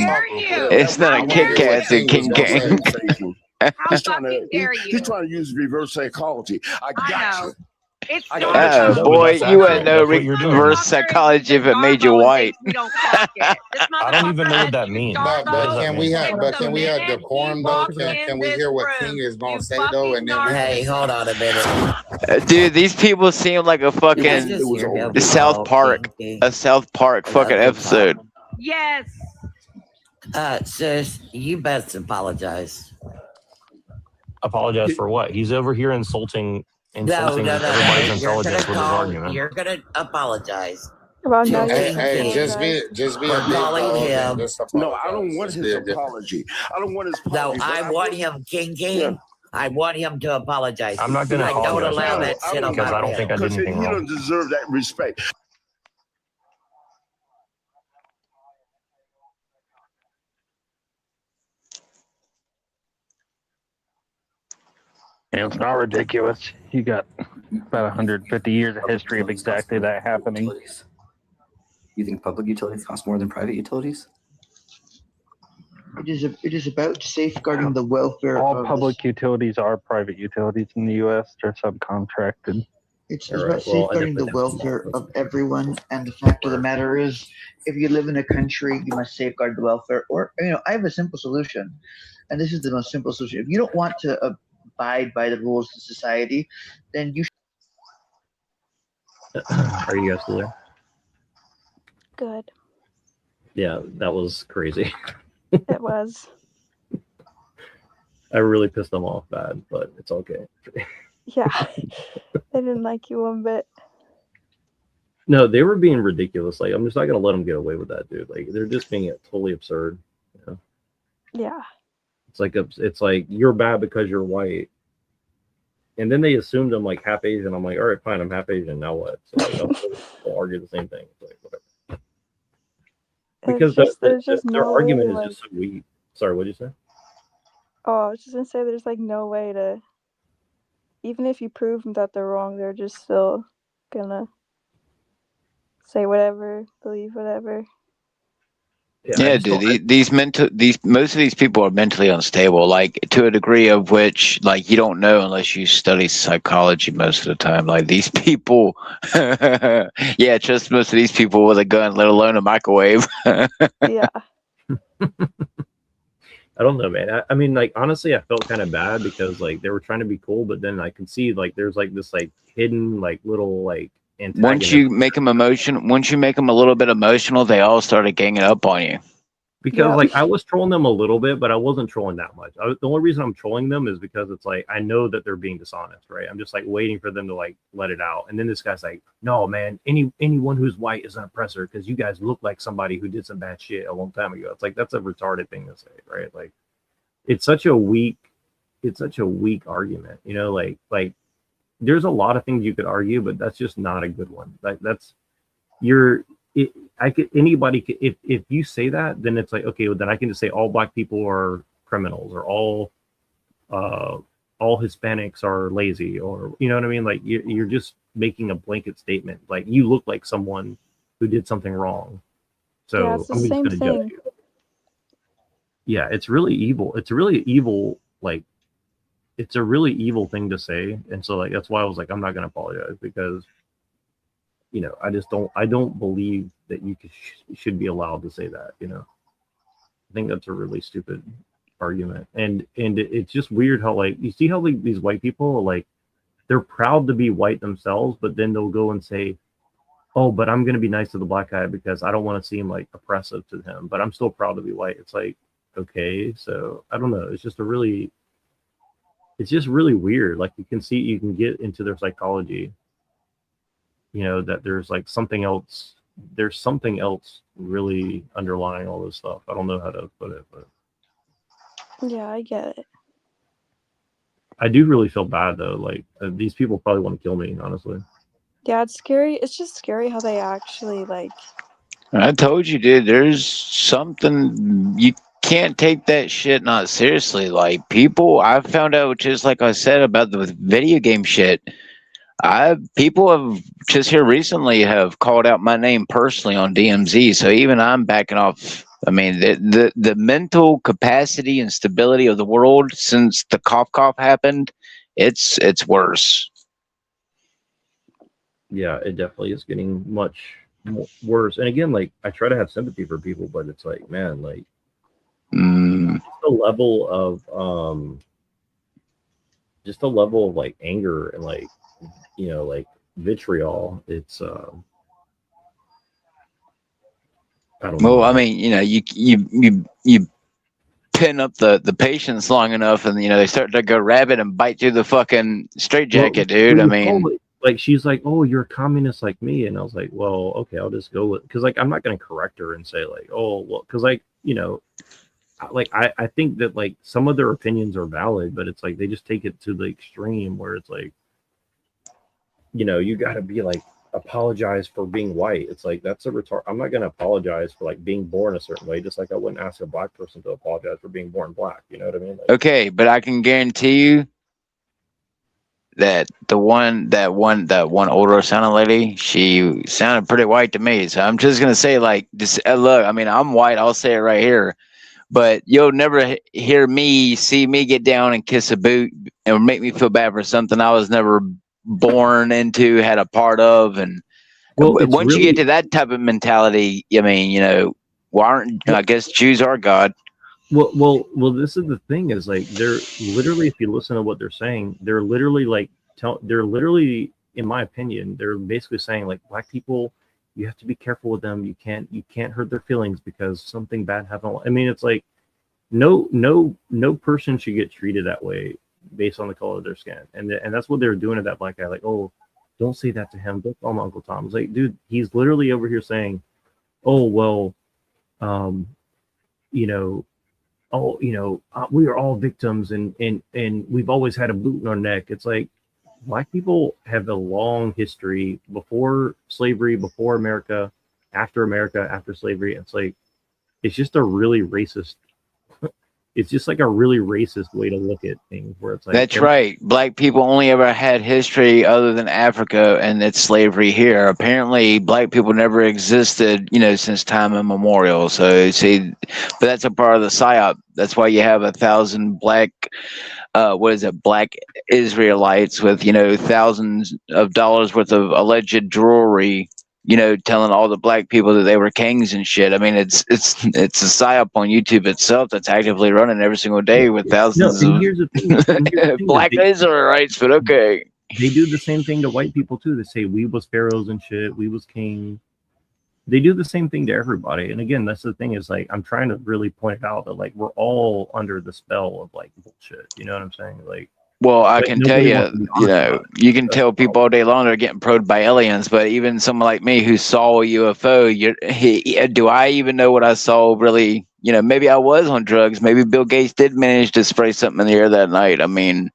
It's not a Kit Kat, it's a King Kang. He's trying to use reverse psychology. I got you. Oh boy, you wouldn't know reverse psychology if it made you white. I don't even know what that means. But can we have decorum though? Can we hear what King is gonna say though? And then Hey, hold on a minute. Dude, these people seem like a fucking South Park fucking episode. Yes. Sis, you best apologize. Apologize for what? He's over here insulting No. everybody's You're intelligence gonna with his argument. You're gonna apologize. Hey, just be a calling him. No, I don't want his apology. I don't want his apology. No, I want him, King. Yeah. I want him to apologize. I'm not going to I don't apologize allow that shit on because my I don't think I did Because he anything wrong. don't deserve that respect. And it's not ridiculous. You got about 150 years of history of exactly that happening. You think public utilities cost more than private utilities? It is about safeguarding the welfare. All public utilities are private utilities in the U.S. They're subcontracted. It's about safeguarding the welfare of everyone. And the fact of the matter is, if you live in a country, you must safeguard the welfare. Or, I have a simple solution. And this is the most simple solution. If you don't want to abide by the rules of society, then you Are you guys still there? Good. Yeah, that was crazy. It was. I really pissed them off bad, but it's okay. Yeah. I didn't like you one bit. No, they were being ridiculous. Like, I'm just not gonna let them get away with that, dude. Like, they're just being totally absurd. You know? Yeah. It's like you're bad because you're white, and then they assumed I'm like half Asian. I'm like, all right, fine, I'm half Asian. Now what? So like, they'll argue the same thing. It's like, whatever. Because their argument is just so weak. Sorry, what did you say? Oh, I was just gonna say there's like no way to even if you prove that they're wrong, they're just still gonna say whatever, believe whatever. Yeah, dude. These most of these people are mentally unstable, like to a degree of which, like, you don't know unless you study psychology most of the time. Like these people, yeah, trust most of these people with a gun, let alone a microwave. Yeah. I don't know, man. I mean, like, honestly, I felt kind of bad because like they were trying to be cool, but then I could see like there's like this like hidden like little like Once you make them once you make them a little bit emotional, they all started ganging up on you. Because like I was trolling them a little bit, but I wasn't trolling that much. The only reason I'm trolling them is because it's like I know that they're being dishonest, right? I'm just like waiting for them to like let it out. And then this guy's like, "No, man, anyone who's white is an oppressor because you guys look like somebody who did some bad shit a long time ago." It's like that's a retarded thing to say, right? Like it's such a weak argument, you know. Like there's a lot of things you could argue, but that's just not a good one. Like that's anybody could, if you say that, then it's like, okay, well, then I can just say all black people are criminals or all Hispanics are lazy, or you know what I mean? Like you're just making a blanket statement. Like you look like someone who did something wrong. So yeah, it's the I'm just same gonna judge thing. you. Yeah, it's really evil. It's a really evil, like it's a really evil thing to say. And so like that's why I was like, I'm not gonna apologize because you know, I don't believe that you should be allowed to say that, you know. I think that's a really stupid argument. And it's just weird how like you see how like these white people like they're proud to be white themselves, but then they'll go and say, "Oh, but I'm going to be nice to the black guy because I don't want to seem like oppressive to him, but I'm still proud to be white." It's like, okay, so I don't know. It's just really weird. Like you can get into their psychology, you know, that there's like something else really underlying all this stuff. I don't know how to put it, but Yeah, I get it. I do really feel bad though. Like these people probably want to kill me, honestly. Yeah, it's scary. It's just scary how they actually like. I told you, dude. There's something you can't take that shit not seriously. Like people, I found out just like I said about the video game shit. People have just here recently have called out my name personally on DMZ, so even I'm backing off. I mean, the mental capacity and stability of the world since the cough happened, it's worse. Yeah, it definitely is getting much worse. And again, like I try to have sympathy for people, but it's like, man, like the level of like anger and like, you know, like vitriol. It's I don't know. Well, I mean, you know, you pin up the patience long enough, and you know they start to go rabbit and bite through the fucking straitjacket, dude. I mean, like she's like, "Oh, you're a communist like me," and I was like, "Well, okay, I'll just go with," because like I'm not going to correct her and say like, "Oh, well," because like you know, like I think that like some of their opinions are valid, but it's like they just take it to the extreme where it's like, you know, you got to be like apologize for being white. It's like that's a retard. I'm not going to apologize for like being born a certain way, just like I wouldn't ask a black person to apologize for being born black. You know what I mean? Like, okay, but I can guarantee you that that one older sounding lady, she sounded pretty white to me. So I'm just gonna say, like, just look. I mean, I'm white. I'll say it right here. But you'll never see me get down and kiss a boot and make me feel bad for something I was never born into, had a part of. And once you get to that type of mentality, I mean, you know, I guess Jews are God. Well, this is the thing is like they're literally, if you listen to what they're saying, they're literally like they're literally, in my opinion, they're basically saying like black people, you have to be careful with them. You can't hurt their feelings because something bad happened. I mean, it's like no person should get treated that way based on the color of their skin, and that's what they were doing to that black guy. Like, oh, don't say that to him. Don't call him Uncle Tom. It's like, dude, he's literally over here saying, oh well, you know. Oh, you know, we are all victims, and we've always had a boot in our neck. It's like black people have a long history before slavery, before America, after slavery. It's like it's just a really racist. it's just like a really racist way to look at things where it's like That's right. Black people only ever had history other than Africa and its slavery here. Apparently, black people never existed, since time immemorial. So, see, but that's a part of the psyop. That's why you have 1,000 black, black Israelites with, thousands of dollars worth of alleged jewelry, telling all the black people that they were kings and shit. I mean, it's a psyop on YouTube itself that's actively running every single day with thousands of here's the thing black Israelites. But okay, they do the same thing to white people too. They say we was pharaohs and shit, we was king. They do the same thing to everybody. And again, that's the thing is like I'm trying to really point out that like we're all under the spell of like bullshit. You know what I'm saying? Like, well, I can tell you, you can tell people all day long they're getting probed by aliens, but even someone like me who saw a UFO, do I even know what I saw really? Maybe I was on drugs. Maybe Bill Gates did manage to spray something in the air that night. I mean,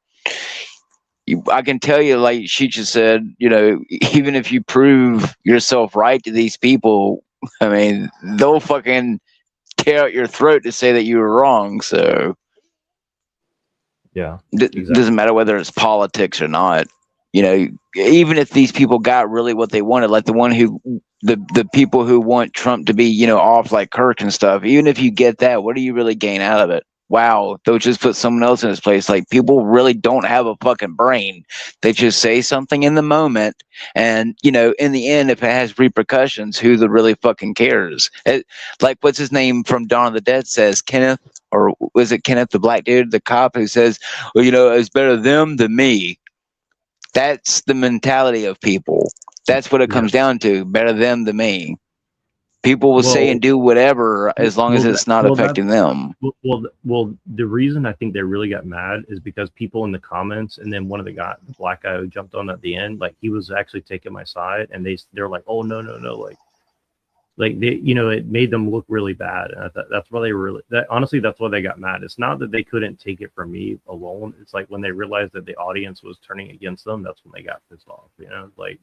I can tell you, like she just said, even if you prove yourself right to these people, I mean, they'll fucking tear out your throat to say that you were wrong. So. Yeah, doesn't matter whether it's politics or not. Even if these people got really what they wanted, like the people who want Trump to be, off like Kirk and stuff, even if you get that, what do you really gain out of it? Wow, they'll just put someone else in his place. Like, people really don't have a fucking brain. They just say something in the moment, and in the end, if it has repercussions, who the really fucking cares? Like, what's his name from Dawn of the Dead says, Kenneth, or was it Kenneth, the black dude, the cop, who says, well, it's better them than me. That's the mentality of people. That's what it comes down to. Better them than me. People will say and do whatever as long as it's not affecting them. Well, the reason I think they really got mad is because people in the comments, and then one of the black guy who jumped on at the end, like he was actually taking my side, and they're like, oh no, like they, it made them look really bad, and that's why they were honestly, that's why they got mad. It's not that they couldn't take it from me alone. It's like when they realized that the audience was turning against them, that's when they got pissed off. Like.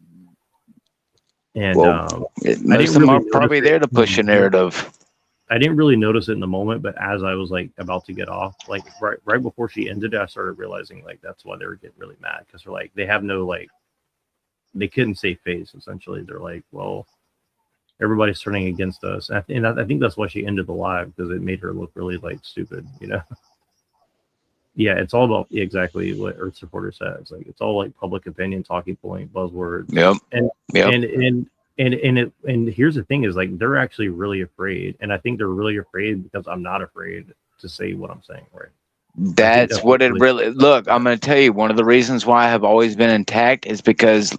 And most of them are probably there to push a narrative. I didn't really notice it in the moment, but as I was like about to get off, like right before she ended, I started realizing like that's why they were getting really mad, because they're like, they have no they couldn't save face. Essentially, they're like, well, everybody's turning against us, and I think that's why she ended the live, because it made her look really like stupid, Yeah, it's all about exactly what Earth Supporter says. Like, it's all like public opinion, talking point, buzzwords. Yep. And here's the thing is like they're actually really afraid, and I think they're really afraid because I'm not afraid to say what I'm saying, right? That's what it really look. I'm going to tell you, one of the reasons why I have always been intact is because,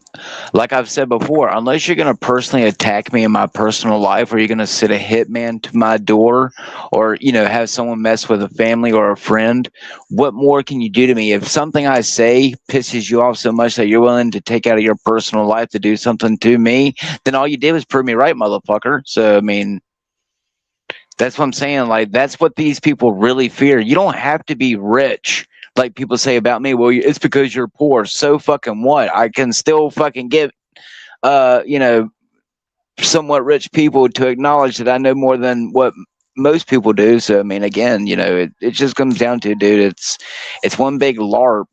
like I've said before, unless you're going to personally attack me in my personal life, or you're going to sit a hitman to my door, or have someone mess with a family or a friend, what more can you do to me? If something I say pisses you off so much that you're willing to take out of your personal life to do something to me, then all you did was prove me right, motherfucker. So I mean, that's what I'm saying. Like, that's what these people really fear. You don't have to be rich, like people say about me. Well, it's because you're poor. So fucking what? I can still fucking get, somewhat rich people to acknowledge that I know more than what most people do. So, I mean, again, it just comes down to, dude, it's one big LARP.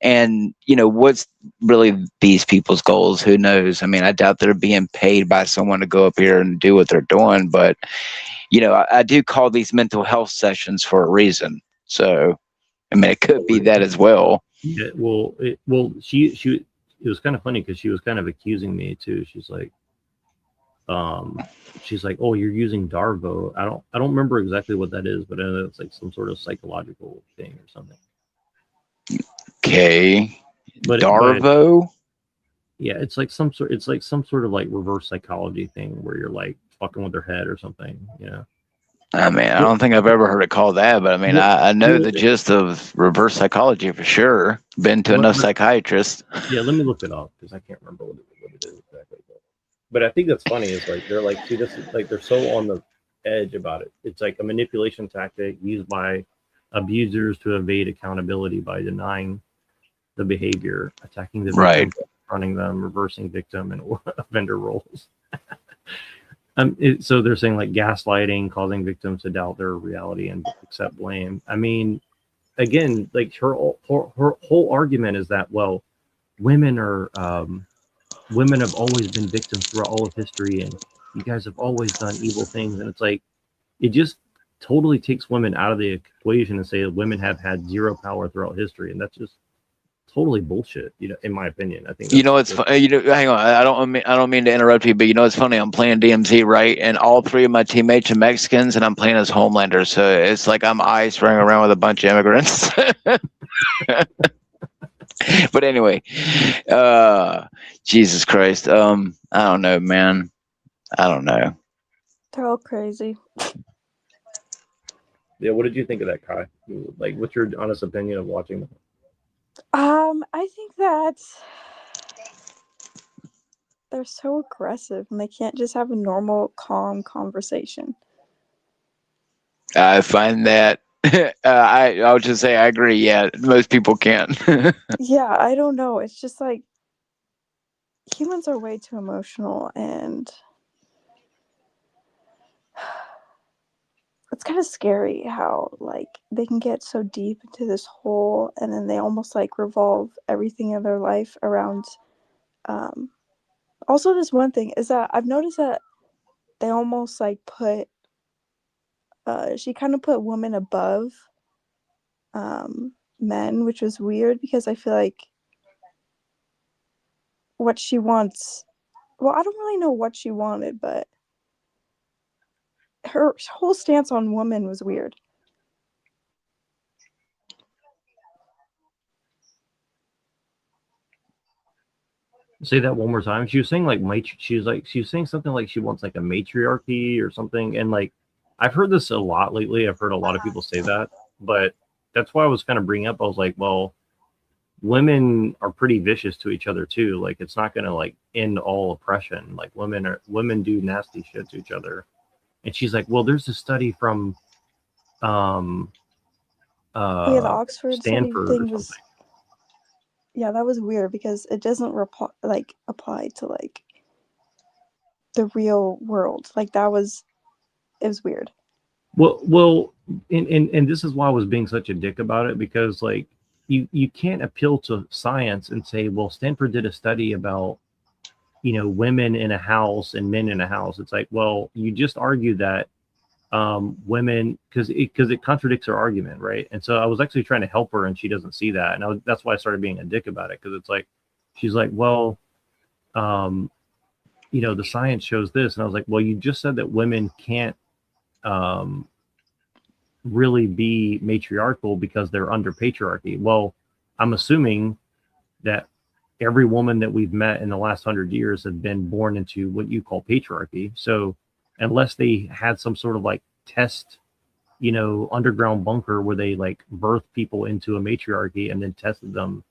And, what's really these people's goals? Who knows? I mean, I doubt they're being paid by someone to go up here and do what they're doing, but I do call these mental health sessions for a reason. So, I mean, it could be that as well. Yeah, it was kind of funny because she was kind of accusing me too. She's like, oh, you're using Darvo. I don't remember exactly what that is, but I know it's like some sort of psychological thing or something. Okay. Darvo? Yeah, it's like some sort of like reverse psychology thing where you're like fucking with their head or something, I mean, I don't think I've ever heard it called that, but I mean, I know the gist of reverse psychology for sure. Been to enough psychiatrists. Yeah, let me look it up because I can't remember what it is exactly. But I think that's funny is like they're like, see, this is like they're so on the edge about it. It's like a manipulation tactic used by abusers to evade accountability by denying the behavior, attacking the victim, running them, reversing victim and offender roles. So they're saying like gaslighting, causing victims to doubt their reality and accept blame. I mean, again, like her whole argument is that, well, women are women have always been victims throughout all of history, and you guys have always done evil things. And it's like, it just totally takes women out of the equation and say that women have had zero power throughout history, and that's just totally bullshit. You know, in my opinion, I think You know, it's you know. Hang on, I don't mean to interrupt you, but you know, it's funny. I'm playing DMZ, right, and all three of my teammates are Mexicans, and I'm playing as Homelander, so it's like I'm ICE running around with a bunch of immigrants. But anyway, Jesus Christ, I don't know, man. I don't know. They're all crazy. Yeah, what did you think of that, Kai? Like, what's your honest opinion of watching that? I think that they're so aggressive and they can't just have a normal, calm conversation. I find that I would just say I agree. Yeah, most people can't. Yeah, I don't know. It's just like humans are way too emotional, and it's kind of scary how like they can get so deep into this hole, and then they almost like revolve everything in their life around. Also, this one thing is that I've noticed that they almost like put she kind of put women above men, which was weird because I feel like what she wants, well, I don't really know what she wanted, but her whole stance on women was weird. Say that one more time. She was saying like she was saying something like she wants like a matriarchy or something, and like I've heard this a lot lately. I've heard a lot of people say that, but that's why I was kind of bringing up. I was like, well, women are pretty vicious to each other too. Like, it's not going to like end all oppression. Like, women do nasty shit to each other. And she's like, well, there's a study from Yeah, the Oxford Stanford thing or was, something. yeah, that was weird because it doesn't apply to like the real world. Like it was weird. Well, and this is why I was being such a dick about it, because like you can't appeal to science and say, well, Stanford did a study about, you know, women in a house and men in a house. It's like, well, you just argue that women, because it contradicts her argument, right? And so I was actually trying to help her, and she doesn't see that, and that's why I started being a dick about it, because it's like, she's like, well, you know, the science shows this, and I was like, well, you just said that women can't really be matriarchal because they're under patriarchy. Well, I'm assuming that every woman that we've met in the last 100 years have been born into what you call patriarchy. So unless they had some sort of like test, you know, underground bunker where they like birthed people into a matriarchy and then tested them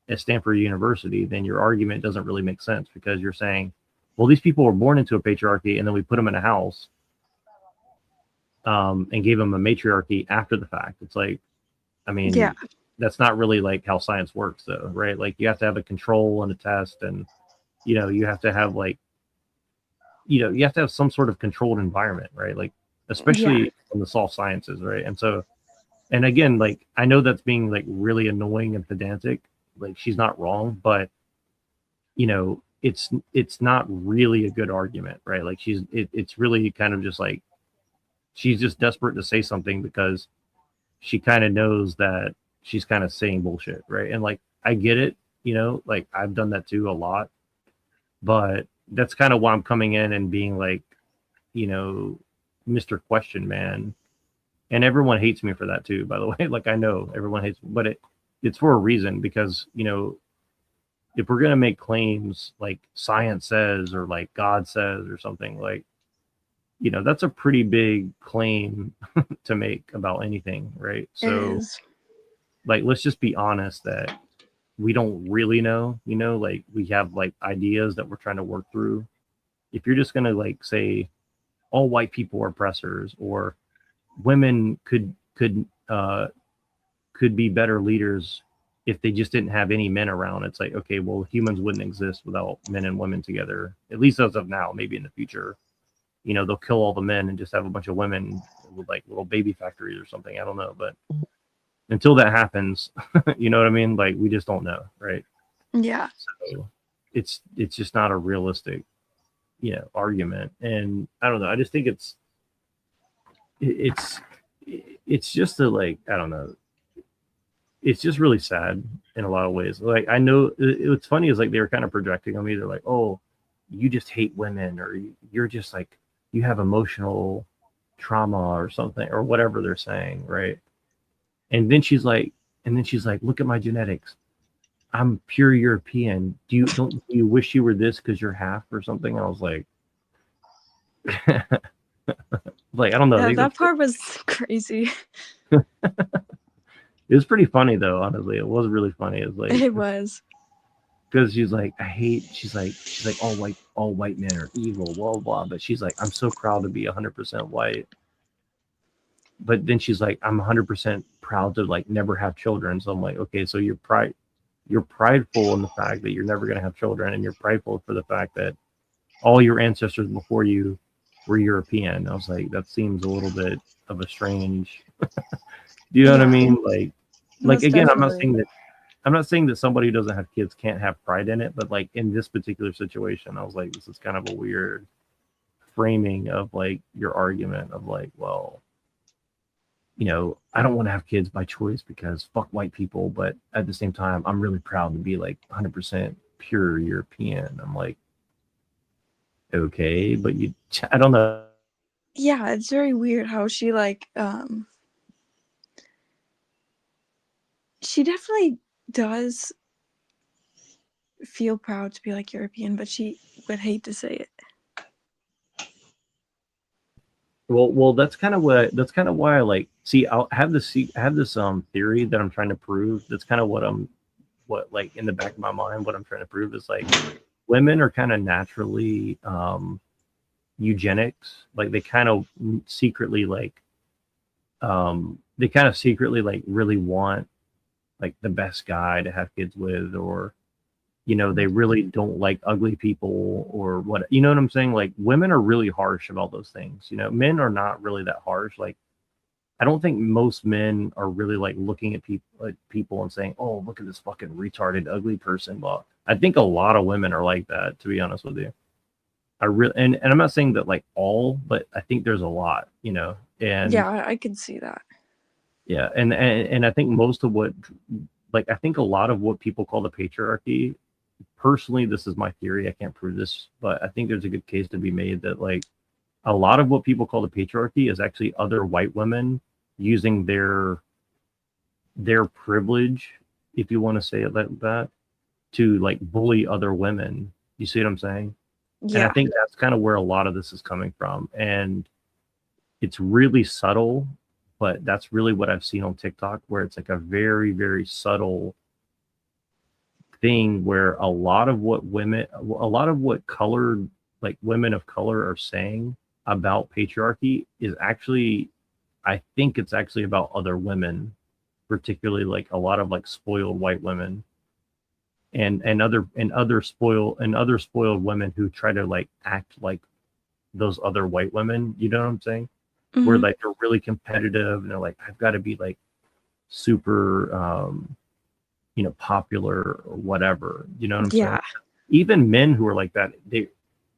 at Stanford University, then your argument doesn't really make sense, because you're saying, well, these people were born into a patriarchy and then we put them in a house and gave them a matriarchy after the fact. It's like, I mean, yeah, that's not really like how science works though, right? Like, you have to have a control and a test, and, you know, you have to have like, you know, you have to have some sort of controlled environment, right? Like, especially in the soft sciences, right? And so, and again, like, I know that's being like really annoying and pedantic. Like, she's not wrong, but, you know, it's not really a good argument, right? Like, it's really kind of just like, she's just desperate to say something because she kind of knows that she's kind of saying bullshit, right? And like, I get it, you know, like I've done that too a lot, but that's kind of why I'm coming in and being like, you know, Mr. Question Man. And everyone hates me for that too, by the way. Like, I know everyone hates me, but it's for a reason, because, you know, if we're going to make claims like science says or like God says or something, like, you know, that's a pretty big claim to make about anything, right? So, like, let's just be honest that we don't really know, you know, like, we have like ideas that we're trying to work through. If you're just going to like say all white people are oppressors, or women could be better leaders if they just didn't have any men around, it's like, okay, well, humans wouldn't exist without men and women together, at least as of now, maybe in the future. they'll kill all the men and just have a bunch of women with like little baby factories or something. I don't know, but until that happens, you know what I mean? Like, we just don't know, right? Yeah. So it's just not a realistic, argument. And I don't know. I just think it's just a, like, I don't know. It's just really sad in a lot of ways. Like, I know what's funny is like they were kind of projecting on me. They're like, "Oh, you just hate women, or you're just like, you have emotional trauma or something," or whatever they're saying, right? And then she's like, "Look at my genetics. I'm pure European. Do you wish you were this because you're half or something?" I was like, like, I don't know. Yeah, that part was crazy. It was pretty funny though, honestly. It was really funny. It was like, It was. because she's like, she's like all white men are evil, blah blah. But she's like, I'm so proud to be 100% white. But then she's like, I'm 100% proud to like never have children. So I'm like, okay, so you're prideful in the fact that you're never gonna have children, and you're prideful for the fact that all your ancestors before you were European. I was like, that seems a little bit of a strange. Do you know what I mean? Like again, definitely. I'm not saying that somebody who doesn't have kids can't have pride in it, but like in this particular situation, I was like, this is kind of a weird framing of like your argument of like, well, I don't want to have kids by choice because fuck white people, but at the same time, I'm really proud to be like 100% pure European. I'm like, okay, but I don't know. Yeah, it's very weird how she like she definitely does feel proud to be like European, but she would hate to say it. Well, that's kind of why I like, see, I have this theory that I'm trying to prove. That's kind of what like in the back of my mind, what I'm trying to prove is like women are kind of naturally eugenics. Like they kind of secretly like really want like the best guy to have kids with, or they really don't like ugly people, or what, you know what I'm saying? Like women are really harsh about those things. Men are not really that harsh. Like, I don't think most men are really like looking at people and saying, "Oh, look at this fucking retarded ugly person." Well, I think a lot of women are like that, to be honest with you. I really, and I'm not saying that like all, but I think there's a lot, and Yeah, I could see that. yeah, and I think most of what, like, I think a lot of what people call the patriarchy, personally, this is my theory, I can't prove this, but I think there's a good case to be made that like a lot of what people call the patriarchy is actually other white women using their privilege, if you want to say it like that, to like bully other women. You see what I'm saying? Yeah. And I think that's kind of where a lot of this is coming from. And it's really subtle, but that's really what I've seen on TikTok, where it's like a very, very subtle thing where a lot of what colored, like women of color are saying about patriarchy is actually, I think it's actually about other women, particularly like a lot of like spoiled white women and other spoiled women who try to like act like those other white women. You know what I'm saying? Where like they're really competitive and they're like, I've got to be like super popular or whatever. You know what I'm saying? Even men who are like that,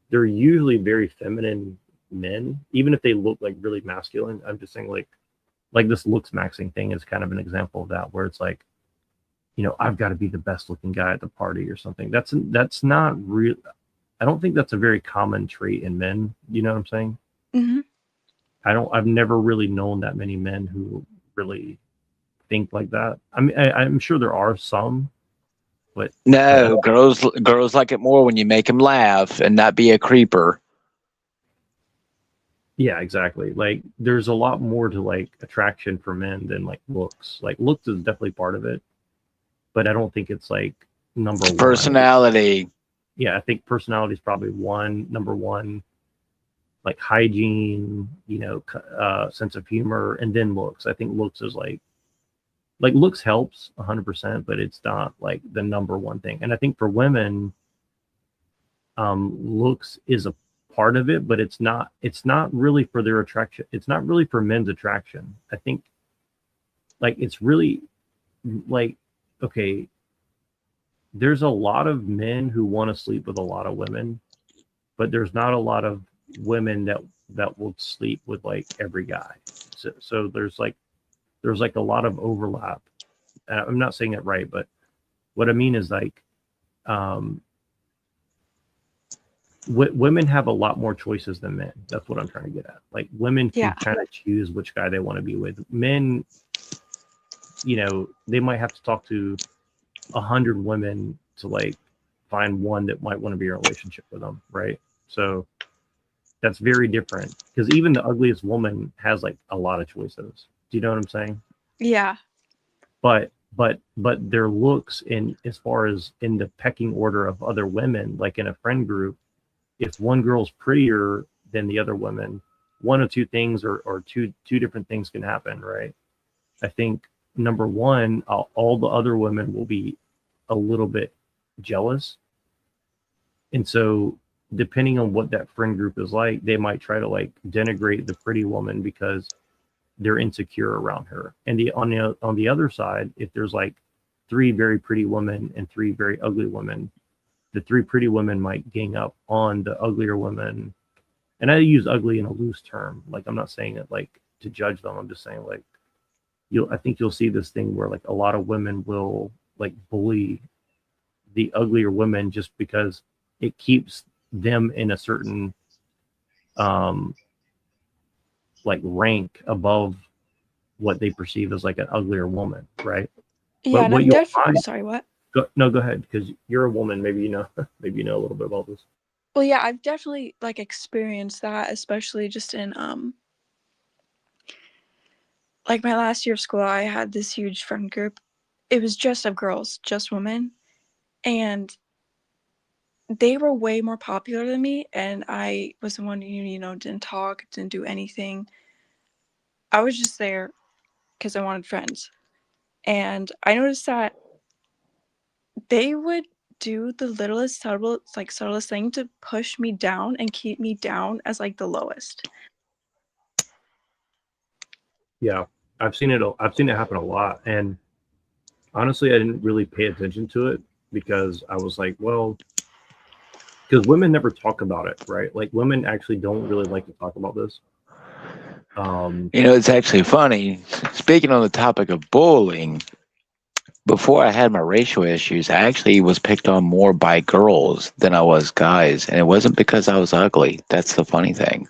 they're usually very feminine men, even if they look like really masculine. I'm just saying like this looks maxing thing is kind of an example of that, where it's like, I've got to be the best looking guy at the party or something. That's not real. I don't think that's a very common trait in men. You know what I'm saying? Mm-hmm. I've never really known that many men who really think like that. I mean, I'm sure there are some, but no, girls like it more when you make them laugh and not be a creeper. Yeah, exactly. Like there's a lot more to like attraction for men than like looks. Like looks is definitely part of it, but I don't think it's like number one. Personality. Yeah, I think personality is probably number one. Like hygiene, sense of humor, and then looks. I think looks is like looks helps 100%, but it's not like the number one thing. And I think for women, looks is a part of it, but it's not really for their attraction. It's not really for men's attraction. I think like it's really like, okay, there's a lot of men who want to sleep with a lot of women, but there's not a lot of women that will sleep with like every guy. So there's like a lot of overlap. I'm not saying it right, but what I mean is like women have a lot more choices than men. That's what I'm trying to get at. Like women can kind of choose which guy they want to be with. Men, you know, they might have to talk to 100 women to like find one that might want to be in a relationship with them, right? So that's very different because even the ugliest woman has like a lot of choices. Do you know what I'm saying? Yeah. But their looks in as far as in the pecking order of other women, like in a friend group, if one girl's prettier than the other women, one of two things or two different things can happen, right? I think number one, all the other women will be a little bit jealous. And so depending on what that friend group is like, they might try to like denigrate the pretty woman because they're insecure around her. And on the other side, if there's like 3 very pretty women and 3 very ugly women, the 3 pretty women might gang up on the uglier women. And I use ugly in a loose term. Like I'm not saying it like to judge them. I'm just saying like I think you'll see this thing where like a lot of women will like bully the uglier women just because it keeps them in a certain like rank above what they perceive as like an uglier woman, right? Yeah, but and what I'm you'll definitely find, sorry, what? go ahead, because you're a woman. Maybe you know a little bit about this. Well, yeah, I've definitely like experienced that, especially just in like my last year of school. I had this huge friend group. It was just of girls, just women, and they were way more popular than me. And I was the one who, you know, didn't talk, didn't do anything. I was just there because I wanted friends. And I noticed that they would do the subtlest thing to push me down and keep me down as like the lowest. Yeah, I've seen it happen a lot, and honestly, I didn't really pay attention to it because I was like, well, because women never talk about it, right? Like women actually don't really like to talk about this. You know, it's actually funny. Speaking on the topic of bullying, before I had my racial issues, I actually was picked on more by girls than I was guys. And it wasn't because I was ugly. That's the funny thing.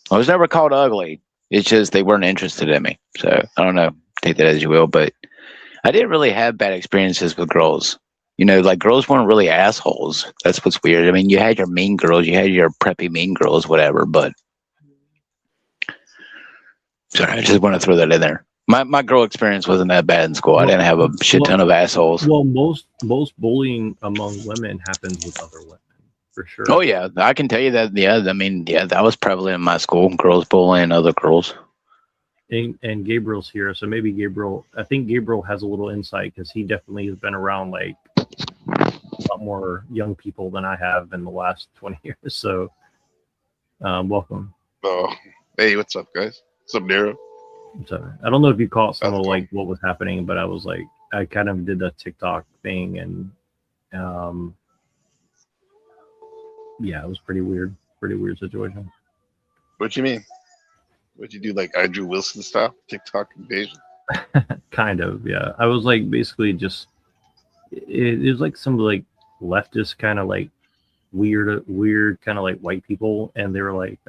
I was never called ugly. It's just they weren't interested in me. So I don't know. Take that as you will. But I didn't really have bad experiences with girls. You know, like girls weren't really assholes. That's what's weird. I mean, you had your mean girls, you had your preppy mean girls, whatever. But sorry, I just want to throw that in there. My girl experience wasn't that bad in school. I didn't have a shit ton of assholes. Well, most bullying among women happens with other women, for sure. Oh yeah, I can tell you that. Yeah, I mean, yeah, that was prevalent in my school. Girls bullying other girls. And Gabriel's here, so maybe Gabriel. I think Gabriel has a little insight because he definitely has been around like a lot more young people than I have in the last 20 years. So, welcome. Oh, hey, what's up, guys? What's up, Nero? So, I don't know if you caught some of like what was happening, but I was like, I kind of did the TikTok thing, and yeah, it was pretty weird situation. What you mean? What'd you do, like Andrew Wilson style TikTok invasion? Kind of, yeah. I was like basically just it was like some like leftist kind of like weird kind of like white people, and they were like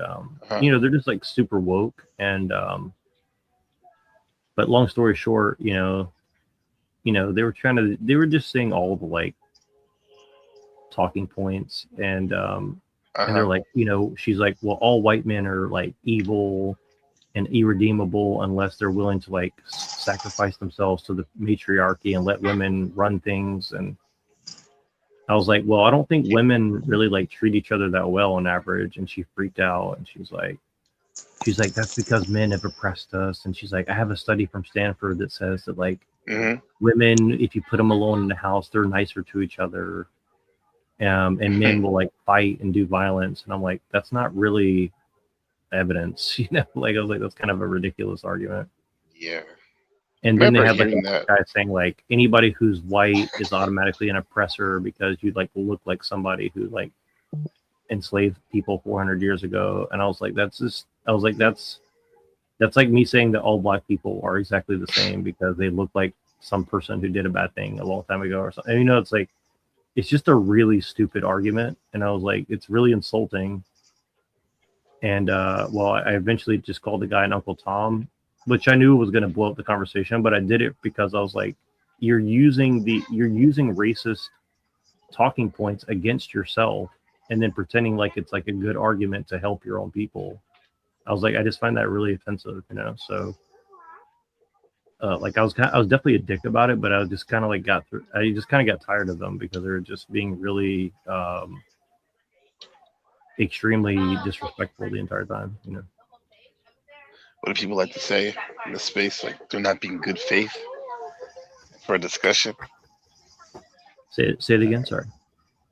you know, they're just like super woke, and but long story short, you know, they were just saying all the like talking points, and and they're like, you know, she's like, well, all white men are like evil and irredeemable unless they're willing to like sacrifice themselves to the matriarchy and let women run things. And I was like, well, I don't think women really like treat each other that well on average. And she freaked out, and she's like, that's because men have oppressed us. And she's like, I have a study from Stanford that says that like women, if you put them alone in the house, they're nicer to each other. and men will like fight and do violence, and I'm like, that's not really evidence, you know. Like I was like, that's kind of a ridiculous argument. Yeah. And then they Remember had like hearing a that. guy saying like anybody who's white is automatically an oppressor because you like look like somebody who like enslaved people 400 years ago. And I was like, that's like me saying that all black people are exactly the same because they look like some person who did a bad thing a long time ago or something. And, you know, it's like, it's just a really stupid argument. And I was like, it's really insulting. And well, I eventually just called the guy an Uncle Tom, which I knew was going to blow up the conversation, but I did it because I was like, you're using racist talking points against yourself and then pretending like it's like a good argument to help your own people. I was like, I just find that really offensive, you know. So like I was definitely a dick about it, but I just kind of like got tired of them because they were just being really extremely disrespectful the entire time, you know. What do people like to say in this space? Like they're not being good faith for a discussion. Say it again. Sorry.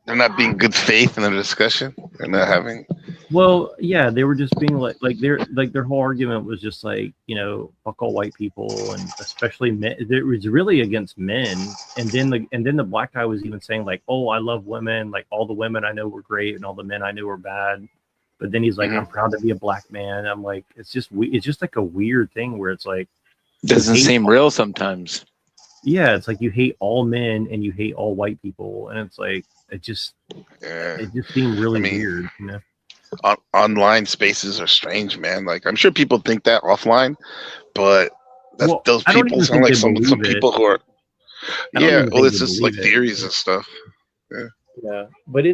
They're not being good faith in a discussion. They're not having. Well, yeah, they were just being like their whole argument was just like, you know, fuck all white people and especially men. It was really against men. And then the black guy was even saying like, oh, I love women. Like all the women I know were great and all the men I knew were bad. But then he's like, I'm proud to be a black man. I'm like, it's just like a weird thing where it's like doesn't seem real sometimes. Yeah, it's like you hate all men and you hate all white people, and it's like it just seemed really weird, you know. Online spaces are strange, man. Like I'm sure people think that offline, but those people sound like some people who are. Yeah, well, it's just like theories and stuff. Yeah. Yeah, but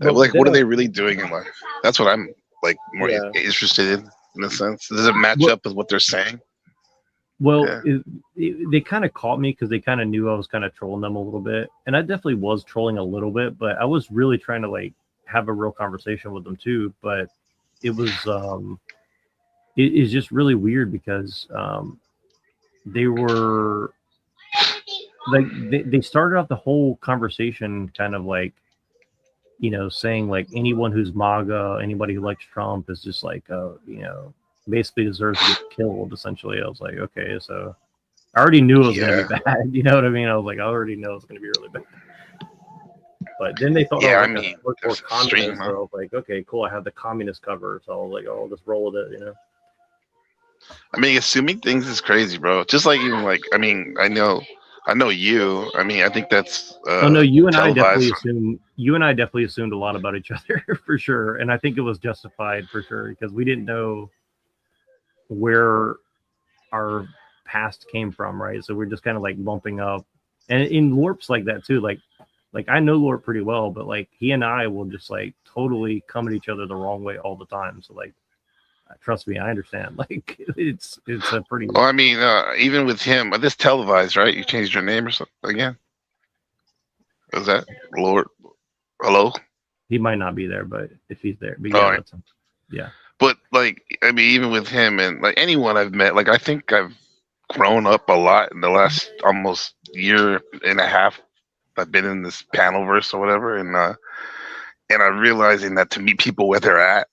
like, what are they really doing in life? That's what I'm like more interested in a sense. Does it match up with what they're saying? Well, they kind of caught me because they kind of knew I was kind of trolling them a little bit, and I definitely was trolling a little bit, but I was really trying to like have a real conversation with them too. But it was it is just really weird because they were like they started off the whole conversation kind of like, you know, saying like anyone who's MAGA, anybody who likes Trump is just like, you know, basically deserves to get killed. Essentially, I was like, okay, so I already knew it was going to be bad. You know what I mean? I was like, I already know it's going to be really bad. But then they thought I was like a communist, so I was like, okay, cool. I have the communist cover, so I was like, oh, I'll just roll with it, you know. I mean, assuming things is crazy, bro. Just like even like, I mean, I know you. I mean, I think that's. Oh no, you and I definitely assumed a lot about each other for sure, and I think it was justified for sure because we didn't know where our past came from, right? So we're just kind of like bumping up, and in LORP's like that too. Like I know LORP pretty well, but like he and I will just like totally come at each other the wrong way all the time. So like. Trust me, I understand. Like it's a pretty. Well, I mean, even with him, this televised, right? You changed your name or something again? Was that Lord? Hello? He might not be there, but if he's there, but yeah, that's him. Yeah. But like, I mean, even with him and like anyone I've met, like I think I've grown up a lot in the last almost year and a half. I've been in this panelverse or whatever, and I'm realizing that to meet people where they're at.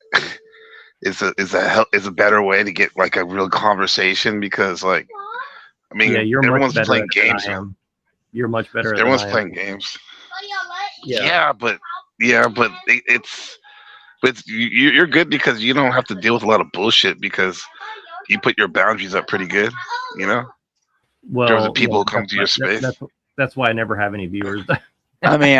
Is a better way to get like a real conversation because like I mean everyone's playing games. You're much better. Everyone's playing games. Yeah, but you're good because you don't have to deal with a lot of bullshit because you put your boundaries up pretty good, you know. Well, in terms of people who come to your space. That's why I never have any viewers. I mean,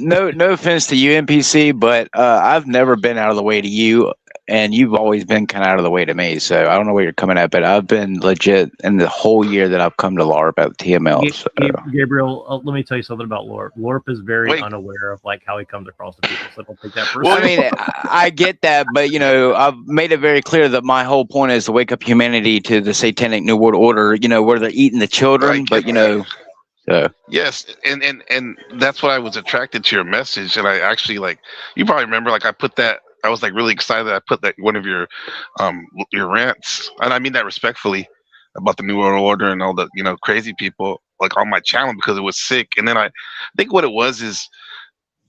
no offense to you, NPC, but I've never been out of the way to you. And you've always been kind of out of the way to me, so I don't know where you're coming at, but I've been legit in the whole year that I've come to LARP at TML. So. Gabriel, let me tell you something about LARP. LARP is very unaware of like how he comes across the people, so don't take that personally. Well, I mean, I get that, but you know, I've made it very clear that my whole point is to wake up humanity to the satanic New World Order. You know, where they're eating the children, but you know. So. Yes, and that's why I was attracted to your message, and I actually like. You probably remember, like I put that. I was like really excited that I put that one of your rants, and I mean that respectfully, about the New World Order and all the crazy people like on my channel because it was sick. And then I think what it was is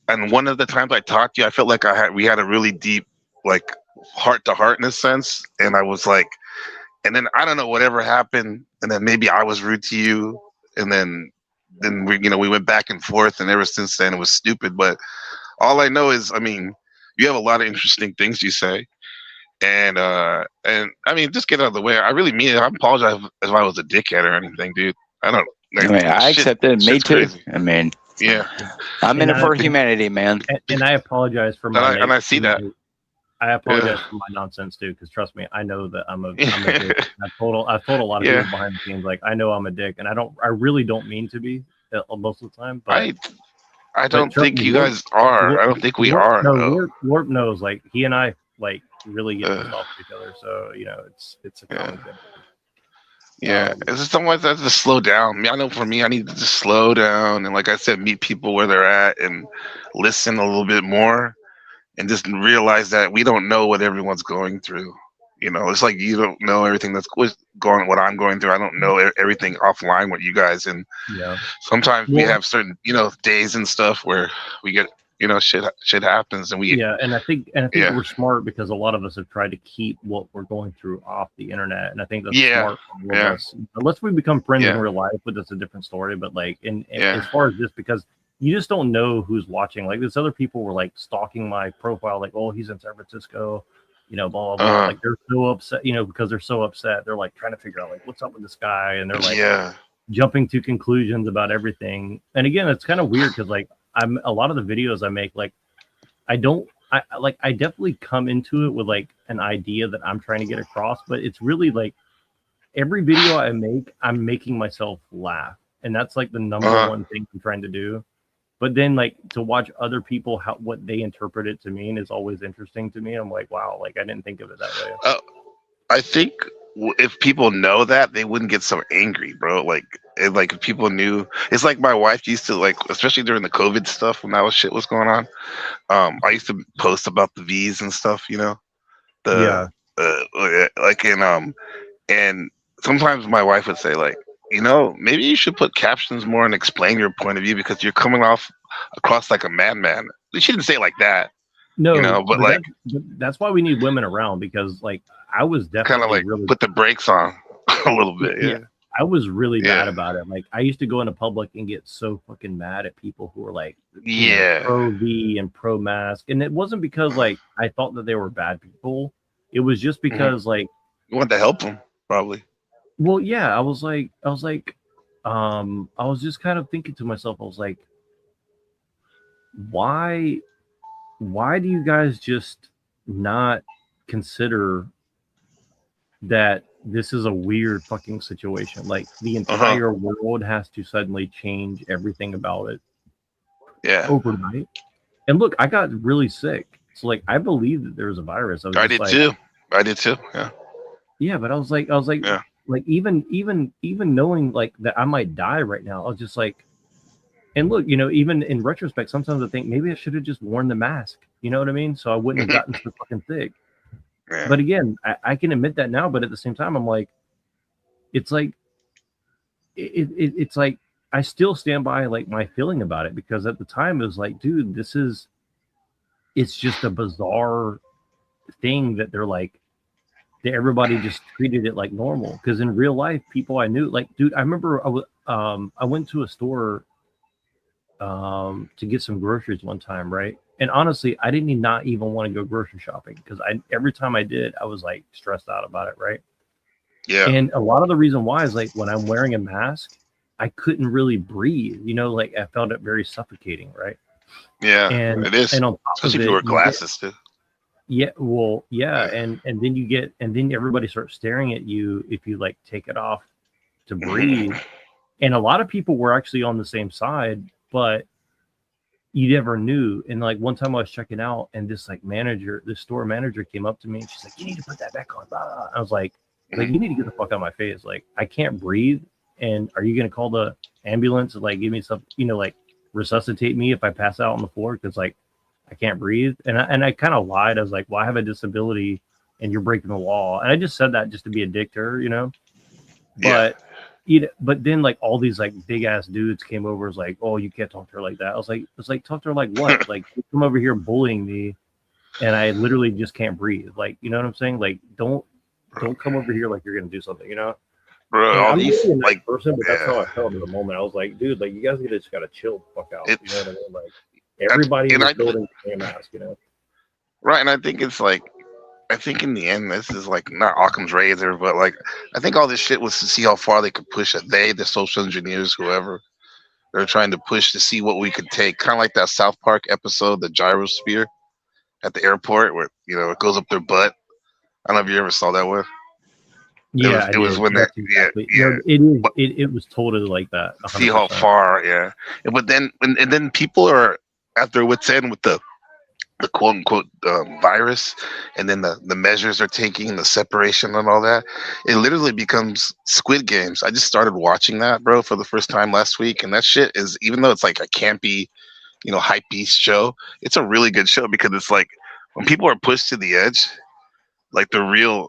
and one of the times I talked to you, I felt like we had a really deep, like, heart to heart in a sense, and I was like, and then I don't know whatever happened, and then maybe I was rude to you, and then we went back and forth, and ever since then it was stupid. But all I know is, I mean, you have a lot of interesting things you say, and I mean, just get out of the way. I really mean it. I apologize if I was a dickhead or anything, dude. I don't. I mean, I accept it. Me Shit's too. crazy. I mean, Yeah, I'm in And it for I- humanity, man. and I apologize for and my I see that. I apologize Yeah. for my nonsense too, because trust me, I know that I'm a dick. I've told a lot of Yeah. people behind the scenes, like, I know I'm a dick, and I really don't mean to be most of the time. But I don't trust think me, you Warp- guys are. Warp- I don't think we Warp- are. No, though. Warp knows. Like, he and I like really get pissed off at each other. So it's a common thing. Yeah, it's just sometimes I have to slow down. I mean, I know for me, I need to just slow down and, like I said, meet people where they're at and listen a little bit more, and just realize that we don't know what everyone's going through. It's like you don't know everything that's what I'm going through. I don't know everything offline with you guys, and Yeah. sometimes we Well- have certain days and stuff where we get shit happens, and we Yeah, and I think Yeah. we're smart because a lot of us have tried to keep what we're going through off the internet, and I think that's Yeah, smart for all of yeah. us. Unless we become friends in Yeah. real life, but that's a different story. But like, and Yeah. as far as this, because you just don't know who's watching. Like, this other people were like stalking my profile, like, oh, he's in San Francisco, blah blah blah. Uh-huh. Like, they're so upset, because they're so upset. They're like trying to figure out like what's up with this guy, and they're like Yeah. jumping to conclusions about everything. And again, it's kind of weird because like a lot of the videos I make, like, I definitely come into it with like an idea that I'm trying to get across, but it's really like every video I make, I'm making myself laugh. And that's like the number one thing I'm trying to do. But then like to watch other people, what they interpret it to mean is always interesting to me. I'm like, wow, like I didn't think of it that way. I think if people know that, they wouldn't get so angry, bro. Like if people knew, it's like my wife used to, like, especially during the COVID stuff when that shit was going on. I used to post about the V's and stuff, and sometimes my wife would say, like, maybe you should put captions more and explain your point of view because you're coming across like a madman. She didn't say it like that. No, but like that's why we need women around, because like I was definitely kind of like really put the brakes on a little bit. Yeah. I was really Yeah. bad about it. Like I used to go into public and get so fucking mad at people who were like, Yeah. pro V and pro mask, and it wasn't because like I thought that they were bad people. It was just because like You want to help them, probably. well, yeah, I was just kind of thinking to myself, I was like, why do you guys just not consider that this is a weird fucking situation? Like the entire world has to suddenly change everything about it. Yeah. Overnight. And look, I got really sick. So like I believe that there was a virus. I did too. Yeah. Yeah, but I was like, Yeah. like even knowing like that I might die right now, I was just like, and look, even in retrospect, sometimes I think maybe I should have just worn the mask. You know what I mean? So I wouldn't have gotten so fucking sick. Yeah. But again, I can admit that now, but at the same time, I'm like, it's like, it's like I still stand by like my feeling about it, because at the time it was like, dude, it's just a bizarre thing that they're like, that everybody just treated it like normal. Because in real life, people I knew, like, dude, I remember I went to a store to get some groceries one time, right? And honestly, I didn't not even want to go grocery shopping because every time I did, I was like stressed out about it, right? Yeah. And a lot of the reason why is like when I'm wearing a mask, I couldn't really breathe. Like I felt it very suffocating, right? Yeah. And it is. and on top Especially of if you it, wear glasses too. yeah, well, yeah, and then everybody starts staring at you if you like take it off to breathe. And a lot of people were actually on the same side, but you never knew. And like one time I was checking out, and this store manager came up to me, and she's like, "You need to put that back on." Blah, blah. I was like, you need to get the fuck out of my face. Like, I can't breathe. And are you gonna call the ambulance and like give me some, like resuscitate me if I pass out on the floor because like I can't breathe? And I kind of lied. I was like, well, I have a disability, and you're breaking the law. And I just said that just to be a dick to her, Yeah. But but then like all these like big ass dudes came over, was like, oh, you can't talk to her like that. I was like, talk to her like what? Like, you come over here bullying me, and I literally just can't breathe. Like, you know what I'm saying? Like, don't come over here like you're gonna do something, you know? Bro, And all I'm these really a nice like person, but that's how I felt in the moment. I was like, dude, like you guys just gotta chill the fuck out. You know what I mean? Like everybody in this building can mask, you know? Right, and I think it's like, I think in the end, this is like not Occam's razor, but like I think all this shit was to see how far they could push it. They, the social engineers, whoever, they're trying to push to see what we could take. Kind of like that South Park episode, the gyrosphere at the airport, where it goes up their butt. I don't know if you ever saw that one. Yeah, It was when That's that exactly. yeah. No, it was totally like that. 100%. See how far, yeah. But then and then people are at their wits end with the quote unquote virus, and then the measures they're taking, the separation and all that. It literally becomes Squid Games. I just started watching that, bro, for the first time last week, and that shit is, even though it's like a campy, hype beast show, it's a really good show because it's like when people are pushed to the edge, like the real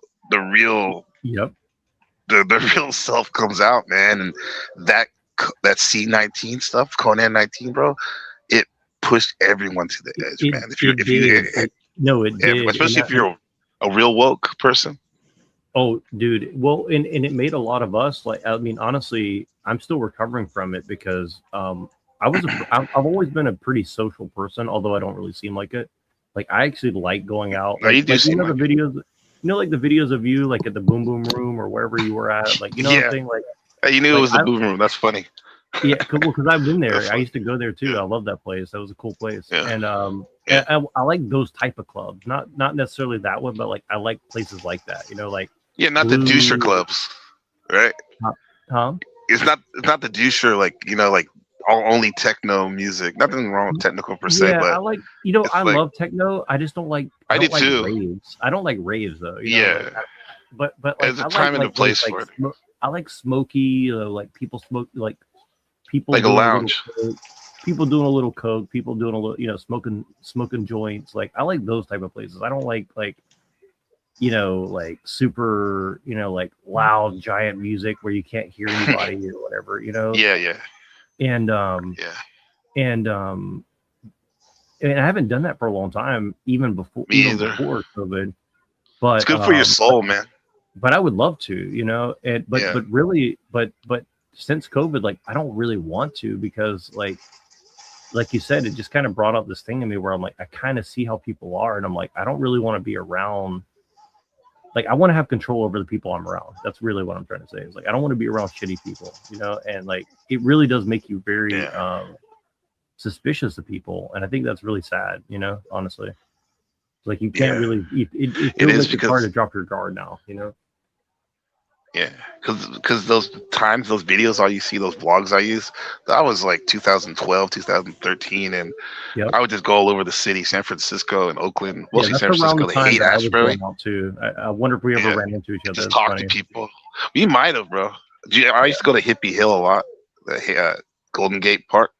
Yep. the real self comes out, man. And that C-19 stuff, Conan 19, bro, it pushed everyone to the edge, man. It did. Especially if you're a real woke person. Oh, dude. Well, and it made a lot of us, like, I mean, honestly, I'm still recovering from it because I've always been a pretty social person, although I don't really seem like it. Like, I actually like going out. No, you do seem the like videos, like the videos of you, like at the Boom Boom Room or wherever you were at, like, you know what I'm saying? Like, you knew it was the Boom Room. That's funny. Yeah, because I've been there. I used to go there too. I love that place. That was a cool place. Yeah. And I like those type of clubs. Not necessarily that one, but like I like places like that. Like not the doucher clubs, right? Huh? It's not the doucher, like like only techno music. Nothing wrong with technical per se, Yeah, but I like I love techno. I just don't like. I do don't like too. Raves. I don't like raves though. Yeah. But like, There's a I time like, and a place for it. I like smoky, like people smoke, like people like a doing lounge. People doing a little coke, people doing a little, smoking joints. Like I like those type of places. I don't like like super, like loud giant music where you can't hear anybody or whatever, Yeah. And and I haven't done that for a long time, even before COVID. But it's good for your soul, man. But I would love to, but really, but since COVID, like I don't really want to, because like you said, it just kind of brought up this thing in me where I'm like, I kind of see how people are, and I'm like, I don't really want to be around. Like I want to have control over the people I'm around. That's really what I'm trying to say. Is like I don't want to be around shitty people, and like it really does make you very suspicious of people, and I think that's really sad, honestly. Like you can't really. It feels like it's hard to drop your guard now, Yeah, because those times, those videos, all you see, those vlogs I use, that was like 2012, 2013, and I would just go all over the city, San Francisco and Oakland, mostly San Francisco. They hate Ashbury. I wonder if we ever ran into each other. Just talk to people. We might have, bro. I used to go to Hippie Hill a lot, the Golden Gate Park,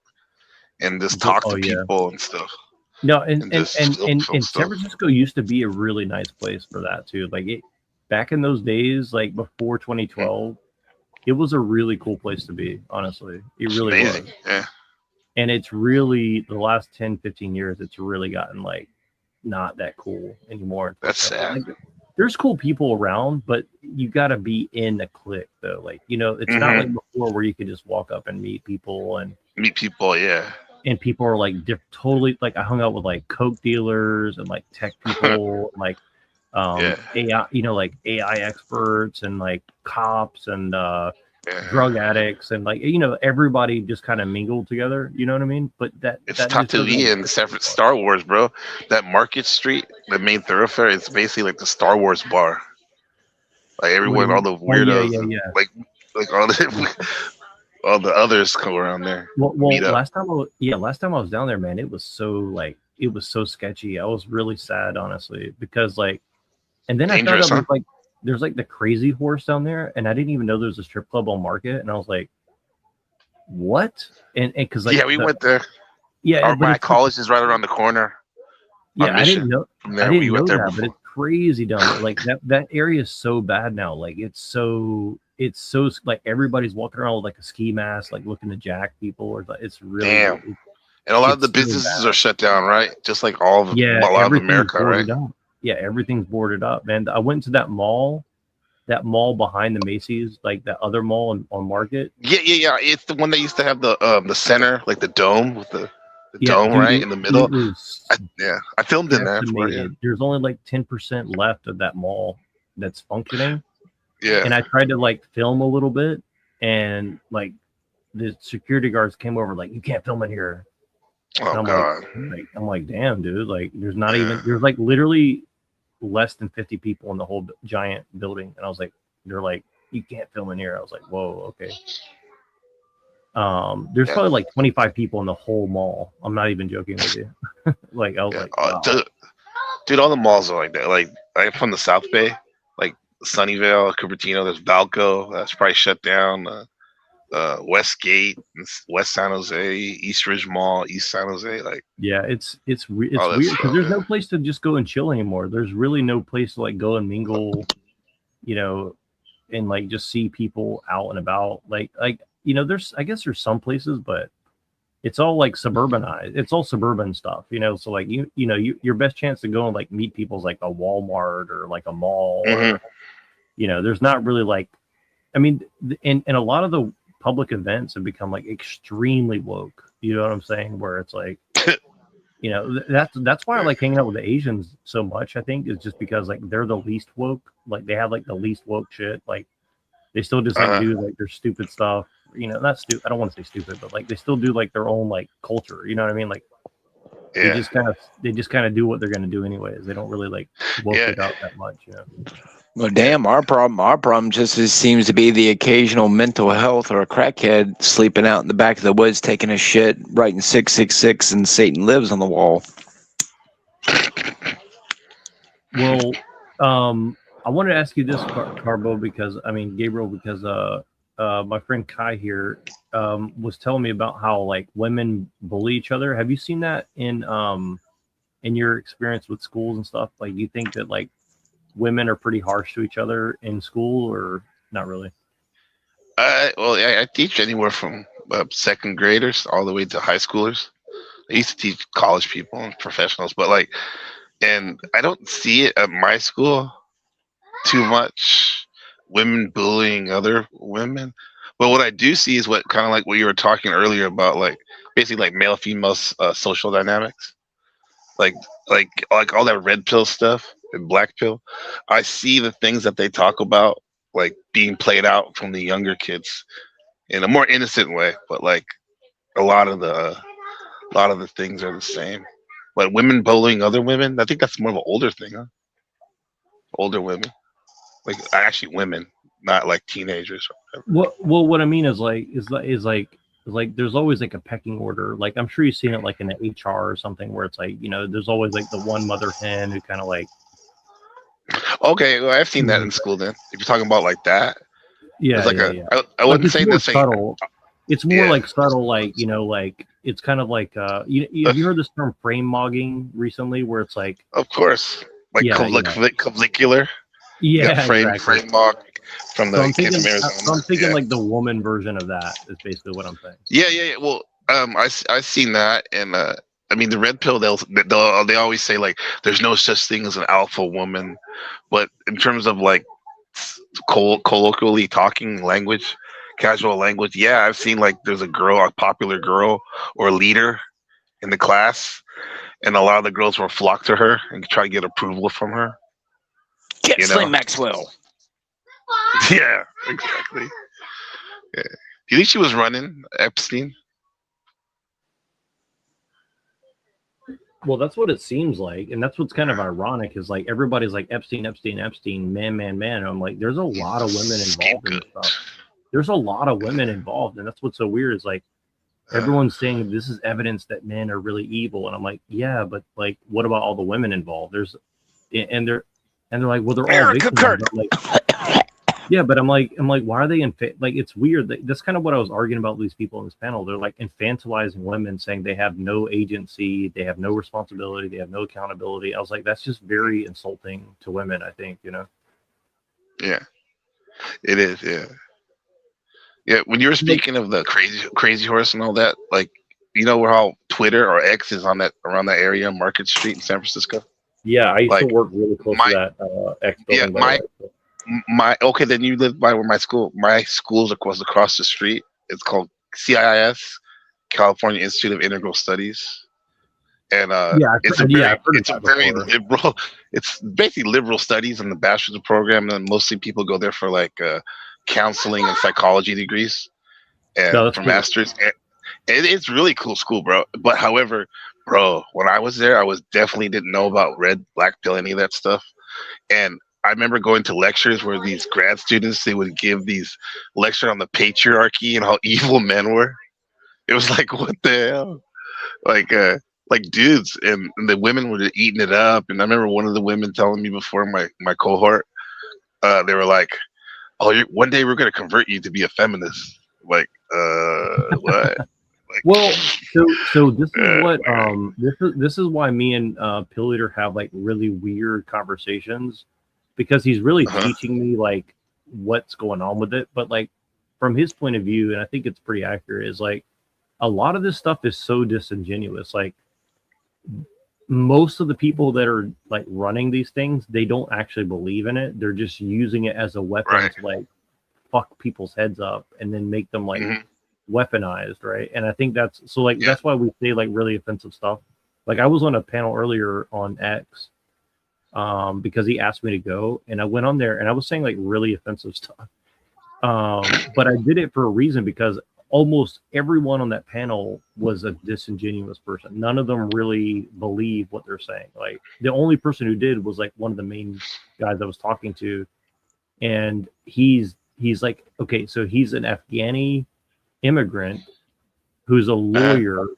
and just talk to people and stuff. No, and San Francisco used to be a really nice place for that too. Like back in those days, like before 2012, it was a really cool place to be. Honestly, it really was. Yeah. And it's really the last 10, 15 years, it's really gotten like not that cool anymore. That's sad. Like, there's cool people around, but you got to be in a clique though. Like it's not like before where you could just walk up and meet people. Yeah. And people are like totally, like I hung out with like coke dealers and like tech people, like AI, like AI experts and like cops and drug addicts and like everybody just kind of mingled together. You know what I mean? But it's Tatooine and Star Wars, bro. That Market Street, the main thoroughfare, is basically like the Star Wars bar. Like everyone, all the weirdos, like all the others come around there. Well, last time I was down there, man, it was so sketchy. I was really sad, honestly, because like, and then dangerous, I found out there's like the Crazy Horse down there, and I didn't even know there was a strip club on Market, and I was like, what? And because like we went there. Yeah, my college is right around the corner. Yeah, I didn't know. From there, I didn't we went know there that, but before. crazy down there. Like that area is so bad now. Like it's so like everybody's walking around with like a ski mask, like looking to jack people, or it's really. Damn. And a lot of the businesses are shut down, right? Just like all of Yeah, a lot of everything's America, right? boarded up. Yeah, everything's boarded up, man. I went to that mall behind the Macy's, like that other mall on Market. Yeah. It's the one that used to have the center, like the dome with the dome, dude, right in the middle. It was I filmed in there for it. decimated. There's only like 10% left of that mall that's functioning. Yeah. And I tried to like film a little bit, and like the security guards came over, like, you can't film in here. Oh and God. I'm like, damn, dude. Like, there's like literally less than 50 people in the whole giant building, and I was like, they're like, you can't film in here. I was like, whoa, okay. There's probably like 25 people in the whole mall. I'm not even joking with you. Like, I was like, wow. Dude, all the malls are like that. Like, I'm from the South Bay, like Sunnyvale, Cupertino. There's Valco, that's probably shut down. Westgate, West San Jose, East Ridge Mall, East San Jose. Like, yeah, it's weird because there's no place to just go and chill anymore. There's really no place to like go and mingle, and like just see people out and about. Like I guess there's some places, but it's all like suburbanized. It's all suburban stuff, So like your best chance to go and like meet people is like a Walmart or like a mall. Or, there's not really like, I mean, and a lot of the public events have become like extremely woke. You know what I'm saying? Where it's like, that's why I like hanging out with the Asians so much. I think is just because like they're the least woke. Like they have like the least woke shit. Like they still just like do like their stupid stuff. Not stupid. I don't want to say stupid, but like they still do like their own like culture. You know what I mean? Like they just kind of do what they're gonna do anyways. They don't really like woke it out that much. Well, damn, our problem just seems to be the occasional mental health or a crackhead sleeping out in the back of the woods taking a shit, writing 666 and Satan lives on the wall. Well, I wanted to ask you this, Carbo, because Gabriel, because my friend Kai here was telling me about how like women bully each other. Have you seen that in your experience with schools and stuff? Like, do you think that like women are pretty harsh to each other in school, or not really? I teach anywhere from second graders all the way to high schoolers. I used to teach college people and professionals, but and I don't see it at my school too much, women bullying other women. But what I do see is what kind of like what you were talking earlier about, like basically like male female social dynamics, like all that red pill stuff and black pill. I see the things that they talk about like being played out from the younger kids in a more innocent way, but like a lot of the things are the same. But women bullying other women, I think that's more of an older thing, huh? Older women, like actually women, not like teenagers or whatever. What I mean is like there's always like a pecking order. Like I'm sure you've seen it like in the HR or something where it's like, there's always like the one mother hen who kind of like. Okay, well, I've seen that in school. Then, if you're talking about like that, yeah, it's like I like wouldn't say the same. Subtle. It's more like subtle, like like it's kind of like have you heard this term frame mogging recently, where it's like, of course, like clavicular. Yeah, frame mog from the kids in Arizona. So I'm thinking like the woman version of that is basically what I'm saying. Yeah. Well, I seen that, and the red pill. They always say like there's no such thing as an alpha woman, but in terms of like colloquially talking language, casual language, yeah, I've seen like there's a popular girl or leader in the class, and a lot of the girls will flock to her and try to get approval from her. Get Slim Maxwell. Yeah, exactly. Yeah. Do you think she was running Epstein? Well, that's what it seems like, and that's what's kind of ironic is like everybody's like Epstein, man. And I'm like, there's a lot of women involved in this stuff. There's a lot of women involved, and that's what's so weird is like everyone's saying this is evidence that men are really evil, and I'm like, yeah, but like, what about all the women involved? They're like, well, they're all victims. Yeah, but I'm like, why are they like? It's weird. That's kind of what I was arguing about with these people in this panel. They're like infantilizing women, saying they have no agency, they have no responsibility, they have no accountability. I was like, that's just very insulting to women. I think, you know. Yeah, it is. Yeah, yeah. When you were speaking of the crazy horse and all that, like, you know where how Twitter or X is on that around that area, Market Street in San Francisco. Yeah, I used to Like, work really close to that X yeah, building. By the way. my okay, then you live by where my school's across the street. It's called CIIS, California Institute of Integral Studies, and Yeah, it's a yeah, very I've heard of that before. liberal. It's basically liberal studies in the bachelor's program, and mostly people go there for like counseling and psychology degrees, and No, that's for cool. masters. And it's really cool school, bro. But however, bro, when I was there, I was definitely didn't know about red, black pill, any of that stuff. And I remember going to lectures where these grad students, they would give these lecture on the patriarchy and how evil men were. It was like, what the hell? Like like dudes, and the women were eating it up. And I remember one of the women telling me before my cohort, they were like, "Oh, one day we're gonna convert you to be a feminist." Like, what? Like, well, so this is what this is why me and Pill Eater have like really weird conversations, because he's really teaching me like what's going on with it. But like from his point of view, and I think it's pretty accurate, is like a lot of this stuff is so disingenuous. Like most of the people that are like running these things, they don't actually believe in it. They're just using it as a weapon to like fuck people's heads up and then make them like weaponized, right? And I think that's so like that's why we say like really offensive stuff. Like I was on a panel earlier on X because he asked me to go, and I went on there and I was saying like really offensive stuff. But I did it for a reason, because almost everyone on that panel was a disingenuous person. None of them really believe what they're saying. Like the only person who did was like one of the main guys I was talking to, and he's like, okay, so he's an Afghani immigrant who's a lawyer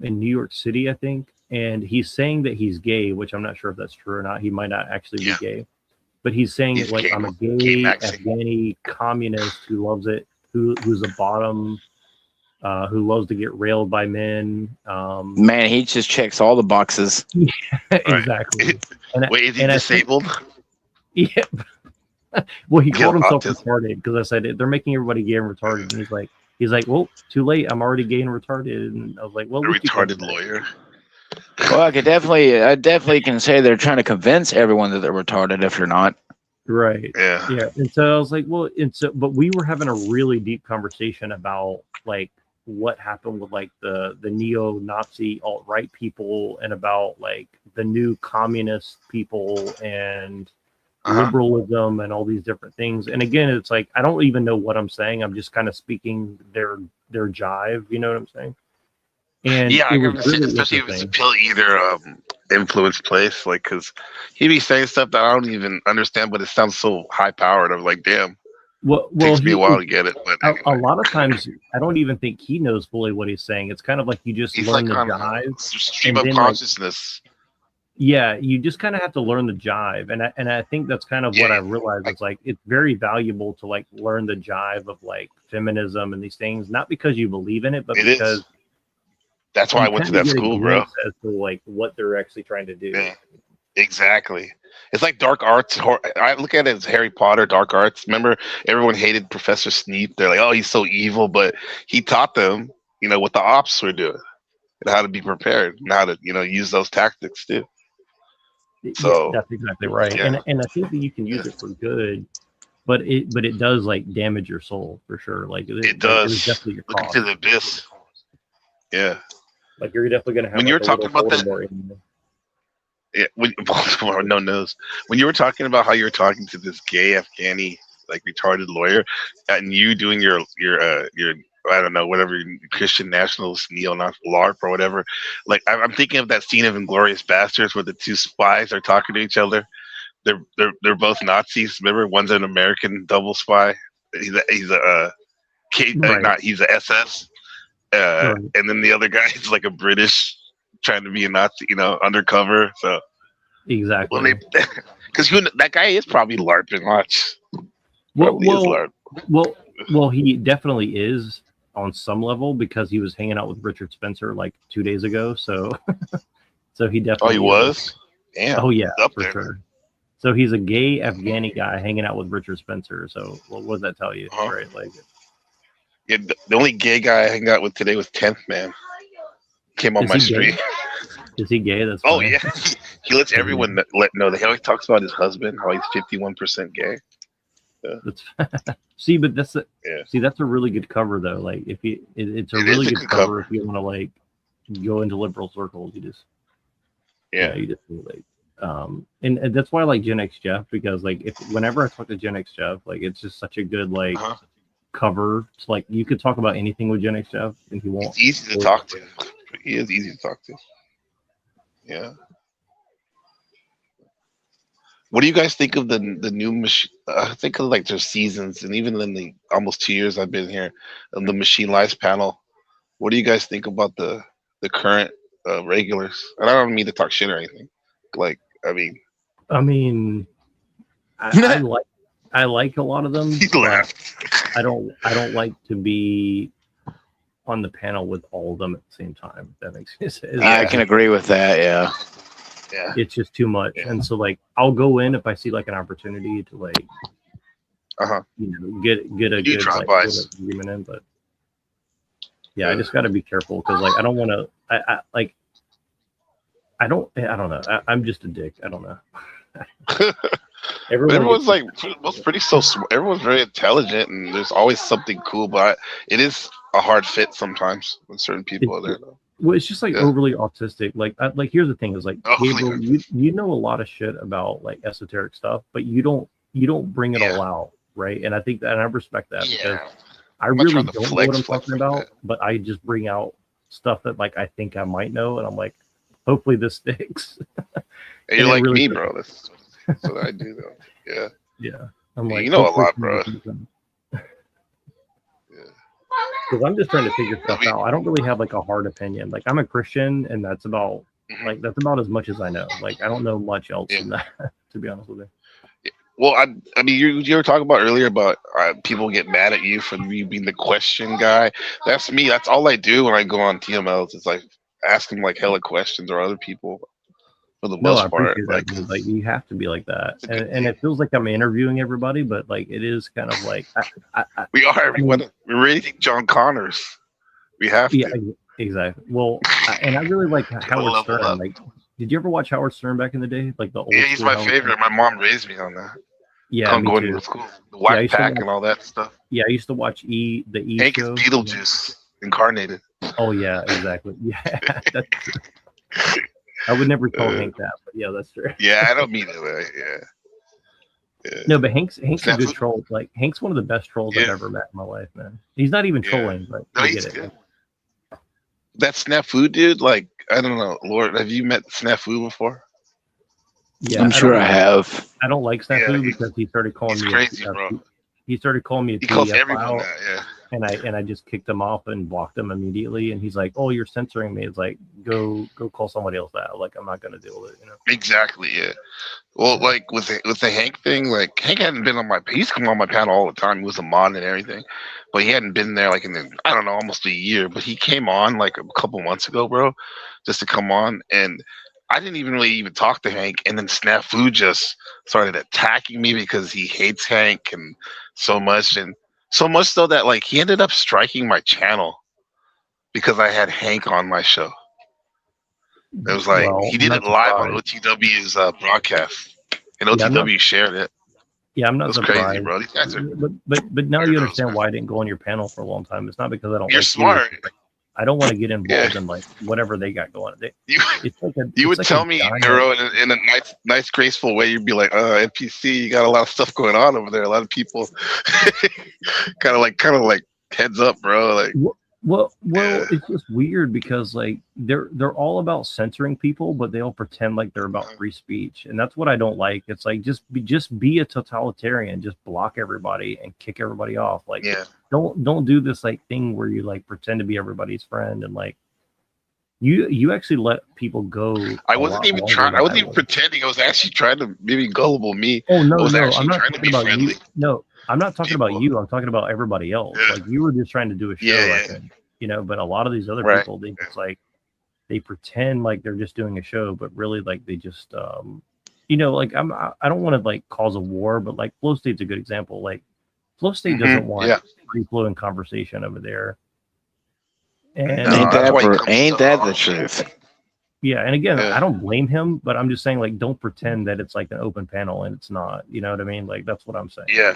in New York City, I think, and he's saying that he's gay, which I'm not sure if that's true or not. He might not actually be gay, but he's saying that like I'm a gay Afghani communist who loves it, who's a bottom, who loves to get railed by men. Man, he just checks all the boxes. Yeah, exactly. And wait, is he disabled? Yeah. Well, he called himself retarded because I said they're making everybody gay and retarded, and he's like, well, too late. I'm already gay and retarded. And I was like, well, a retarded lawyer. Well, I definitely can say they're trying to convince everyone that they're retarded if you're not. Right. Yeah. Yeah. And so I was like, well, but we were having a really deep conversation about like what happened with like the neo-Nazi alt-right people, and about like the new communist people and liberalism and all these different things. And again, it's like I don't even know what I'm saying. I'm just kind of speaking their jive. You know what I'm saying? And yeah, I was really especially if it's a Pill Eater influenced place, like, because he be saying stuff that I don't even understand, but it sounds so high powered. I'm like, damn. Well, takes me a while to get it, but anyway. A lot of times I don't even think he knows fully what he's saying. It's kind of like you just learn like the on jive, stream of consciousness. Yeah, you just kind of have to learn the jive, and I think that's kind of what I realized is like it's very valuable to like learn the jive of like feminism and these things, not because you believe in it, but because that's why I went to that school, bro. As to like what they're actually trying to do. Yeah, exactly. It's like dark arts. I look at it as Harry Potter, dark arts. Remember, everyone hated Professor Snape. They're like, oh, he's so evil, but he taught them, what the ops were doing and how to be prepared and how to, use those tactics too. So yeah, that's exactly right. Yeah. And I think that you can use it for good, but it does like damage your soul for sure. Like it does. It definitely your Look into the abyss. Yeah. Like you're definitely gonna have when like, you're talking about that. Yeah, Baltimore, no knows. When you were talking about how you were talking to this gay Afghani like retarded lawyer, and you doing your I don't know, whatever Christian nationalist LARP or whatever, like I'm thinking of that scene of Inglourious Bastards where the two spies are talking to each other. They're both Nazis. Remember, one's an American double spy. He's a SS. And then the other guy is like a British trying to be a Nazi, undercover. So exactly. Well, because that guy is probably LARPing. Watch. Probably is lard. Well, he definitely is on some level because he was hanging out with Richard Spencer like 2 days ago. So, so he definitely. Oh, he was. Damn. Oh yeah, up for there. sure. So he's a gay Afghani guy hanging out with Richard Spencer. So what does that tell you, right? Like, Yeah, the only gay guy I hung out with today was 10th Man. Came on Is my he gay? street. Is he gay? That's Oh funny. yeah, he lets everyone know that he always talks about his husband, how he's 51% gay. Yeah. That's see, but that's a, Yeah. see that's a really good cover though. Like if you, it's a It really is a good good cover cover. if you want to like go into liberal circles. You just you just like and that's why I like Gen X Jeff because like if whenever I talk to Gen X Jeff, like it's just such a good like cover. It's like you could talk about anything with Gen X Jeff and he won't. It's easy to talk to. He is easy to talk to. Yeah. What do you guys think of the new machine? I think of like their seasons, and even in the almost 2 years I've been here, on the Machine Lives panel. What do you guys think about the current regulars? And I don't mean to talk shit or anything. Like, I mean, I like a lot of them. But I don't like to be on the panel with all of them at the same time. If that makes sense. I can agree with that. Yeah. Yeah. It's just too much. And so like I'll go in if I see like an opportunity to like you know get a good like, good agreement in, but I just got to be careful because like I don't want to I don't know. I'm just a dick. I don't know. Everyone's like pretty so smart. Everyone's very intelligent, and there's always something cool. But it is a hard fit sometimes when certain people are there. Well, it's just like overly autistic. Like here's the thing: is like, Gabriel, you know a lot of shit about like esoteric stuff, but you don't bring it all out, right? And I think that and I respect that because I really don't know what I'm talking about, but I just bring out stuff that like I think I might know, and I'm like, hopefully this sticks. Hey, you're like me, bro. That's what I do, though. Yeah. Yeah. I'm like, you know a lot, bro. Because I'm just trying to figure stuff out. I don't really have like a hard opinion. Like I'm a Christian, and that's about that's about as much as I know. Like I don't know much else than that, to be honest with you. Well, I mean, you were talking about earlier about people get mad at you for you being the question guy. That's me. That's all I do when I go on TMLs. It's like ask them like hella questions or other people. For the most part, like you have to be like that, and it feels like I'm interviewing everybody, but like it is kind of like we are. We're rating John Connors. We have to. Exactly. Well, and I really like Howard Stern. Like, did you ever watch Howard Stern back in the day? Like the old he's my Howard favorite. Stern? My mom raised me on that. Yeah, me going too. to school, the Whack Pack and all that stuff. Yeah, I used to watch the E Hank show. is Beetlejuice incarnated. Oh yeah, exactly. Yeah, that's. I would never tell Hank that, but yeah, that's true. Yeah, I don't mean it. Yeah. No, but Hank's a good troll. Like Hank's one of the best trolls I've ever met in my life, man. He's not even trolling, but no, he's good. That Snafu dude, like I don't know, Lord, have you met Snafu before? Yeah, I'm sure I have. I don't like Snafu because he started calling me crazy, bro. He started calling me a He calls PDF everyone file, that, and I just kicked him off and blocked him immediately. And he's like, "Oh, you're censoring me." It's like, go call somebody else that. Like, I'm not gonna deal with it, you know. Exactly, yeah. Well, like with the Hank thing, like Hank hadn't been on my. He used to come on my panel all the time. He was a mod and everything, but he hadn't been there like in I don't know, almost a year. But he came on like a couple months ago, bro, just to come on, and I didn't even really talk to Hank, and then Snafu just started attacking me because he hates Hank and so much so that like he ended up striking my channel because I had Hank on my show. It was like he did it live on OTW's broadcast, and OTW shared it. Yeah, I'm not it was surprised. crazy, bro. These guys are. But now you understand why I didn't go on your panel for a long time. It's not because I don't. You're like smart. You. I don't want to get involved in like whatever they got going. You would tell me, Neuro, in a nice, graceful way. You'd be like, "NPC, you got a lot of stuff going on over there. A lot of people, kind of like heads up, bro." Like, well, it's just weird because like they're all about censoring people, but they all pretend like they're about free speech, and that's what I don't like. It's like just be a totalitarian, just block everybody and kick everybody off. Like, don't do this like thing where you like pretend to be everybody's friend and like You actually let people go. I wasn't even trying. I wasn't even pretending. I was actually trying to maybe gullible me. Oh no, I was no, actually I'm not trying to talking be about friendly. you. No, I'm not talking about you. I'm talking about everybody else. Like you were just trying to do a show, Yeah, I think. You know, but a lot of these other Right. people, they just like they pretend like they're just doing a show, but really like they just you know, like I don't want to like cause a war, but like Flow State's a good example. Like Flow State doesn't want free flowing conversation over there. And ain't that the truth? yeah, and again, I don't blame him, but I'm just saying like don't pretend that it's like an open panel and it's not. You know what I mean? Like that's what I'm saying. Yeah.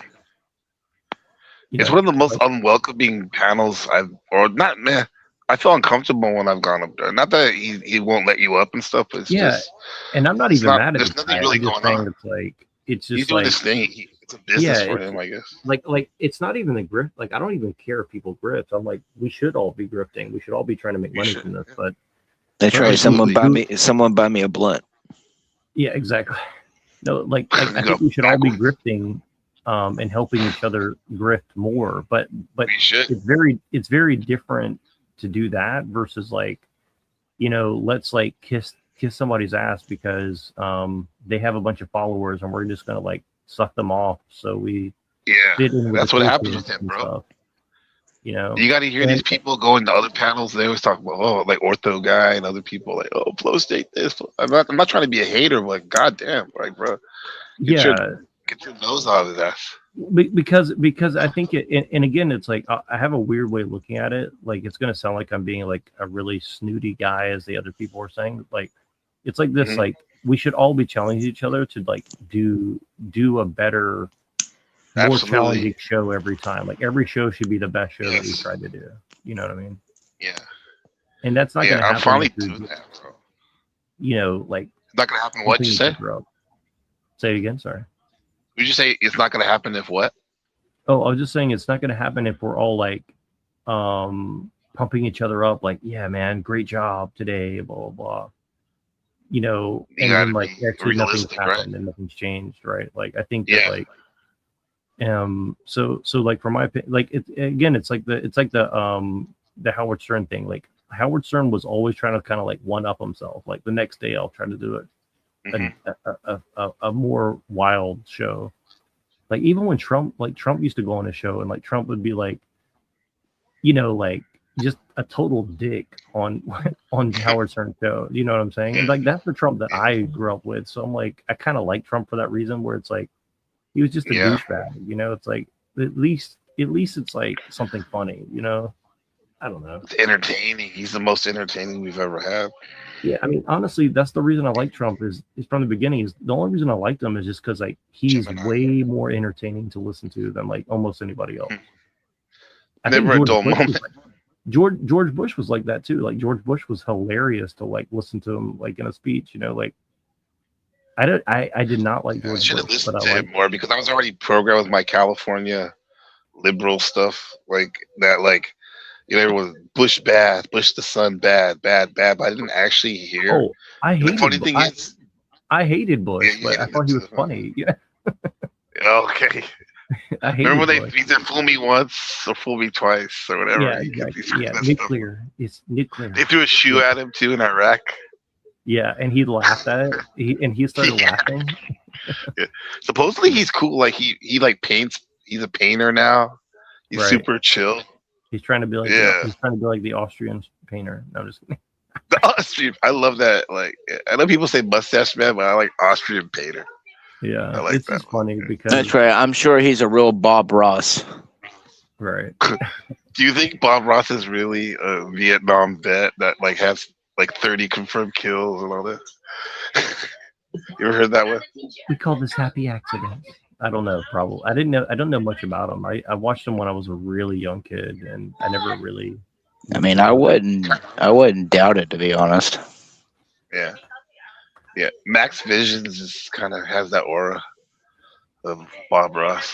You It's know, one of the most unwelcoming panels I've, or not, man. I feel uncomfortable when I've gone up there. Not that he won't let you up and stuff, but it's just. And I'm not it's even mad at There's this nothing guy. really I'm just going saying on. it's like it's just He's doing like his thing. It's a business for him, I guess. Like it's not even a grift. Like I don't even care if people grift. I'm like we should all be grifting. We should all be trying to make money from this. But That's right. like, Someone buy me a blunt. yeah, exactly. No, like I think we should all be grifting, and helping each other grift more. But it's very different to do that versus like, you know, let's like kiss somebody's ass because they have a bunch of followers and we're just gonna like suck them off. So we fit in with That's the what happens culture with him, and bro. stuff, you know, You got to hear these people go into other panels. They always talk about like Ortho Guy and other people like Flow State this. I'm not trying to be a hater, but like goddamn, like bro, get your nose out of that. because I think it, and again, it's like I have a weird way of looking at it. Like it's gonna sound like I'm being like a really snooty guy, as the other people are saying. Like it's like this, like we should all be challenging each other to like do a better, more challenging show every time. Like every show should be the best show that we tried to do. You know what I mean? Yeah. And that's not gonna happen. I'm finally doing that, bro. You know, like it's not gonna happen. What you say? Say it again. Sorry. Would you say it's not gonna happen if what? Oh, I was just saying it's not gonna happen if we're all like pumping each other up, like, yeah, man, great job today, blah blah blah. You know, and then like actually nothing's happened and nothing's changed, right? Like I think that like so like for my opinion, like it's like the Howard Stern thing. Like Howard Stern was always trying to kind of like one up himself. Like the next day I'll try to do it. A more wild show. Like even when Trump used to go on a show and like Trump would be like, you know, like just a total dick on Howard Stern's show. You know what I'm saying? And like that's the Trump that I grew up with. So I'm like, I kind of like Trump for that reason, where it's like he was just a douchebag. You know, it's like at least it's like something funny. You know, I don't know. It's entertaining. He's the most entertaining we've ever had. Yeah, I mean, honestly, that's the reason I like Trump is from the beginning. Is the only reason I liked him is just because like he's way more entertaining to listen to than like almost anybody else. I think Never a dull moment. George Bush was like that too. Like George Bush was hilarious to like listen to him like in a speech. You know, like I did not like George I should have Bush, listened but to him more because I was already programmed with my California liberal stuff like that. Like you know, everyone was Bush bad, Bush the son bad, but I didn't actually hear. Oh, I hated. The funny thing is, I hated Bush, but I thought he was funny. Yeah. Okay. I hated Remember they Bush. either fool me once or fool me twice or whatever. Yeah, exactly. Yeah, nuclear. It's nuclear. They threw a shoe at him too in Iraq. Yeah, and he laughed at it. He started laughing. Supposedly he's cool. Like he like paints. He's a painter now. He's super chill. He's trying to be like he's trying to be like the Austrian painter. No, I'm just kidding. The Austrian. I love that. Like I know people say mustache man, but I like Austrian painter. Yeah, I like it's that just funny because That's right. I'm sure he's a real Bob Ross. Right. Do you think Bob Ross is really a Vietnam vet that like has like 30 confirmed kills and all this? You ever heard that one? We call this happy accident. I don't know. Probably. I don't know much about him. I watched him when I was a really young kid, and I never really. I mean, I wouldn't doubt it, to be honest. Yeah. Yeah. Max Visions just kind of has that aura of Bob Ross.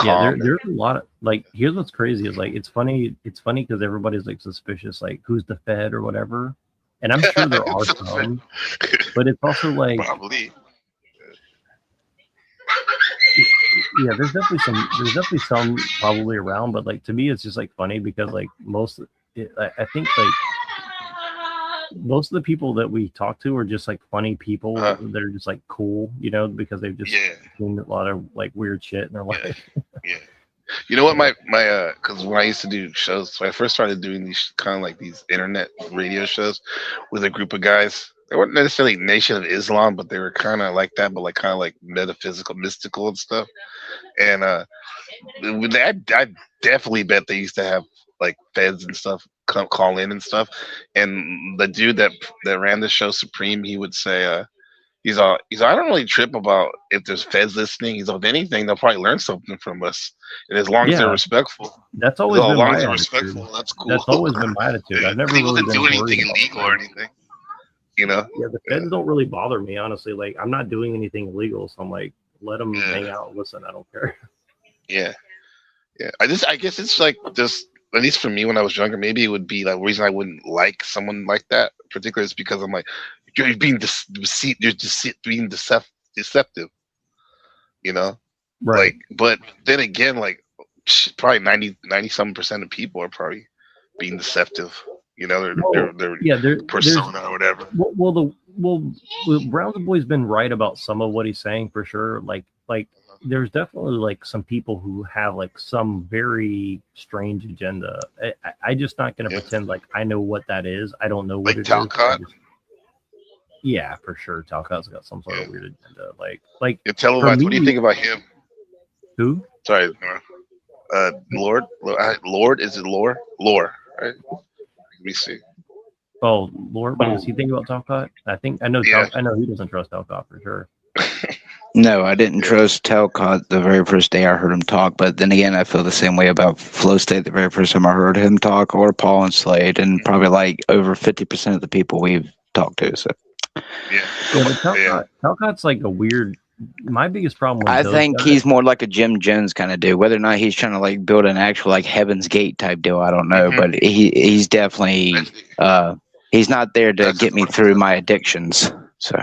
Yeah, there's a lot of like. Here's what's crazy is like it's funny because everybody's like suspicious, like who's the Fed or whatever, and I'm sure there are some, but it's also like probably. Yeah, there's definitely some probably around, but like to me it's just like funny because like I think like most of the people that we talk to are just like funny people that are just like cool, you know, because they've just seen a lot of like weird shit in their life. Yeah. You know what, my because when I used to do shows, so I first started doing these kind of like these internet radio shows with a group of guys. They weren't necessarily Nation of Islam, but they were kind of like that, but like kind of like metaphysical, mystical and stuff. And I definitely bet they used to have like feds and stuff come call in and stuff. And the dude that ran the show, Supreme, he would say, he's all, I don't really trip about if there's feds listening. He's all, if anything, they'll probably learn something from us. And as long as they're Yeah, respectful, that's as always been long my as they're attitude. respectful, that's cool. That's always been my attitude. I've never He really wasn't been doing worried anything about illegal or anything. You know? Yeah, the feds don't really bother me, honestly. Like, I'm not doing anything illegal, so I'm like, let them hang out and listen. I don't care. Yeah. Yeah. I guess it's like just, at least for me when I was younger, maybe it would be like the reason I wouldn't like someone like that, particularly is because I'm like, you're being being deceptive, you know? Right. Like, but then again, like probably 90-something% of people are probably being deceptive. You know, their persona or whatever. Well, Brown's Boy's been right about some of what he's saying for sure. Like there's definitely like some people who have like some very strange agenda. I just not going to pretend like I know what that is. I don't know what it Talcott? is. Yeah, for sure. Talcott's got some sort of weird agenda. Like Televised. What do you think about him? Who? Sorry, Lord. Lord, is it Lore? Lore, right? Let me see. Oh, Lord, what does he think about Talcott? I know he doesn't trust Talcott for sure. No, I didn't trust Talcott the very first day I heard him talk, but then again, I feel the same way about Flow State the very first time I heard him talk, or Paul and Slade, and probably like over 50% of the people we've talked to. So, but Talcott's like a weird. My biggest problem with I think he's more like a Jim Jones kind of dude. Whether or not he's trying to like build an actual like Heaven's Gate type deal, I don't know, but he's definitely he's not there to get me through my addictions. So.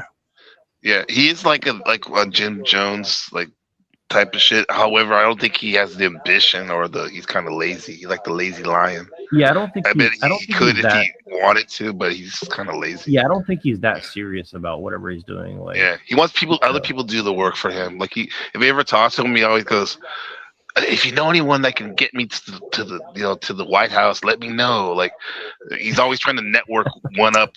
Yeah, he is like a Jim Jones like type of shit. However, I don't think he has the ambition or he's kind of lazy. He's like the lazy lion. Yeah, I don't think he could if he wanted to, but he's kind of lazy. Yeah, I don't think he's that serious about whatever he's doing. Like, yeah, he wants other people to do the work for him. Like if he ever talks to him, he always goes, if you know anyone that can get me to the White House, let me know. Like he's always trying to network one up.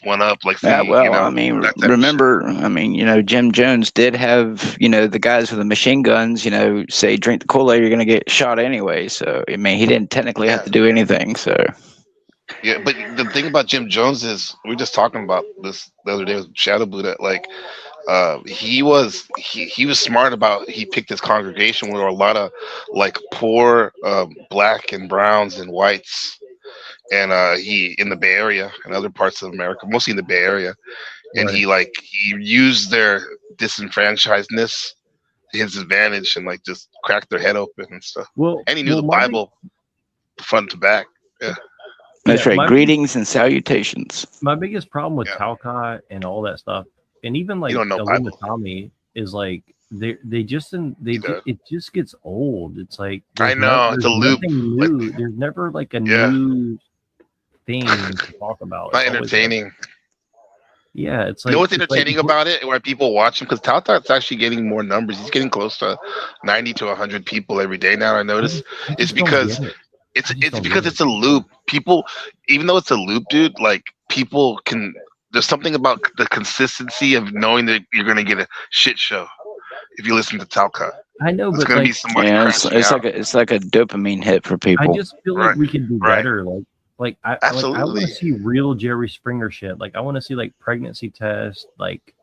Like I mean, remember, Jim Jones did have the guys with the machine guns. Say drink the Kool-Aid, you're gonna get shot anyway. So I mean, he didn't technically have to do anything. So yeah, but the thing about Jim Jones is we were just talking about this the other day with Shadow Buddha. Like he was smart about he picked his congregation where a lot of like poor black and browns and whites, and he in the Bay Area and other parts of America, mostly in the Bay Area, and he used their disenfranchisedness to his advantage and like just cracked their head open and stuff. And he knew the Bible front to back. Yeah. That's right. Greetings and salutations. My biggest problem with Talcott and all that stuff, and even like Alina Tommy, is like it just gets old. It's like I know it's a loop. New. There's never like a new thing to talk about. Not entertaining. Yeah, it's like you know what's entertaining about it? Why people watch him, because Talcott's actually getting more numbers. He's getting close to 90 to 100 people every day now. I notice it's because it's a loop. People, even though it's a loop, dude, like people can. There's something about the consistency of knowing that you're gonna get a shit show if you listen to Talcott. I know, it's but gonna be somebody. Yeah, it's like a dopamine hit for people. I just feel like we can do better. Like I want to see real Jerry Springer shit. Like I want to see like pregnancy tests, like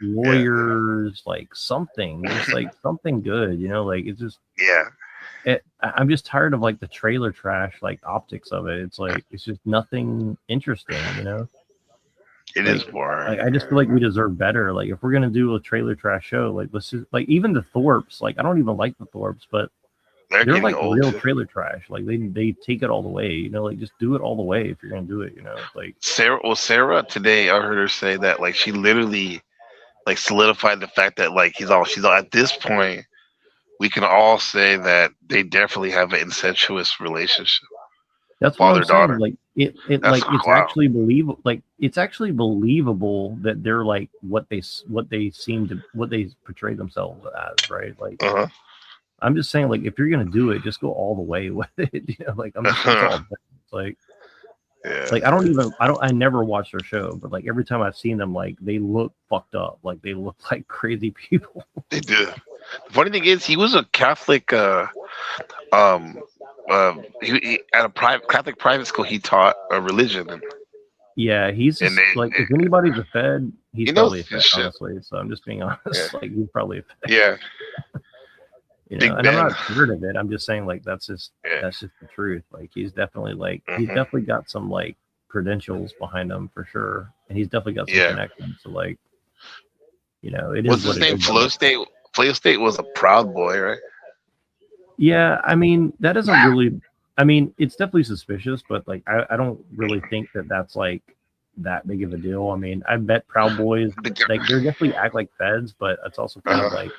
lawyers, like something, just like something good. Like it's just I'm just tired of like the trailer trash, like optics of it. It's like it's just nothing interesting. It is boring. I just feel like we deserve better. Like if we're gonna do a trailer trash show, like let's just like even the Thorpes. Like I don't even like the Thorpes, but they're like old. Real trailer trash. Like they take it all the way. Like just do it all the way if you're gonna do it. Like Sarah today, I heard her say that like she literally like solidified the fact that like she's all at this point. We can all say that they definitely have an incestuous relationship. That's what I'm saying. It's actually believable. Like it's actually believable that they're like what they portray themselves as, right? Like I'm just saying, like if you're gonna do it, just go all the way with it. You know, like it's all it's like. Yeah. Like I never watched their show, but like every time I've seen them, like they look fucked up. Like they look like crazy people. They do. The funny thing is, he was a Catholic. At a Catholic private school, he taught a religion. Yeah, he's just, like if anybody's a Fed, he's probably a Fed, shit. honestly. So I'm just being honest. Yeah. Like he's probably a Fed. Yeah. You Big know, and Ben. I'm not scared of it. I'm just saying, like that's just the truth. Like he's definitely he's definitely got some like credentials behind him for sure, and he's definitely got some connections. So like, you know, it What's is what his name? it is. Flow State. Flow State was a Proud Boy, right? Yeah, I mean that doesn't really. I mean, it's definitely suspicious, but like I don't really think that that's like that big of a deal. I mean, I've met Proud Boys. Like they're definitely act like Feds, but it's also kind of like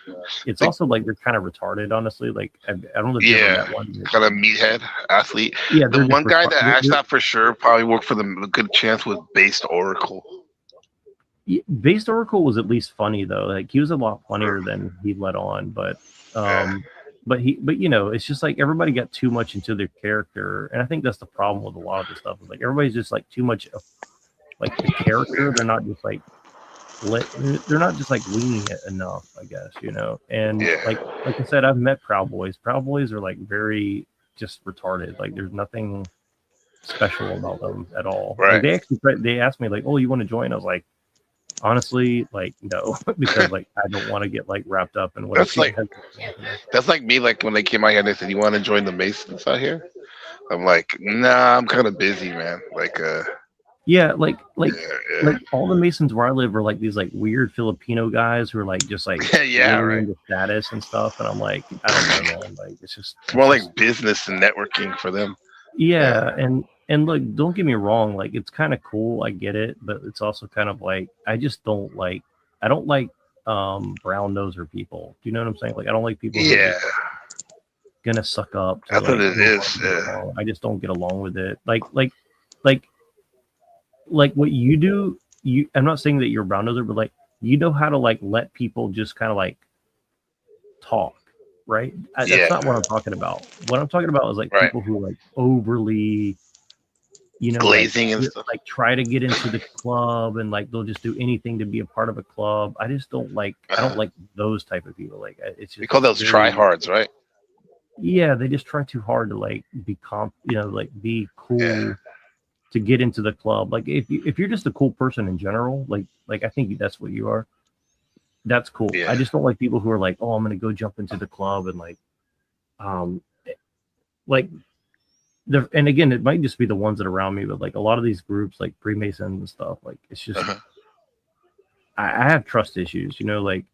it's also like they're kind of retarded, honestly. Like I don't know if you ever met one. Kind of meathead athlete. Yeah, the one guy that I thought for sure probably worked for them a good chance was Based Oracle. Based Oracle was at least funny though. Like he was a lot funnier than he let on, but but you know, it's just like everybody got too much into their character, and I think that's the problem with a lot of the stuff. Is like everybody's just like too much of like the character. They're not just like they're not just like winging it enough, I guess, you know. And like I said, I've met Proud Boys. Proud Boys are like very just retarded. Like there's nothing special about them at all. Right. Like they actually they asked me like, "Oh, you want to join?" I was like, honestly, like no, because like I don't want to get like wrapped up in what That's like me. Like when they came out here and they said, "You want to join the Masons out here?" I'm like, "Nah, I'm kind of busy, man." Like, yeah, like all the Masons where I live are like these like weird Filipino guys who are like just like into status and stuff, and I'm like, I don't know, man. Like it's more like business and networking for them. Yeah, and look, don't get me wrong, like it's kind of cool, I get it, but it's also kind of like I don't like brown noser people. Do you know what I'm saying? Like I don't like people who are just gonna suck up to, That's like, what it is. Yeah. I just don't get along with it. Like what you do, I'm not saying that you're a brown noser, but like you know how to like let people just kind of like talk. Right? That's not what I'm talking about. What I'm talking about is like people who like overly, you know, glazing like, and stuff. Like try to get into the club and like they'll just do anything to be a part of a club. I just don't like. I don't like those type of people. Like it's just we call those tryhards, right? Yeah, they just try too hard to like be like be cool to get into the club. Like if you're just a cool person in general, like I think that's what you are. That's cool. Yeah. I just don't like people who are like, oh, I'm gonna go jump into the club and like and again, it might just be the ones that are around me, but like a lot of these groups, like Freemasons and stuff, like it's just I have trust issues, you know, like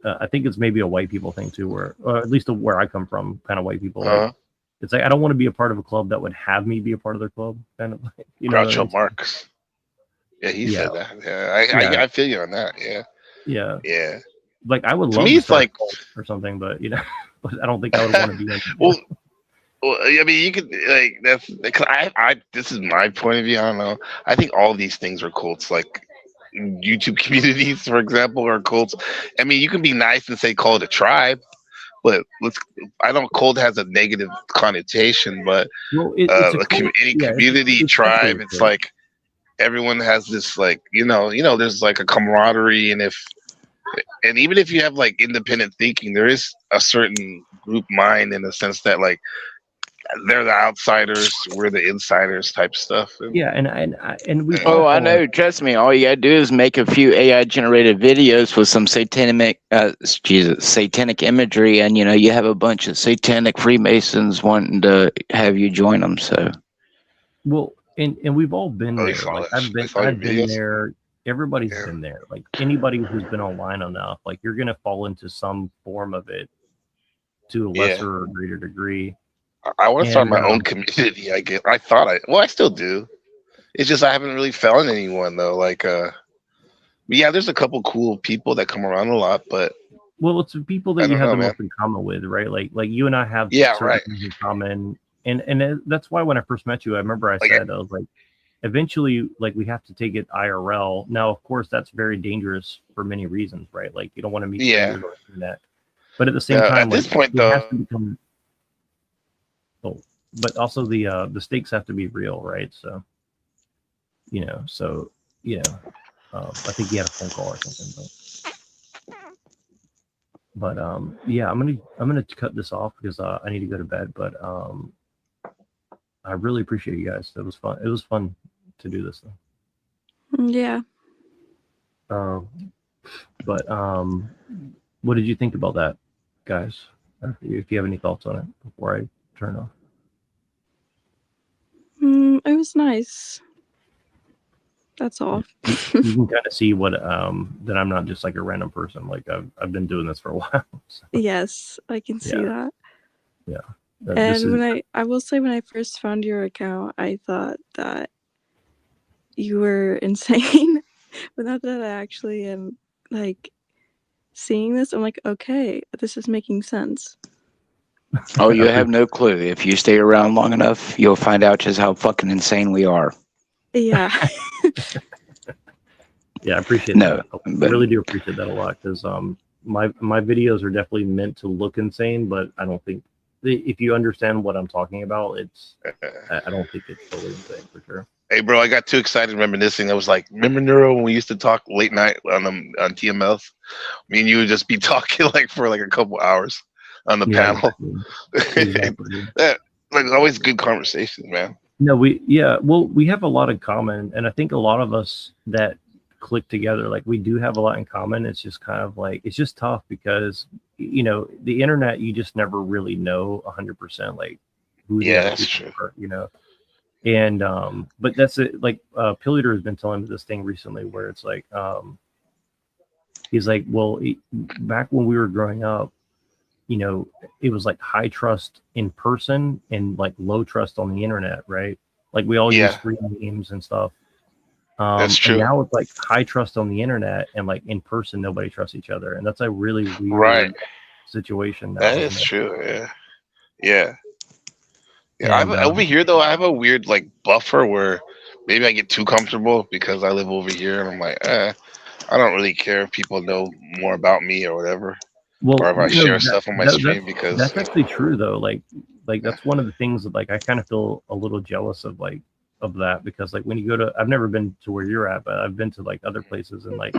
I think it's maybe a white people thing too, where or at least where I come from, kind of white people. Like, it's like I don't want to be a part of a club that would have me be a part of their club, kind of like, you know. Groucho Marx. Yeah, he said that. Yeah, I feel you on that. Yeah. Yeah. Like I would love me, to it's start like a cult or something, but you know, but I don't think I would want to be in. well, I mean, you could like that's because I this is my point of view. I don't know. I think all these things are cults. Like YouTube communities, for example, are cults. I mean, you can be nice and say call it a tribe, but I know cult has a negative connotation, but any community tribe, it's like everyone has this like there's like a camaraderie, and even if you have like independent thinking, there is a certain group mind in the sense that like they're the outsiders, we're the insiders type stuff. Yeah, and we. I know. Trust me. All you gotta do is make a few AI generated videos with some satanic imagery, and you have a bunch of satanic Freemasons wanting to have you join them. So. Well, and we've all been there. Like I've been there. Everybody's been there. Like anybody who's been online enough, like you're gonna fall into some form of it to a lesser or greater degree. I want to start my own community. I still do. It's just I haven't really found anyone though. Like, there's a couple cool people that come around a lot, but it's the people that you have the most in common with, right? Like you and I have certain things in common, and that's why when I first met you, I remember I said, I was like, eventually, like, we have to take it IRL. Now, of course, that's very dangerous for many reasons, right? Like, you don't want to meet strangers on the internet, but at the same time, at this like, point, it has though, to become. Oh, but also the stakes have to be real, right? So, I think he had a phone call or something, but yeah, I'm gonna cut this off because I need to go to bed. But I really appreciate you guys. It was fun. It was fun to do this though. Yeah. But what did you think about that, guys? If you have any thoughts on it before I turn off. It was nice. That's all. You can kind of see what that I'm not just like a random person. Like I've been doing this for a while. So. Yes, I can see that. Yeah. And I will say, when I first found your account, I thought that you were insane. But now that I actually am like seeing this, I'm like, okay, this is making sense. Oh, you have no clue. If you stay around long enough, you'll find out just how fucking insane we are. Yeah. Yeah, I appreciate that. I really do appreciate that a lot because my videos are definitely meant to look insane, but I don't think if you understand what I'm talking about, I don't think it's totally insane for sure. Hey, bro, I got too excited reminiscing. I was like, remember Neuro when we used to talk late night on TMLs? Me and you would just be talking like for like a couple hours on the panel. Exactly. Like always good conversations, man. No, we have a lot in common, and I think a lot of us that click together, like we do have a lot in common. It's just kind of like it's just tough because the internet, you just never really know 100% like who the other people are, and but that's it. Like Pillator has been telling me this thing recently where it's like he's like, well, back when we were growing up, it was like high trust in person and like low trust on the internet, right? Like we all use free names and stuff. That's true. And now it's like high trust on the internet and like in person, nobody trusts each other. And that's a really weird situation now. That is true. Yeah. And, over here though, I have a weird like buffer where maybe I get too comfortable because I live over here and I'm like, I don't really care if people know more about me or whatever. Well, or if I share stuff on my stream because that's actually true though. Like that's one of the things that like I kind of feel a little jealous of that because like when you go to, I've never been to where you're at, but I've been to like other places and like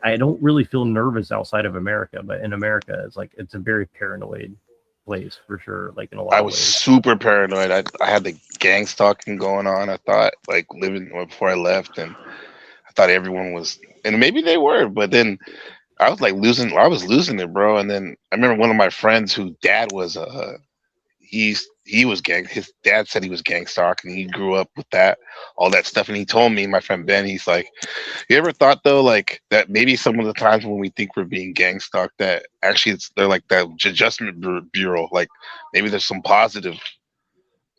I don't really feel nervous outside of America, but in America it's a very paranoid place for sure. Like in a lot I of was ways. super paranoid. I had the gang stalking going on. I thought like living before I left, and I thought everyone was, and maybe they were, but then I was like losing. I was losing it, bro. And then I remember one of my friends whose dad was he was gang. His dad said he was gang stalking. He grew up with all that stuff. And he told me, my friend Ben, he's like, you ever thought though, like that maybe some of the times when we think we're being gang stalked, that actually they're like the Adjustment Bureau. Like maybe there's some positive,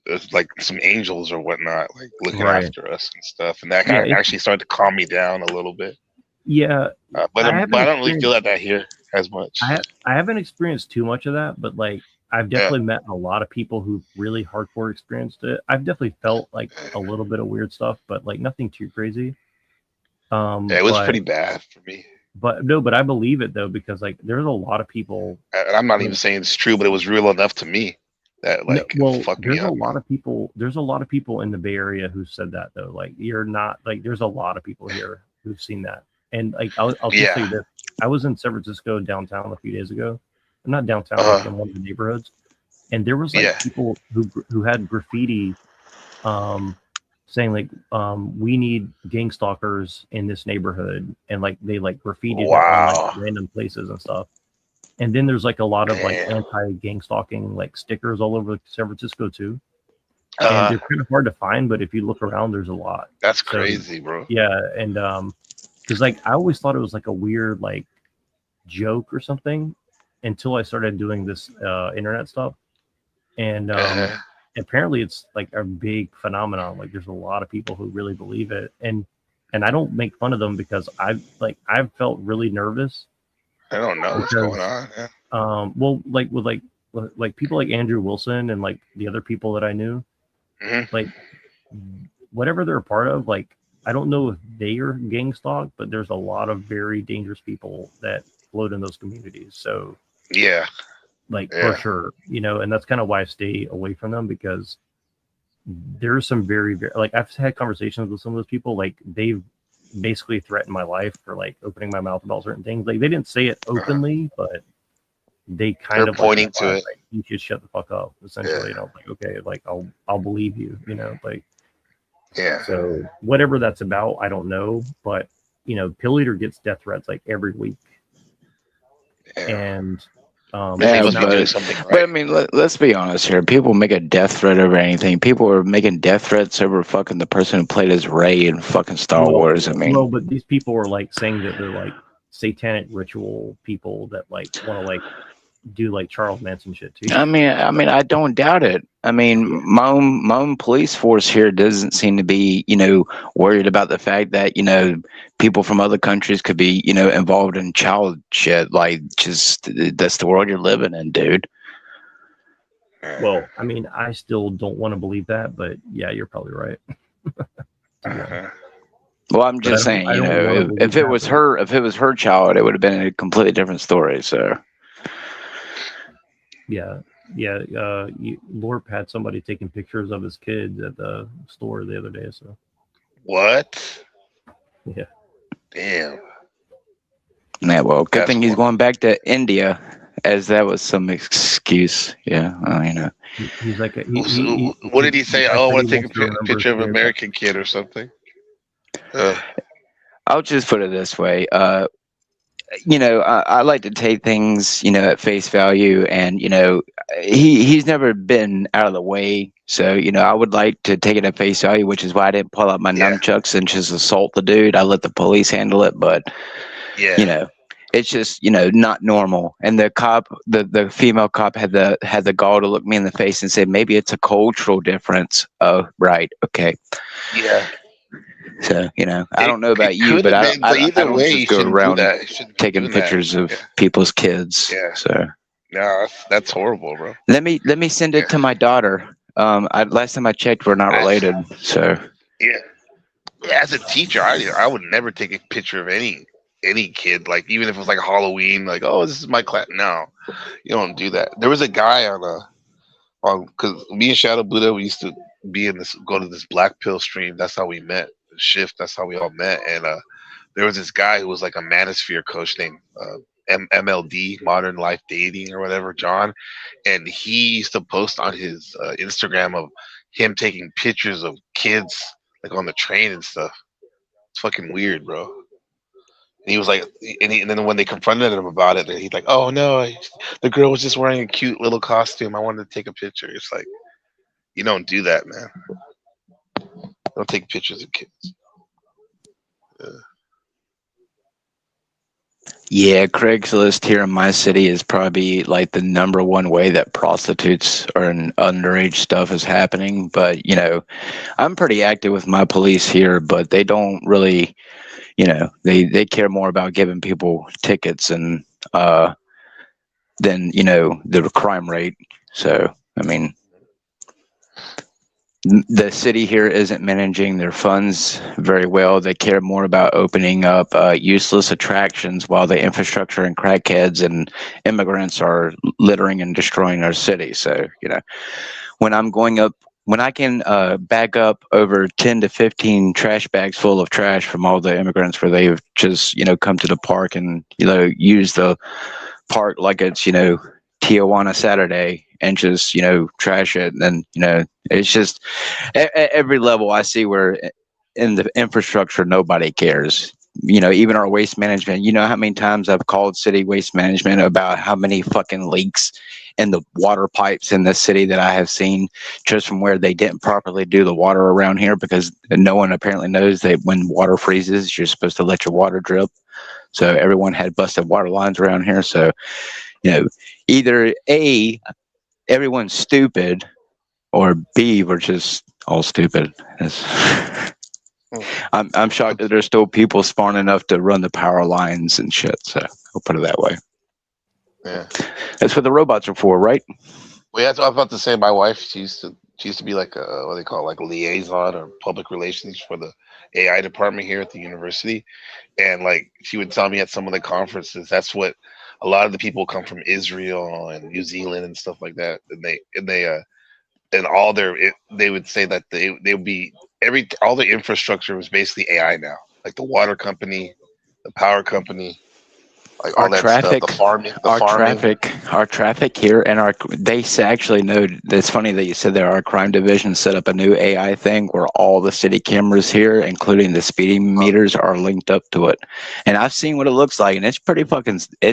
there's like some angels or whatnot, like looking after us and stuff. And that kind of actually started to calm me down a little bit. Yeah, but I don't really feel that here as much. I haven't experienced too much of that, but like I've definitely met a lot of people who really hardcore experienced it. I've definitely felt like a little bit of weird stuff, but like nothing too crazy. It was pretty bad for me. But I believe it though because like there's a lot of people. And I'm not even saying it's true, but it was real enough to me that like fucked me up. There's a lot of people in the Bay Area who said that though. Like you're not like there's a lot of people here who've seen that. And like I'll just say this: I was in San Francisco downtown a few days ago. I'm not downtown, like in one of the neighborhoods, and there was like people who had graffiti, saying like we need gang stalkers in this neighborhood, and like they like graffitied it on like random places and stuff. And then there's like a lot of like anti-gang stalking like stickers all over San Francisco too. And they're kind of hard to find, but if you look around, there's a lot. That's crazy, bro. Yeah, and because like I always thought it was like a weird like joke or something until I started doing this internet stuff, and apparently it's like a big phenomenon. Like there's a lot of people who really believe it, and I don't make fun of them because I've felt really nervous. I don't know what's going on. Well, like with like like people like Andrew Wilson and like the other people that I knew, like whatever they're a part of, like I don't know if they are gang stalked, but there's a lot of very dangerous people that float in those communities. So yeah, like for sure, you know, and that's kind of why I stay away from them, because there's some very, very, like I've had conversations with some of those people, like they've basically threatened my life for like opening my mouth about certain things. Like they didn't say it openly, but they kind They're of pointing like, to it. like, you should shut the fuck up, essentially. You know, like okay, like I'll believe you, you know, like so whatever that's about, I don't know, but you know, Pill Eater gets death threats like every week, and Yeah, it's not but I mean, let's be honest here. People make a death threat over anything. People are making death threats over fucking the person who played as Rey in fucking Star Wars. I mean, well, but these people are like saying that they're like satanic ritual people that like want to like do like Charles Manson shit too. I mean, I don't doubt it. I mean, my own police force here doesn't seem to be, you know, worried about the fact that, you know, people from other countries could be, you know, involved in child shit. Like, just that's the world you're living in, dude. Well, I mean, I still don't want to believe that, but yeah, you're probably right. Well, I'm just saying, you know, if it was her child, it would have been a completely different story. So. Yeah. Lorp had somebody taking pictures of his kids at the store the other day. So what? Yeah. Damn. Yeah, well, good thing he's going back to India, as that was some excuse. Yeah, you know. He's like, what did he say? Oh, I want to take a picture of an American kid or something. I'll just put it this way. You know, I like to take things, you know, at face value, and you know, he's never been out of the way. So, you know, I would like to take it at face value, which is why I didn't pull out my nunchucks and just assault the dude. I let the police handle it, but you know, it's just, you know, not normal. And the cop, the female cop had the gall to look me in the face and say, maybe it's a cultural difference. Oh, right, okay. Yeah. So, you know, I don't know about you, but I don't just go around taking pictures of people's kids. Yeah. So no, that's horrible, bro. let me send it to my daughter. Last time I checked, we're not related. So yeah, as a teacher, I would never take a picture of any kid, like even if it was like Halloween, like, oh, this is my class. No, you don't do that. There was a guy on because me and Shadow Buddha, we used to go to this Black Pill stream. That's how we met. Shift. That's how we all met. And there was this guy who was like a manosphere coach named MLD, Modern Life Dating or whatever, John. And he used to post on his Instagram of him taking pictures of kids like on the train and stuff. It's fucking weird, bro. And he was like, and then when they confronted him about it, he's like, "Oh no, the girl was just wearing a cute little costume. I wanted to take a picture." It's like, you don't do that, man. Don't take pictures of kids. yeah, Craigslist here in my city is probably like the #1 way that prostitutes or underage stuff is happening. But you know, I'm pretty active with my police here, but they don't really, you know, they care more about giving people tickets and than, you know, the crime rate. So I mean, the city here isn't managing their funds very well. They care more about opening up useless attractions while the infrastructure and crackheads and immigrants are littering and destroying our city. So, you know, when I can bag up over 10 to 15 trash bags full of trash from all the immigrants where they've just, you know, come to the park and, you know, use the park like it's, you know, Tijuana Saturday and just, you know, trash it. And then, you know, it's just at every level I see where in the infrastructure, nobody cares. You know, even our waste management, you know how many times I've called city waste management about how many fucking leaks in the water pipes in this city that I have seen just from where they didn't properly do the water around here, because no one apparently knows that when water freezes, you're supposed to let your water drip. So everyone had busted water lines around here. So, you know, either A, everyone's stupid, or B, we're just all stupid. I'm shocked that there's still people smart enough to run the power lines and shit. So I'll put it that way. Yeah. That's what the robots are for, right? Well, that's what I was about to say. My wife, she used to be like a what do they call it, like a liaison or public relations for the AI department here at the university, and like she would tell me at some of the conferences, that's what a lot of the people come from Israel and New Zealand and stuff like that, and all they would say that they would be all the infrastructure was basically AI now, like the water company, the power company, like all that stuff, the farming, our traffic here, and actually know. It's funny that you said that our crime division set up a new AI thing where all the city cameras here, including the speeding meters, are linked up to it. And I've seen what it looks like, and it's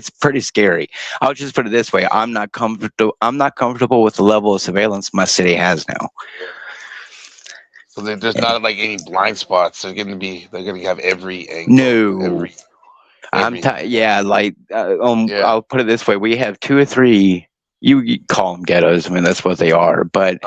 pretty scary. I'll just put it this way: I'm not comfortable with the level of surveillance my city has now. So there's not like any blind spots. They're gonna have every angle. No. I'll put it this way: we have 2 or 3. You call them ghettos. I mean, that's what they are. But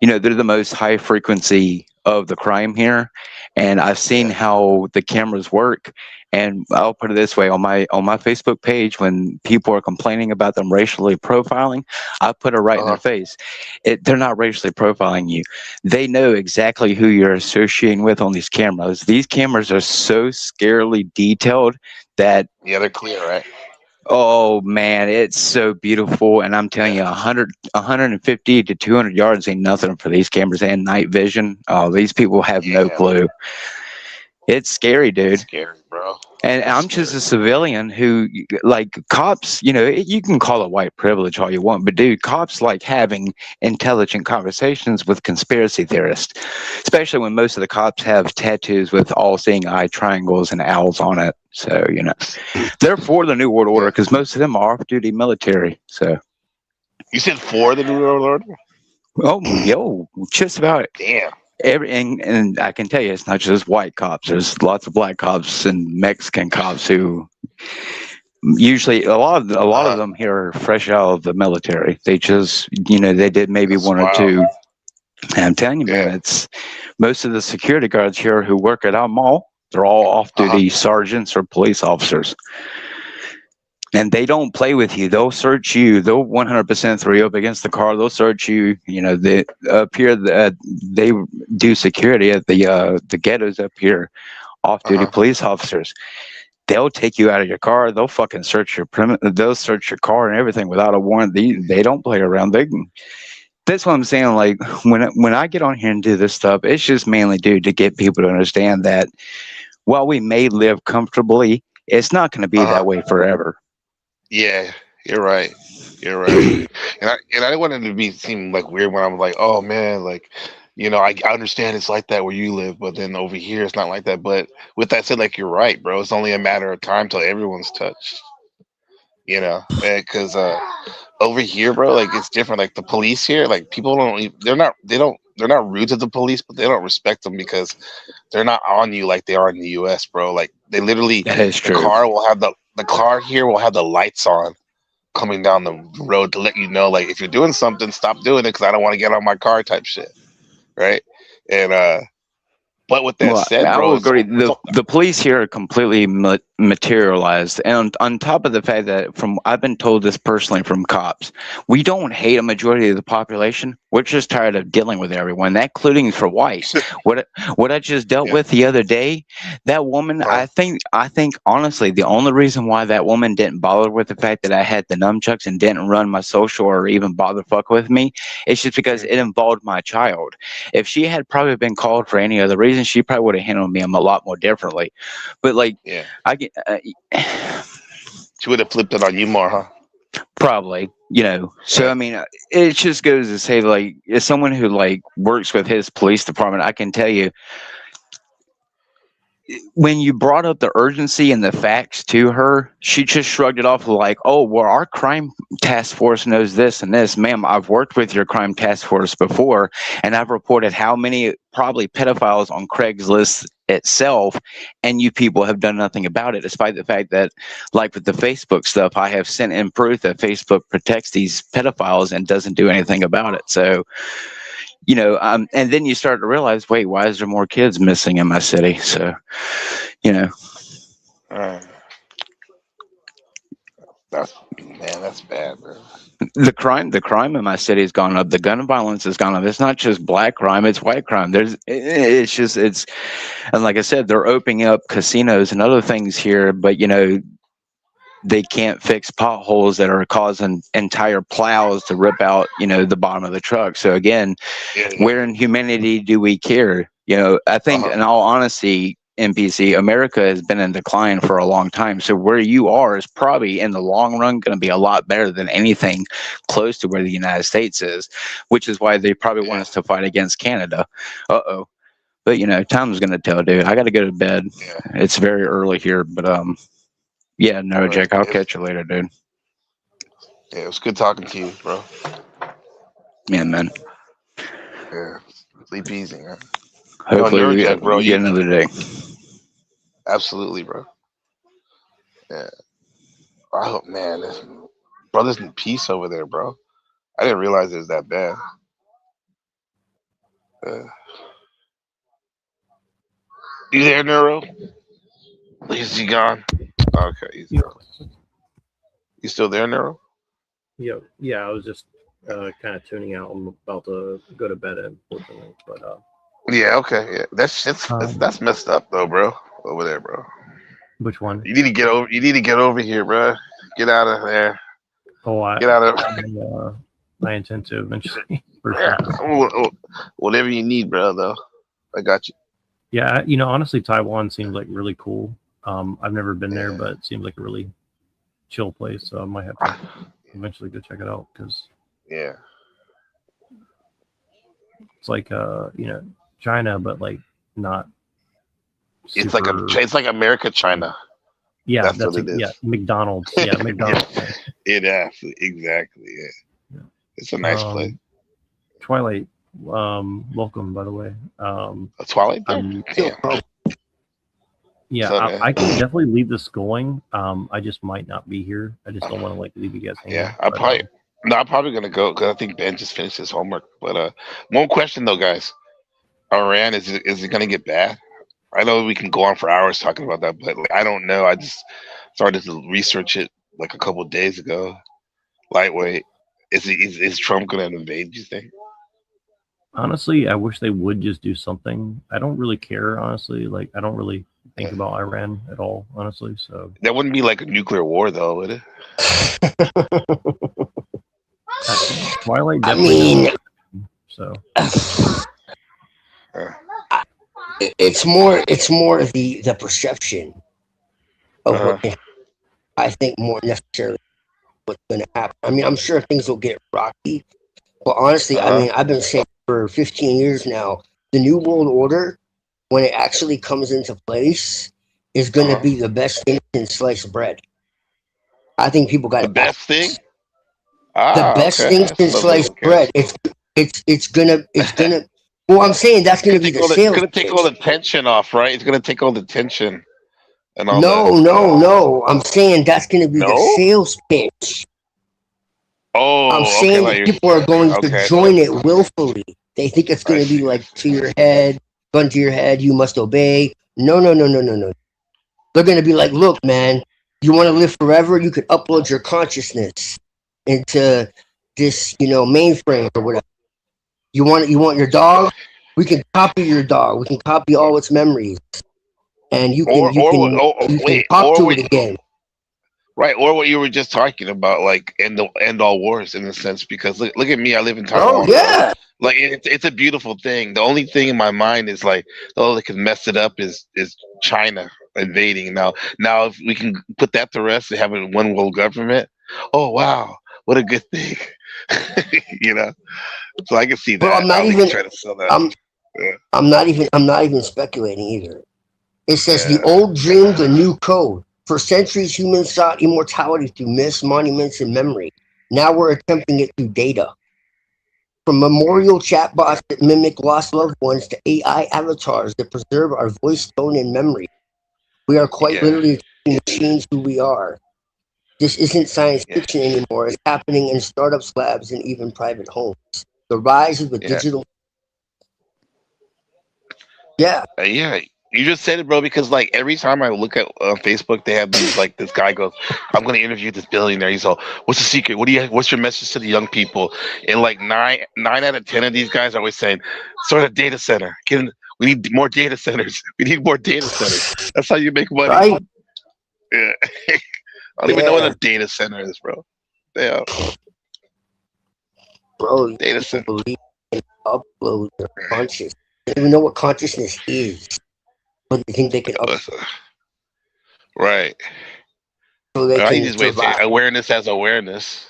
they're the most high frequency of the crime here, and I've seen how the cameras work. And I'll put it this way: on my Facebook page, when people are complaining about them racially profiling, I put it right in their face. They're not racially profiling you. They know exactly who you're associating with on these cameras. These cameras are so scarily detailed that they're clear, right? Oh man, it's so beautiful, and I'm telling you, 150 to 200 yards ain't nothing for these cameras and night vision. Oh, these people have no clue. It's scary, dude. It's scary, bro. And I'm just a civilian who, like, cops, you can call it white privilege all you want, but dude, cops like having intelligent conversations with conspiracy theorists, especially when most of the cops have tattoos with all-seeing eye triangles and owls on it. So, they're for the New World Order because most of them are off-duty military. So, you said for the New World Order? Oh, just about. Damn. And I can tell you, it's not just white cops. There's lots of black cops and Mexican cops who usually a lot of them here are fresh out of the military. They just they did maybe one or two. And I'm telling you, man, it's most of the security guards here who work at our mall. They're all off-duty sergeants or police officers. And they don't play with you. They'll search you. They'll 100% throw you up against the car. They'll search you. They up here. They do security at the ghettos up here. Off-duty police officers. They'll take you out of your car. They'll fucking search your They'll search your car and everything without a warrant. They don't play around. That's what I'm saying. Like when I get on here and do this stuff, it's just mainly to get people to understand that while we may live comfortably, it's not going to be that way forever. Yeah, you're right. You're right. and I didn't want it to seem like weird when I'm like, oh man, like, I understand it's like that where you live, but then over here it's not like that. But with that said, like, you're right, bro. It's only a matter of time till everyone's touched. Because over here, bro, like it's different. Like the police here, like people they're not rude to the police, but they don't respect them because they're not on you like they are in the U.S., bro. Like they literally, that is true. The car here will have the lights on coming down the road to let you know, like, if you're doing something, stop doing it because I don't want to get on my car type shit. Right. And, but with that said, I bro, will agree. The police here are completely materialized, and on top of the fact that I've been told this personally from cops, we don't hate a majority of the population. We're just tired of dealing with everyone, that including for whites. What I just dealt with the other day, that woman. I think honestly, the only reason why that woman didn't bother with the fact that I had the nunchucks and didn't run my social or even bother fuck with me, is just because it involved my child. If she had probably been called for any other reason, she probably would have handled me a lot more differently. But like, I get, she would have flipped it on you more, huh? Probably, So I mean, it just goes to say, like, as someone who like works with his police department, I can tell you, when you brought up the urgency and the facts to her, she just shrugged it off like, oh, well, our crime task force knows this and this. Ma'am, I've worked with your crime task force before, and I've reported how many probably pedophiles on Craigslist itself, and you people have done nothing about it, despite the fact that, like with the Facebook stuff, I have sent in proof that Facebook protects these pedophiles and doesn't do anything about it. So, and then you start to realize, wait, why is there more kids missing in my city? So, that's that's bad, man. The crime in my city has gone up. The gun violence has gone up. It's not just black crime; it's white crime. It's and like I said, they're opening up casinos and other things here, but they can't fix potholes that are causing entire plows to rip out, the bottom of the truck. So again, where in humanity do we care? I think in all honesty, NPC, America has been in decline for a long time. So where you are is probably in the long run going to be a lot better than anything close to where the United States is, which is why they probably want us to fight against Canada. Uh-oh. But time's going to tell, dude. I got to go to bed. It's very early here, but yeah, no, Jake, I'll catch you later, dude. Yeah, it was good talking to you, bro. Yeah, man. Yeah, sleep easy, man. Hopefully we Neurojack, bro, get another day. Absolutely, bro. Yeah. I hope, man, there's brothers in peace over there, bro. I didn't realize it was that bad. You there, Neuro? Is he gone? Okay, he's gone. You still there, Neuro? Yeah, I was just kind of tuning out. I'm about to go to bed, unfortunately. But yeah, okay, yeah. That's messed up though, bro. Over there, bro. Which one? You need to get over. You need to get over here, bro. Get out of there. Oh, Get out of. I intend to eventually. Yeah, whatever you need, bro. Though, I got you. Yeah, honestly, Taiwan seems like really cool. I've never been there, but it seems like a really chill place. So I might have to eventually go check it out because it's like China, but like not. It's like America, China. Yeah, that's what it is. Yeah, McDonald's. Yeah, McDonald's. It exactly. Yeah. It's a nice place. Twilight, welcome, by the way. Twilight. Yeah, I can definitely leave this going. I just might not be here. I just don't want to leave you guys hanging. Yeah, I'm probably gonna go because I think Ben just finished his homework. But one question though, guys, Iran is it gonna get bad? I know we can go on for hours talking about that, but I don't know. I just started to research it like a couple of days ago. Lightweight, is Trump gonna invade? You think? Honestly, I wish they would just do something. I don't really care, honestly. I don't really think about Iran at all, honestly. So that wouldn't be like a nuclear war, though, would it? Twilight definitely. So it's more the perception of what I think more necessarily what's going to happen. I mean, I'm sure things will get rocky, but honestly, I mean, I've been saying for 15 years now, the New World Order, when it actually comes into place, is going to be the best thing since sliced bread. I think people got the best thing. The best thing since sliced bread. It's gonna. Well, I'm saying that's gonna be the sales. It's gonna take all the tension off, right? It's gonna take all the tension and all. No. I'm saying that's gonna be the sales pitch. Oh, I'm saying that people are going to join it willfully. They think it's going to be like to your head, gun to your head, you must obey. No. They're going to be like, look, man, you want to live forever? You could upload your consciousness into this, mainframe or whatever. You want your dog? We can copy your dog. We can copy all its memories, and you can talk to it again. Right, or what you were just talking about, like end all wars in a sense. Because look at me, I live in Taiwan. Oh yeah, like it's a beautiful thing. The only thing in my mind is like, oh, that can mess it up is China invading. Now if we can put that to rest and have a one world government, oh wow, what a good thing, So I can see that. But I'm not even trying to sell that. I'm not even speculating either. It says the old dream, the new code. For centuries, humans sought immortality through myths, monuments, and memory. Now we're attempting it through data. From memorial chatbots that mimic lost loved ones to AI avatars that preserve our voice, tone, and memory. We are quite literally teaching machines who we are. This isn't science fiction anymore. It's happening in startups, labs, and even private homes. The rise of the digital. Yeah. You just said it, bro, because like every time I look at Facebook, they have these like this guy goes, "I'm going to interview this billionaire." He's all, "What's the secret? What's your message to the young people?" And like nine out of 10 of these guys are always saying, "Start a data center. We need more data centers. We need more data centers. That's how you make money." Right. Yeah. I don't even know what a data center is, bro. Yeah. Bro, Data people center. believe in upload their consciousness. They don't even know what consciousness is, but they think they can upload. Right. So they I can use way to say survive. awareness as awareness.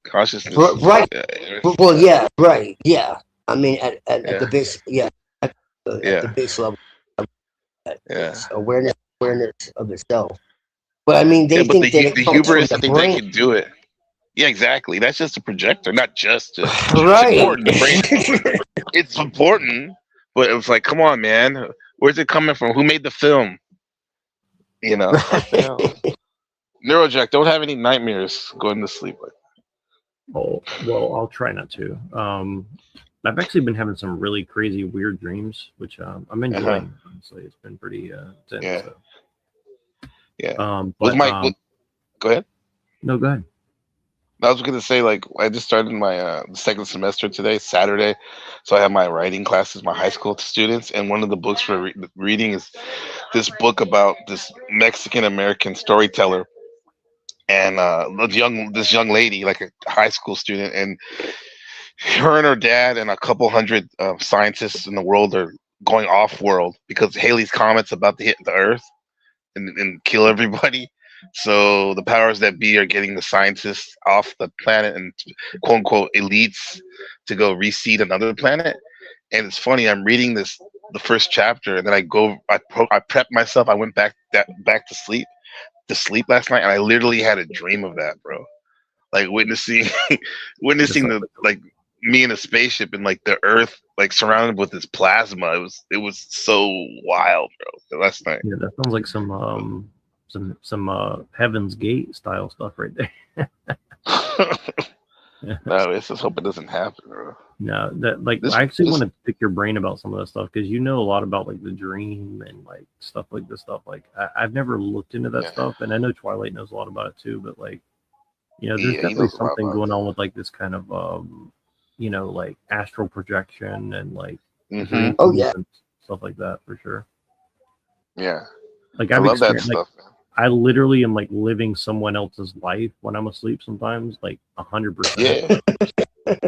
Consciousness. Right. Yeah. Well, yeah, right. Yeah. I mean, at the Yeah. base, yeah, at the base level, it's awareness of itself. But I mean, Yeah, they but think that it the comes from hubris, I the think they brain. can do it. Yeah, exactly. That's just a projector, not just. It's Right. important. The brain is important. It's important, but it was like, come on, man. Where's it coming from? Who made the film? You know, what the hell? Neurojack, don't have any nightmares going to sleep. Oh, well, I'll try not to. I've actually been having some really crazy, weird dreams, which I'm enjoying. Honestly, it's been pretty intense. Yeah. So. Yeah. But go ahead. No, go ahead. I was gonna say, like, I just started my second semester today, Saturday, so I have my writing classes, my high school students, and one of the books for reading is this book about this Mexican American storyteller, and this young lady, like a high school student, and her and her dad and a couple hundred scientists in the world are going off world because Haley's comet's about to hit the Earth and kill everybody. So the powers that be are getting the scientists off the planet and quote unquote elites to go reseed another planet. And it's funny, I'm reading the first chapter, and then I prepped myself. I went back to sleep last night, and I literally had a dream of that, bro. Like witnessing the like me in a spaceship and like the Earth like surrounded with this plasma. It was so wild, bro. Last night. Yeah, that sounds like some Heaven's Gate style stuff right there. No, let's just hope it doesn't happen, bro. No, that like I actually want to pick your brain about some of that stuff because you know a lot about like the dream and like stuff like this stuff. Like I've never looked into that stuff, and I know Twilight knows a lot about it too. But like, you know, there's definitely something going on with like this kind of you know, like astral projection and like dreams and stuff like that for sure. Yeah, like I I've love that experienced stuff. like, I literally am like living someone else's life when I'm asleep sometimes, like 100%. Yeah.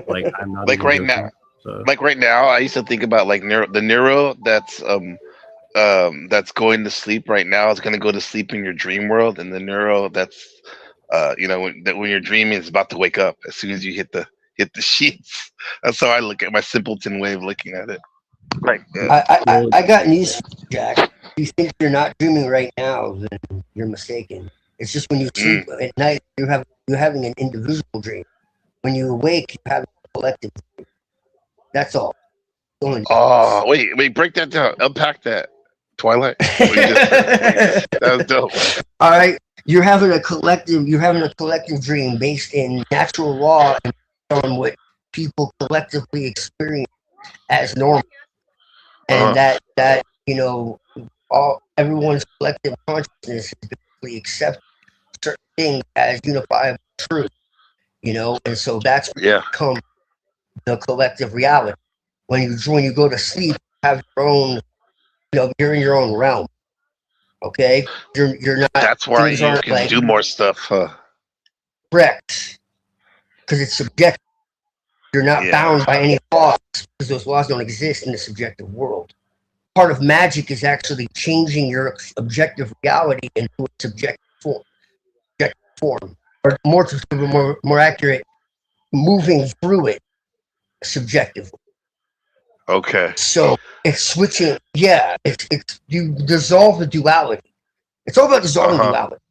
Like I'm not like even right joking, now. So. Like right now, I used to think about like the neuro that's going to sleep right now is going to go to sleep in your dream world, and the neuro that's you know when you're dreaming is about to wake up as soon as you hit the sheets. That's how I look at my simpleton way of looking at it. Right. I got news for you, Jack. If you think you're not dreaming right now, then you're mistaken. It's just when you sleep at night, you're having an indivisible dream. When you awake, you have a collective dream. That's all. Oh, wait, break that down. Unpack that. Twilight. That was dope. All right, you're having a collective dream based in natural law and on what people collectively experience as normal, and that you know, everyone's collective consciousness is basically accept certain things as unifiable truth, you know, and so that's become the collective reality. When you go to sleep, you have your own, you know, you're in your own realm. Okay, you're not. That's why things you aren't can like do more stuff, huh? correct, because it's subjective. You're not bound by any laws because those laws don't exist in the subjective world. Part of magic is actually changing your objective reality into a subjective form, or more accurate, moving through it subjectively. Okay. So it's switching. Yeah, it's you dissolve the duality. It's all about dissolving duality.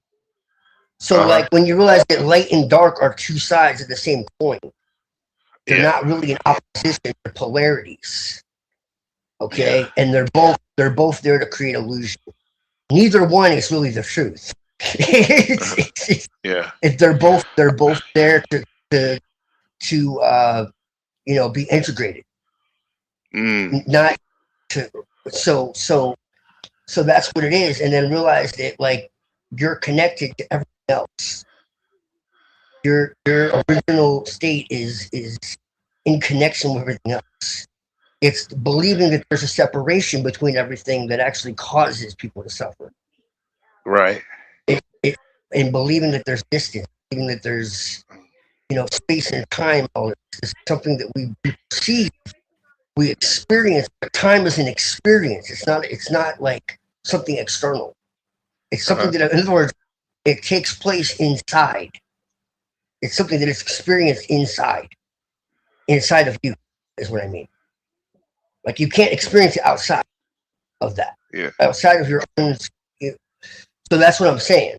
So like when you realize that light and dark are two sides of the same coin, they're not really in opposition, they're polarities. Okay, and they're both there to create illusion. Neither one is really the truth. They're both there to you know, be integrated. Not to so So that's what it is. And then realize that like you're connected to everything else. Your original state is in connection with everything else. It's believing that there's a separation between everything that actually causes people to suffer. Right. And believing that there's distance, believing that there's, space and time. All this is something that we perceive, we experience. But time is an experience. It's not like something external. It's something that, in other words, it takes place inside. It's something that is experienced inside of you, is what I mean. Like you can't experience it outside of that. Yeah. Outside of your own. So that's what I'm saying.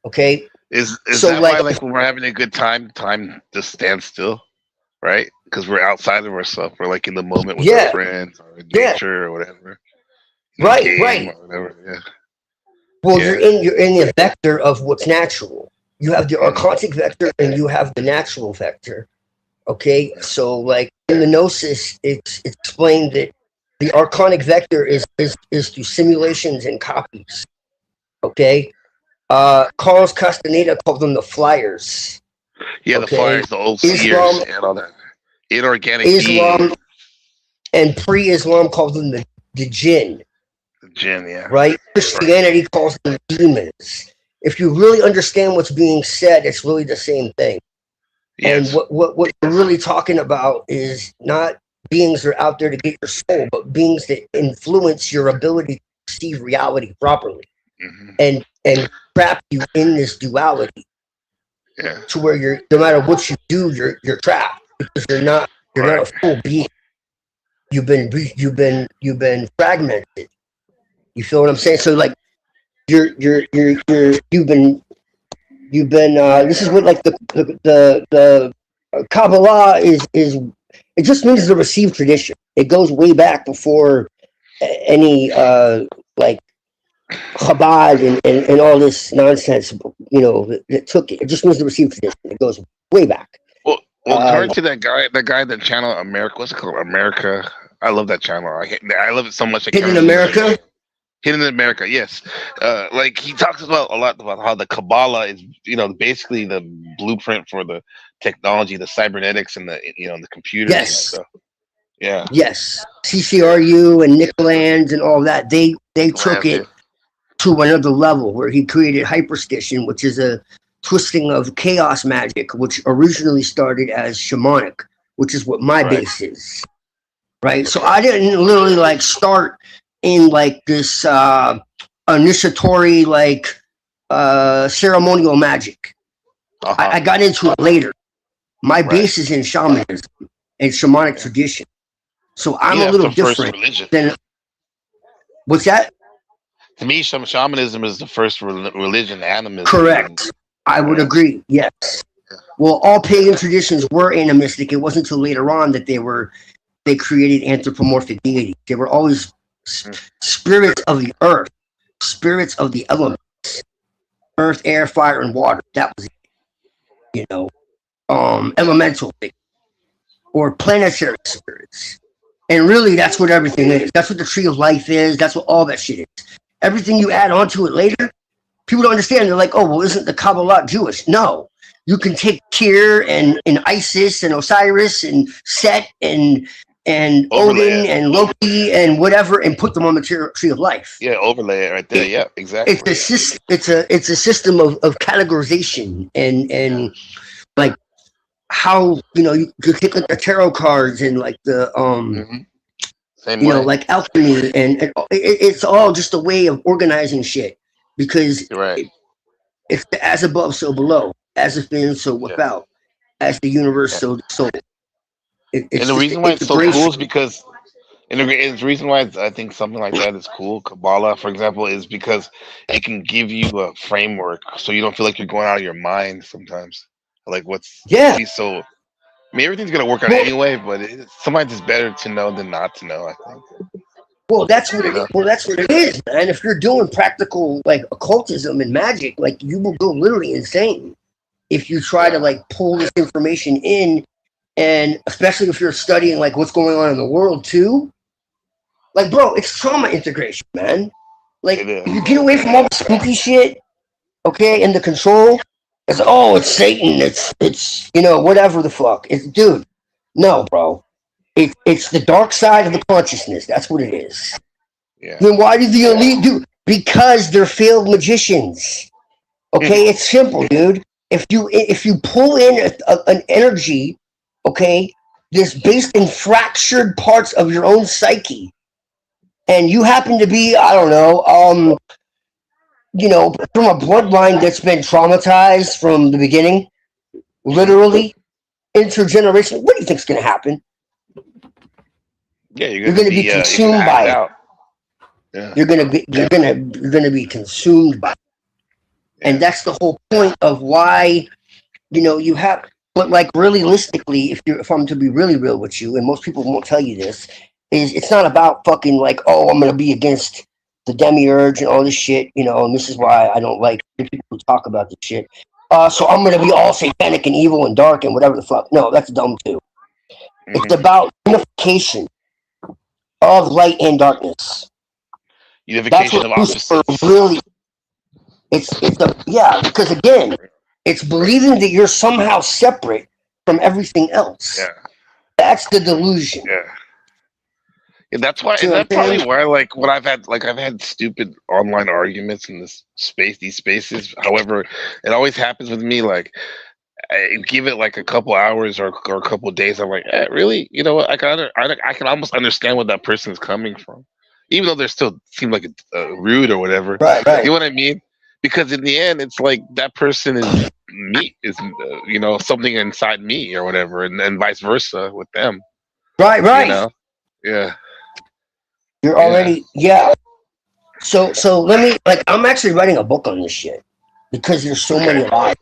Okay. Is so that why, like, when we're having a good time just stands still, right? Because we're outside of ourselves. We're like in the moment with our friends or in nature or whatever. Right. Or whatever. Yeah. Well, you're in the vector of what's natural. You have the archontic vector and you have the natural vector. Okay, so like in the Gnosis, it's explained that the archonic vector is through simulations and copies. Okay, Carlos Castaneda called them the flyers. Yeah, the flyers, the old seers, and all that. Inorganic Islam beings. and pre-Islam called them the jinn. The jinn, yeah. Right? Christianity calls them demons. If you really understand what's being said, it's really the same thing. Yes. And what we're really talking about is not beings that are out there to get your soul, but beings that influence your ability to perceive reality properly, and trap you in this duality. Yeah. To where you're, no matter what you do, you're trapped because you're not a full being. You've been fragmented. You feel what I'm saying? So like you've been this is what like the Kabbalah is it just means the received tradition. It goes way back before any like Chabad and all this nonsense, that took it. It just means the received tradition. It goes way back. Well, according to that guy that channel America, what's it called? America. I love that channel. I love it so much. Hidden America. Hidden in America, yes. Like he talks about a lot about how the Kabbalah is, basically the blueprint for the technology, the cybernetics, and the computers and stuff. Yeah. Yes. CCRU and Nicolands and all that. They took it to another level where he created hyperstition, which is a twisting of chaos magic, which originally started as shamanic, which is what my base is. Right. So I didn't literally like start in like this initiatory like ceremonial magic. I got into it later. My base is in shamanism and shamanic tradition. So I'm a little different than what's that? To me, shamanism is the first religion, animism. Correct. I would agree. Yes. Well, all pagan traditions were animistic. It wasn't until later on that they created anthropomorphic deities. They were always spirits of the earth, spirits of the elements, earth, air, fire, and water. That was it. Elemental things or planetary spirits. And really, that's what everything is. That's what the tree of life is. That's what all that shit is. Everything you add onto it later, people don't understand. They're like, oh, well, isn't the Kabbalah Jewish? No. You can take Tyr and Isis and Osiris and Set and Odin and Loki and whatever, and put them on the tree of life. Yeah, overlay it right there. Yeah, exactly. It's a system of categorization and like how you take like the tarot cards and like the like alchemy and it's all just a way of organizing shit because it's the as above so below, as within so without, as the universe so the soul. And the reason why it's so cool is because, and the reason why I think something like that is cool, Kabbalah, for example, is because it can give you a framework so you don't feel like you're going out of your mind sometimes. Like so. I mean, everything's gonna work out anyway, but sometimes it's better to know than not to know, I think. Well, that's what it is. Well, that's what it is, man. If you're doing practical like occultism and magic, like you will go literally insane if you try to like pull this information in. And especially if you're studying like what's going on in the world too, like bro, it's trauma integration, man. Like, if you get away from all the spooky shit, okay, and the control, it's Satan, it's whatever the fuck. It's dude, no, bro. It's the dark side of the consciousness. That's what it is. Yeah. Then why did the elite do? Because they're failed magicians. Okay, it's simple, dude. If you pull in an energy, okay, that's based in fractured parts of your own psyche, and you happen to be, I don't know, from a bloodline that's been traumatized from the beginning, literally, intergenerational, what do you think's going to happen? Yeah, You're going to be consumed by it. Yeah. You're going to be consumed by it. And that's the whole point of why, you have. But like realistically, if I'm to be really real with you, and most people won't tell you this, is it's not about fucking like, oh, I'm going to be against the demiurge and all this shit, and this is why I don't like the people who talk about this shit. So I'm going to be all satanic and evil and dark and whatever the fuck. No, that's dumb too. It's about unification of light and darkness. Unification of opposites. Really, because again, it's believing that you're somehow separate from everything else. Yeah. That's the delusion. Yeah, that's why. See Is what that I'm probably saying? why? Like, when I've had stupid online arguments in these spaces. However, it always happens with me. Like, I give it like a couple hours or a couple days. I'm like, really? You know what? I can almost understand where that person's coming from, even though they still seem like rude or whatever. Right. You know what I mean? Because in the end, it's like that person is me, is something inside me or whatever, and vice versa with them. Right. Yeah. You're already So let me I'm actually writing a book on this shit because there's so many lies,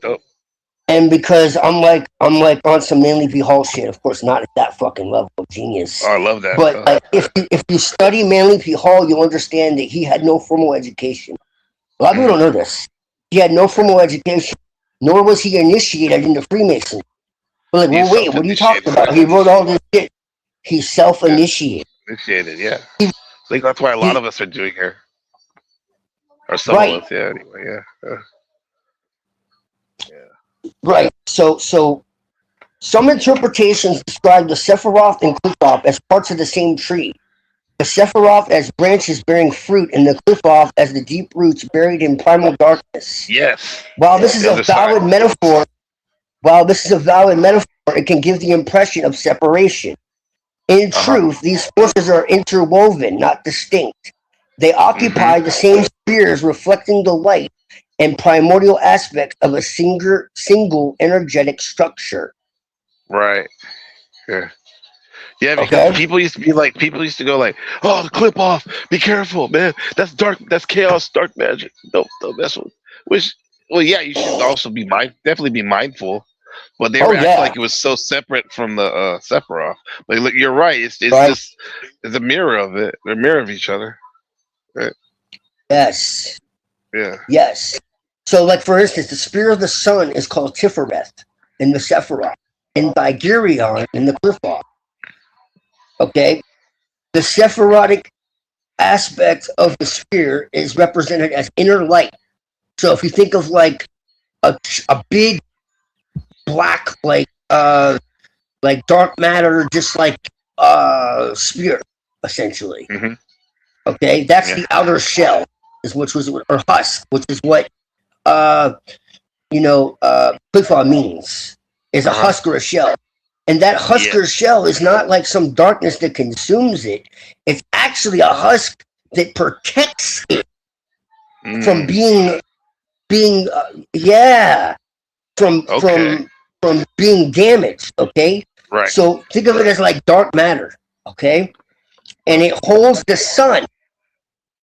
and because I'm like on some Manly P. Hall shit. Of course, not at that fucking level of genius. Oh, I love that. But like, if you study Manly P. Hall, you'll understand that he had no formal education. A lot of people don't know this. He had no formal education, nor was he initiated into Freemasonry. But like, well, wait, what are you talking about? He wrote all this shit. He's self-initiated. Initiated, yeah. I think that's why a lot of us are doing here, or some Right. of us. Yeah. Anyway, yeah. Right. So some interpretations describe the Sephiroth and Qliphoth as parts of the same tree. The Sephiroth as branches bearing fruit, and the Qliphoth as the deep roots buried in primal darkness. Yes. While this is a valid metaphor, it can give the impression of separation. In truth, these forces are interwoven, not distinct. They occupy the same spheres, reflecting the light and primordial aspects of a single energetic structure. Right. Yeah. Yeah, because people used to go like, "Oh, the Qliphoth, be careful, man. That's dark. That's chaos, dark magic. Don't mess with." Which, well, yeah, you should also definitely be mindful. But they were acting like it was so separate from the Sephiroth. But look, you're right. It's just it's a mirror of it. They're a mirror of each other. Right? Yes. Yeah. Yes. So, like, for instance, the spear of the sun is called Tifereth in the Sephiroth, and Vigirion in the Qliphoth. Okay? The Sephirotic aspect of the spear is represented as inner light. So if you think of like a big black like dark matter, just like spear, essentially. Okay, that's the outer shell, or husk, which is what Qliphoth means, is a husk or a shell. And that husk or shell is not like some darkness that consumes it. It's actually a husk that protects it from being from being damaged. Okay, right. So think of it as like dark matter. Okay, and it holds the sun.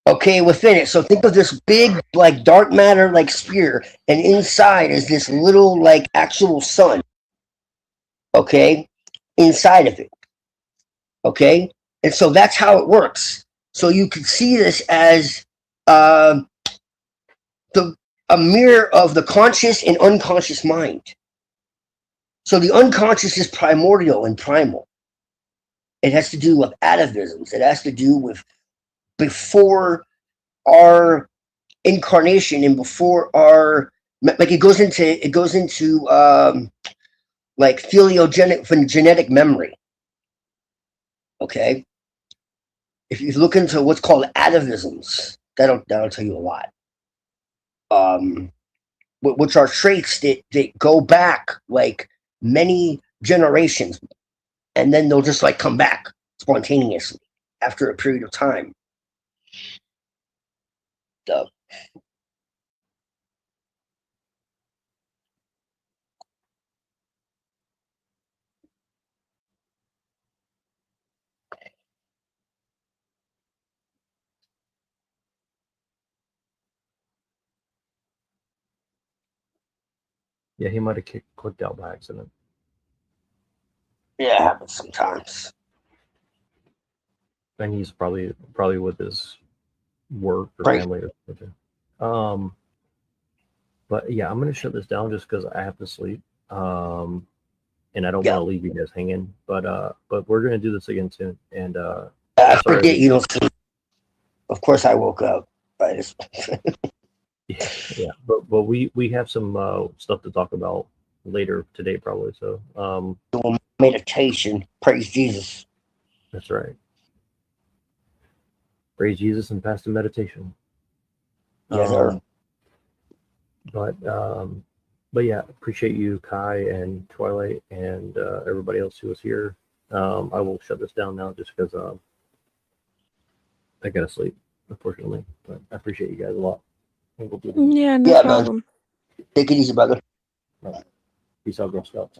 Okay, within it. So think of this big like dark matter like spear, and inside is this little like actual sun. Okay, inside of it. Okay, and so that's how it works. So you could see this as a mirror of the conscious and unconscious mind. So the unconscious is primordial and primal. It has to do with atavisms. It has to do with before our incarnation and before our, like, it goes into like genetic memory. Okay, if you look into what's called atavisms, that'll tell you a lot. Which are traits that go back like many generations, and then they'll just like come back spontaneously after a period of time. So, Yeah, he might have clicked out by accident. yeah, it happens sometimes. And he's probably with his work or Right. family or something. But yeah, I'm gonna shut this down just because I have to sleep. And I don't want to leave you guys hanging. But we're gonna do this again soon. And I forget you don't sleep. Of course, I woke up. But yeah. But we have some stuff to talk about later today, probably. So meditation. Praise Jesus. That's right. Praise Jesus and pass to meditation. Yes, sir. But yeah, appreciate you, Kai and Twilight, and everybody else who was here. I will shut this down now just because I gotta sleep, unfortunately. But I appreciate you guys a lot. Yeah, no problem. Take it easy, brother. All right. Peace out, Girl Scouts.